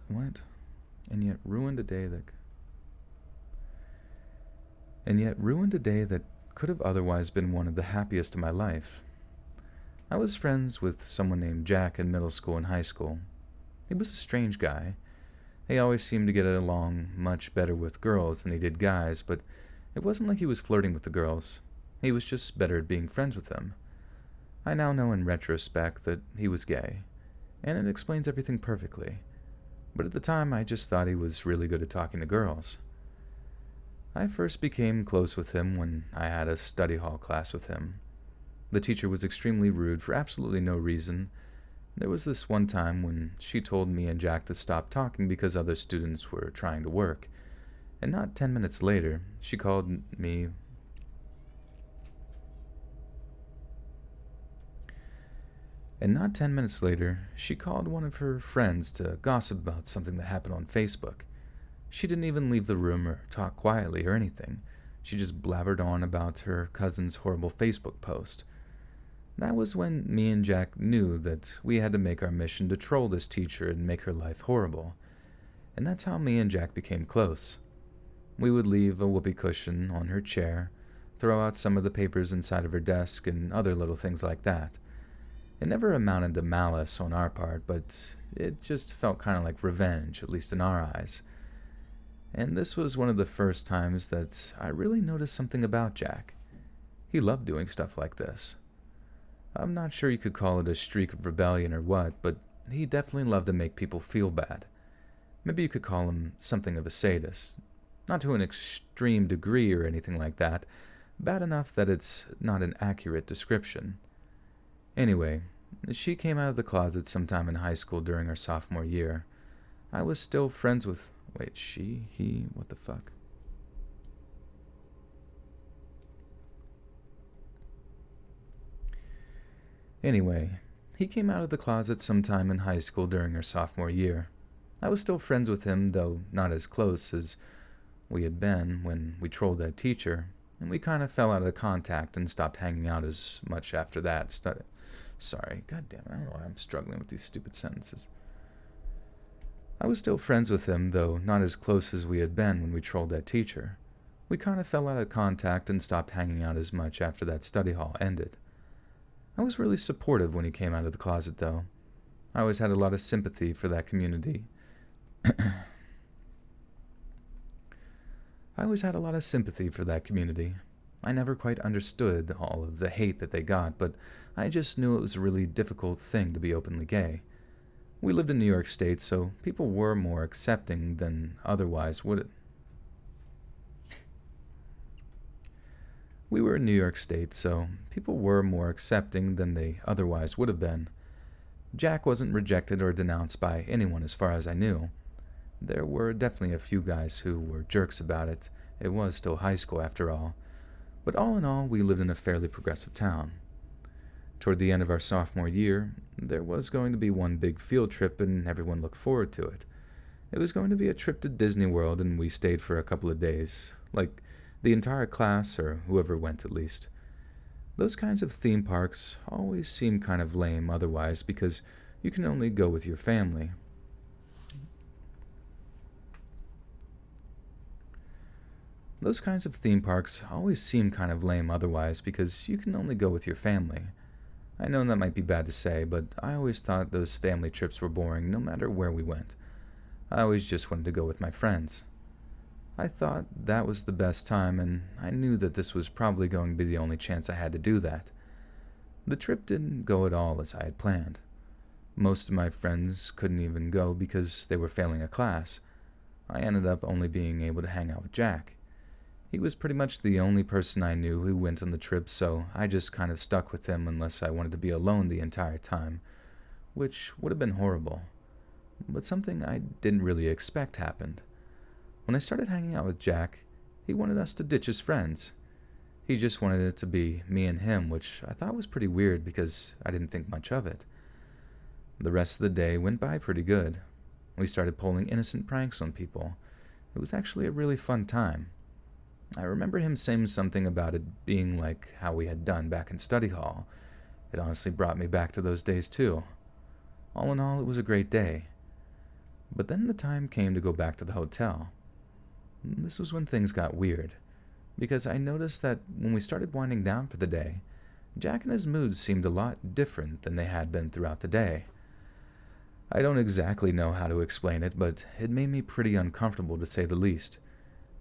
[SPEAKER 1] what? And yet ruined a day that could have otherwise been one of the happiest of my life. I was friends with someone named Jack in middle school and high school. He was a strange guy. He always seemed to get along much better with girls than he did guys, but it wasn't like he was flirting with the girls. He was just better at being friends with them. I now know in retrospect that he was gay, and it explains everything perfectly. But at the time, I just thought he was really good at talking to girls. I first became close with him when I had a study hall class with him. The teacher was extremely rude for absolutely no reason. There was this one time when she told me and Jack to stop talking because other students were trying to work. And not 10 minutes later, she called me... And not 10 minutes later, she called one of her friends to gossip about something that happened on Facebook. She didn't even leave the room or talk quietly or anything. She just blabbered on about her cousin's horrible Facebook post. That was when me and Jack knew that we had to make our mission to troll this teacher and make her life horrible. And that's how me and Jack became close. We would leave a whoopee cushion on her chair, throw out some of the papers inside of her desk, and other little things like that. It never amounted to malice on our part, but it just felt kind of like revenge, at least in our eyes. And this was one of the first times that I really noticed something about Jack. He loved doing stuff like this. I'm not sure you could call it a streak of rebellion or what, but he definitely loved to make people feel bad. Maybe you could call him something of a sadist. Not to an extreme degree or anything like that, bad enough that it's not an accurate description. Anyway, she came out of the closet sometime in high school during our sophomore year. I was still friends with... Wait, he, what the fuck? Anyway, He came out of the closet sometime in high school during our sophomore year. I was still friends with him, though not as close as we had been when we trolled that teacher, and we kind of fell out of contact and stopped hanging out as much after that. Sorry, god damn it, I don't know why I'm struggling with these stupid sentences. I was still friends with him, though not as close as we had been when we trolled that teacher. We kind of fell out of contact and stopped hanging out as much after that study hall ended. I was really supportive when he came out of the closet, though. I always had a lot of sympathy for that community. I always had a lot of sympathy for that community. I never quite understood all of the hate that they got, but I just knew it was a really difficult thing to be openly gay. We lived in New York State, so people were more accepting than otherwise would. We were in New York State, so people were more accepting than they otherwise would have been. Jack wasn't rejected or denounced by anyone as far as I knew. There were definitely a few guys who were jerks about it. It was still high school after all. But all in all, we lived in a fairly progressive town. Toward the end of our sophomore year, there was going to be one big field trip and everyone looked forward to it. It was going to be a trip to Disney World and we stayed for a couple of days. Like, the entire class, or whoever went at least. Those kinds of theme parks always seem kind of lame otherwise because you can only go with your family. Those kinds of theme parks always seem kind of lame otherwise because you can only go with your family. I know that might be bad to say, but I always thought those family trips were boring no matter where we went. I always just wanted to go with my friends. I thought that was the best time, and I knew that this was probably going to be the only chance I had to do that. The trip didn't go at all as I had planned. Most of my friends couldn't even go because they were failing a class. I ended up only being able to hang out with Jack. He was pretty much the only person I knew who went on the trip, so I just kind of stuck with him unless I wanted to be alone the entire time, which would have been horrible. But something I didn't really expect happened. When I started hanging out with Jack, he wanted us to ditch his friends. He just wanted it to be me and him, which I thought was pretty weird because I didn't think much of it. The rest of the day went by pretty good. We started pulling innocent pranks on people. It was actually a really fun time. I remember him saying something about it being like how we had done back in study hall. It honestly brought me back to those days too. All in all, it was a great day. But then the time came to go back to the hotel. This was when things got weird, because I noticed that when we started winding down for the day, Jack and his moods seemed a lot different than they had been throughout the day. I don't exactly know how to explain it, but it made me pretty uncomfortable to say the least.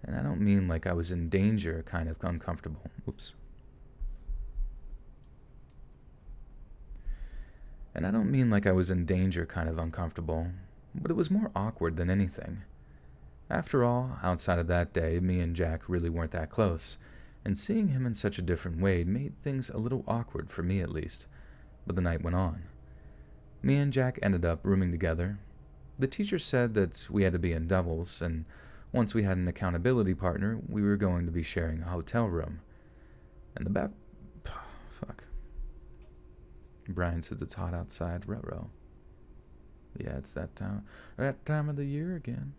[SPEAKER 1] And I don't mean like I was in danger kind of uncomfortable. And I don't mean like I was in danger kind of uncomfortable, but it was more awkward than anything. After all, outside of that day, me and Jack really weren't that close, and seeing him in such a different way made things a little awkward for me at least, but the night went on. Me and Jack ended up rooming together. The teacher said that we had to be in doubles, and once we had an accountability partner, we were going to be sharing a hotel room. And the back... Fuck. Brian says it's hot outside. Ruh-roh. Yeah, it's that time of the year again.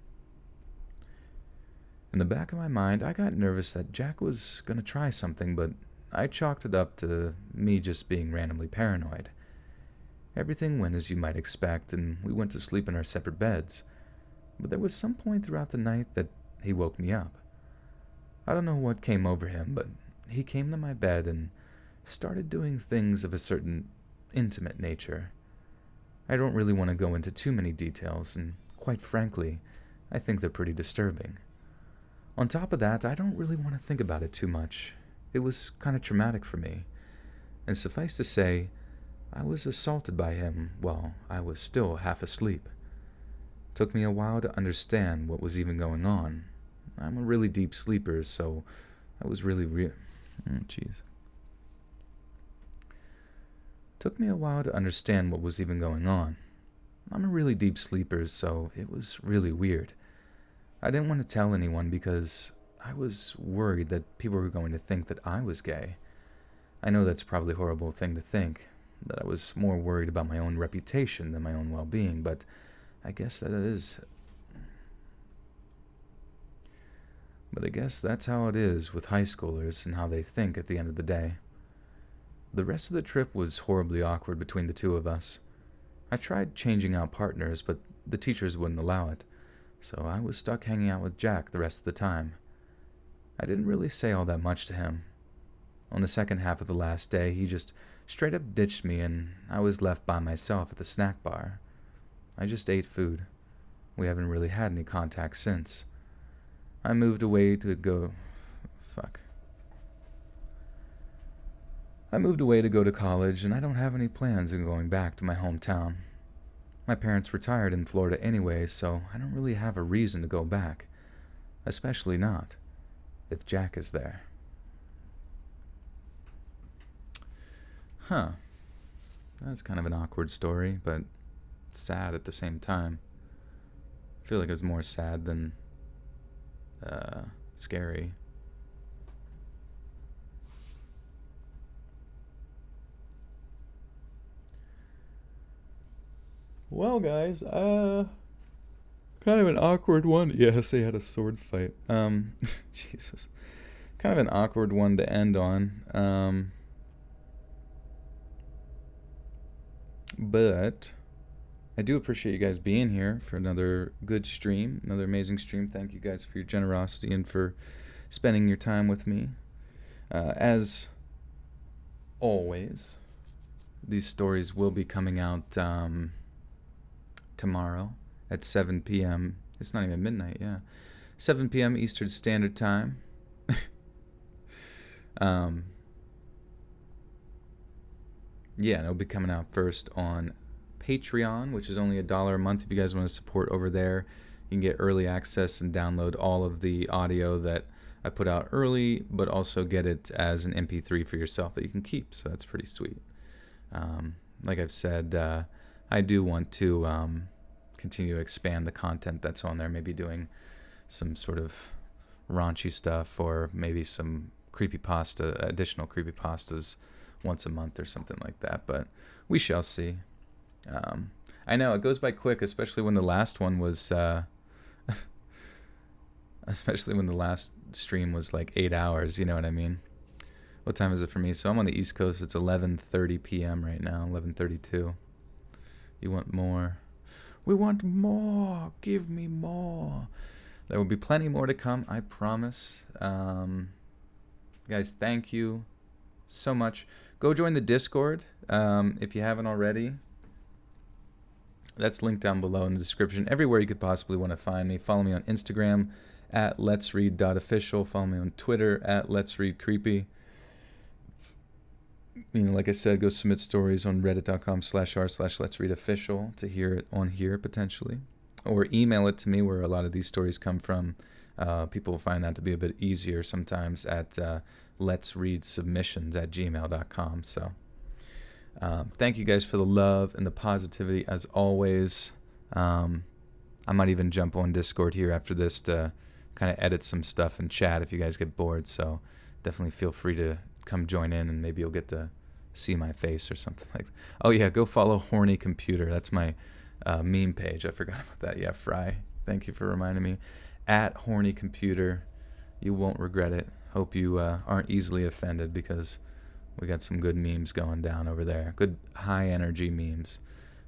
[SPEAKER 1] In the back of my mind, I got nervous that Jack was going to try something, but I chalked it up to me just being randomly paranoid. Everything went as you might expect, and we went to sleep in our separate beds. But there was some point throughout the night that he woke me up. I don't know what came over him, but he came to my bed and started doing things of a certain intimate nature. I don't really want to go into too many details, and quite frankly, I think they're pretty disturbing. On top of that, I don't really want to think about it too much. It was kind of traumatic for me. And suffice to say, I was assaulted by him while I was still half asleep. Took me a while to understand what was even going on. I'm a really deep sleeper, so I was really Took me a while to understand what was even going on. I'm a really deep sleeper, so it was really weird. I didn't want to tell anyone because I was worried that people were going to think that I was gay. I know that's probably a horrible thing to think, that I was more worried about my own reputation than my own well-being, but I guess that is... But I guess that's how it is with high schoolers and how they think at the end of the day. The rest of the trip was horribly awkward between the two of us. I tried changing out partners, but the teachers wouldn't allow it, so I was stuck hanging out with Jack the rest of the time. I didn't really say all that much to him. On the second half of the last day, he just straight up ditched me and I was left by myself at the snack bar. I just ate food. We haven't really had any contact since. I moved away to go... I moved away to go to college, and I don't have any plans on going back to my hometown. My parents retired in Florida anyway, so I don't really have a reason to go back. Especially not if Jack is there. Huh. That's kind of an awkward story, but sad at the same time. I feel like it's more sad than scary. Well, guys, kind of an awkward one. Yes, they had a sword fight. Jesus. Kind of an awkward one to end on. But I do appreciate you guys being here for another good stream, another amazing stream. Thank you guys for your generosity and for spending your time with me. As always, these stories will be coming out tomorrow at 7 p.m. It's not even midnight, yeah. 7 p.m. Eastern Standard Time. Yeah, and it'll be coming out first on Patreon, which is only $1 a month. If you guys want to support over there, you can get early access and download all of the audio that I put out early, but also get it as an MP3 for yourself that you can keep. So that's pretty sweet. Like I've said, I do want to continue to expand the content that's on there, maybe doing some sort of raunchy stuff or maybe some additional creepypastas once a month or something like that, but we shall see. I know it goes by quick, especially when the last one was especially when the last stream was like 8 hours, you know what I mean? What time is it for me? So I'm on the East Coast. It's 11:30 p.m. right now, 11:32. You want more? We want more. Give me more. There will be plenty more to come, I promise. Guys, thank you so much. Go join the Discord if you haven't already. That's linked down below in the description. Everywhere you could possibly want to find me. Follow me on Instagram at letsread.official. Follow me on Twitter at letsreadcreepy. You know, like I said, go submit stories on reddit.com/r/letsreadofficial to hear it on here potentially. Or email it to me where a lot of these stories come from. People find that to be a bit easier sometimes at letsreadsubmissions@gmail.com. So thank you guys for the love and the positivity as always. I might even jump on Discord here after this to kind of edit some stuff and chat if you guys get bored. So definitely feel free to come join in and maybe you'll get to see my face or something like that. Oh yeah, go follow Horny Computer. That's my meme page. I forgot about that. Yeah, Fry. Thank you for reminding me. At Horny Computer. You won't regret it. Hope you aren't easily offended because we got some good memes going down over there. Good high energy memes.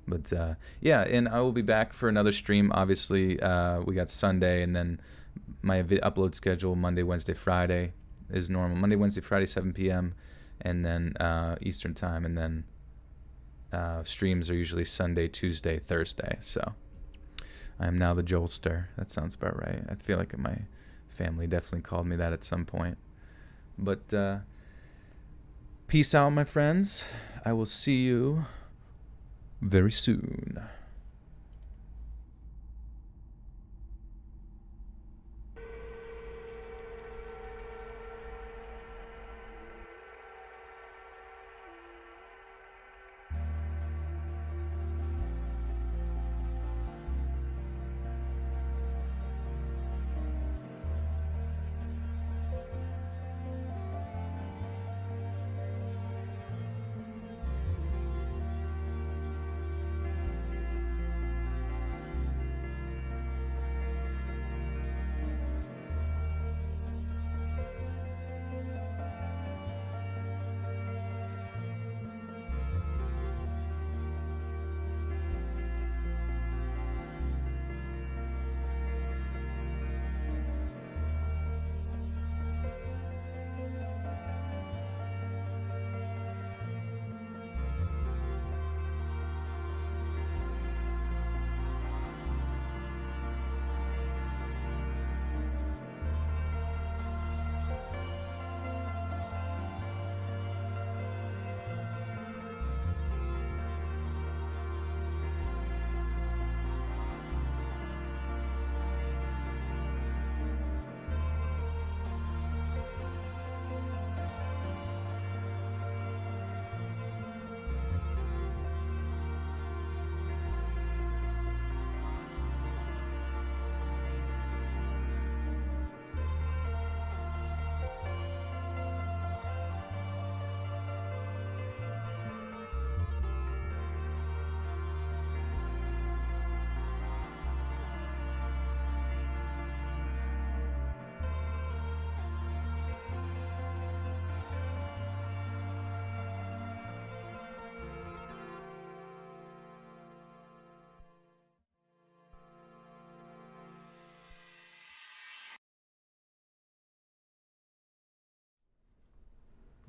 [SPEAKER 1] But yeah, and I will be back for another stream. Obviously, we got Sunday and then my upload schedule Monday, Wednesday, Friday is normal. Monday, Wednesday, Friday, 7 p.m. and then Eastern time. And then streams are usually Sunday, Tuesday, Thursday. So I am now the Joelster. That sounds about right. I feel like my family definitely called me that at some point. But peace out, my friends. I will see you very soon.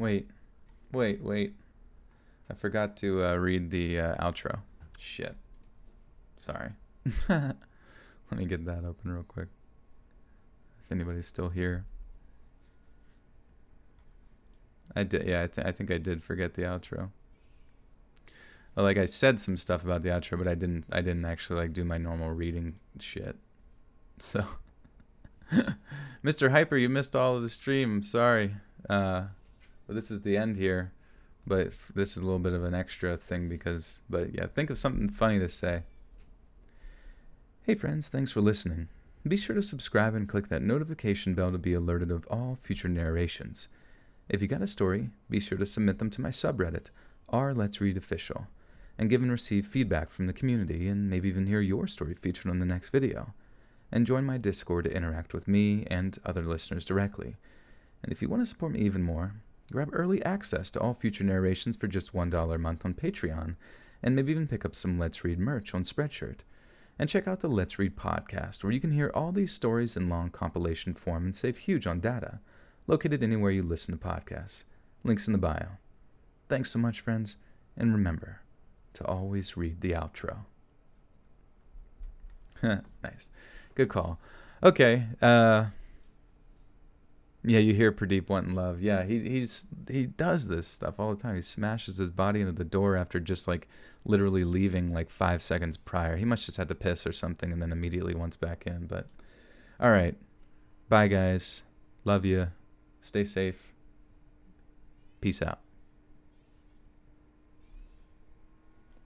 [SPEAKER 1] Wait. I forgot to read the outro. Shit. Sorry. Let me get that open real quick. If anybody's still here. I did. Yeah, I think I did forget the outro. Well, like I said some stuff about the outro, but I didn't actually like do my normal reading shit. So, Mr. Hyper, you missed all of the stream. I'm sorry. But this is the end here. But this is a little bit of an extra thing but yeah, think of something funny to say. Hey friends, thanks for listening. Be sure to subscribe and click that notification bell to be alerted of all future narrations. If you got a story, be sure to submit them to my subreddit, r/Let's Read Official, and give and receive feedback from the community and maybe even hear your story featured on the next video. And join my Discord to interact with me and other listeners directly. And if you want to support me even more, grab early access to all future narrations for just $1 a month on Patreon, and maybe even pick up some Let's Read merch on Spreadshirt. And check out the Let's Read podcast, where you can hear all these stories in long compilation form and save huge on data, located anywhere you listen to podcasts. Links in the bio. Thanks so much, friends, and remember to always read the outro. Nice. Good call. Okay, yeah, you hear Pradeep wanting love. Yeah, he does this stuff all the time. He smashes his body into the door after just like literally leaving like 5 seconds prior. He must just had to piss or something and then immediately wants back in. But all right, bye guys. Love you. Stay safe. Peace out.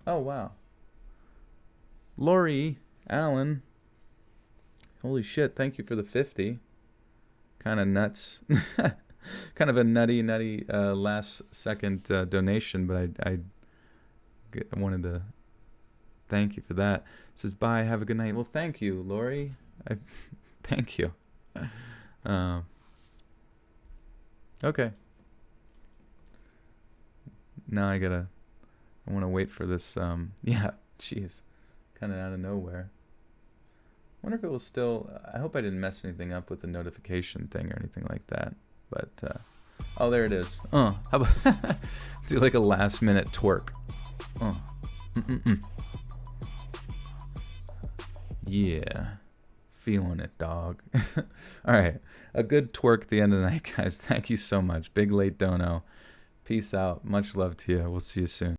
[SPEAKER 1] Oh wow, Lori Allen. Holy shit! Thank you for the 50. Kind of nuts. Kind of a nutty last second donation, but I wanted to thank you for that. It says bye, have a good night. Well, thank you, Lori. Thank you. Okay. Now I want to wait for this. Yeah, jeez, kind of out of nowhere. Wonder if it will still. I hope I didn't mess anything up with the notification thing or anything like that. But oh, there it is. How about do like a last minute twerk? Yeah, feeling it, dog. All right, a good twerk at the end of the night, guys. Thank you so much. Big late dono. Peace out. Much love to you. We'll see you soon.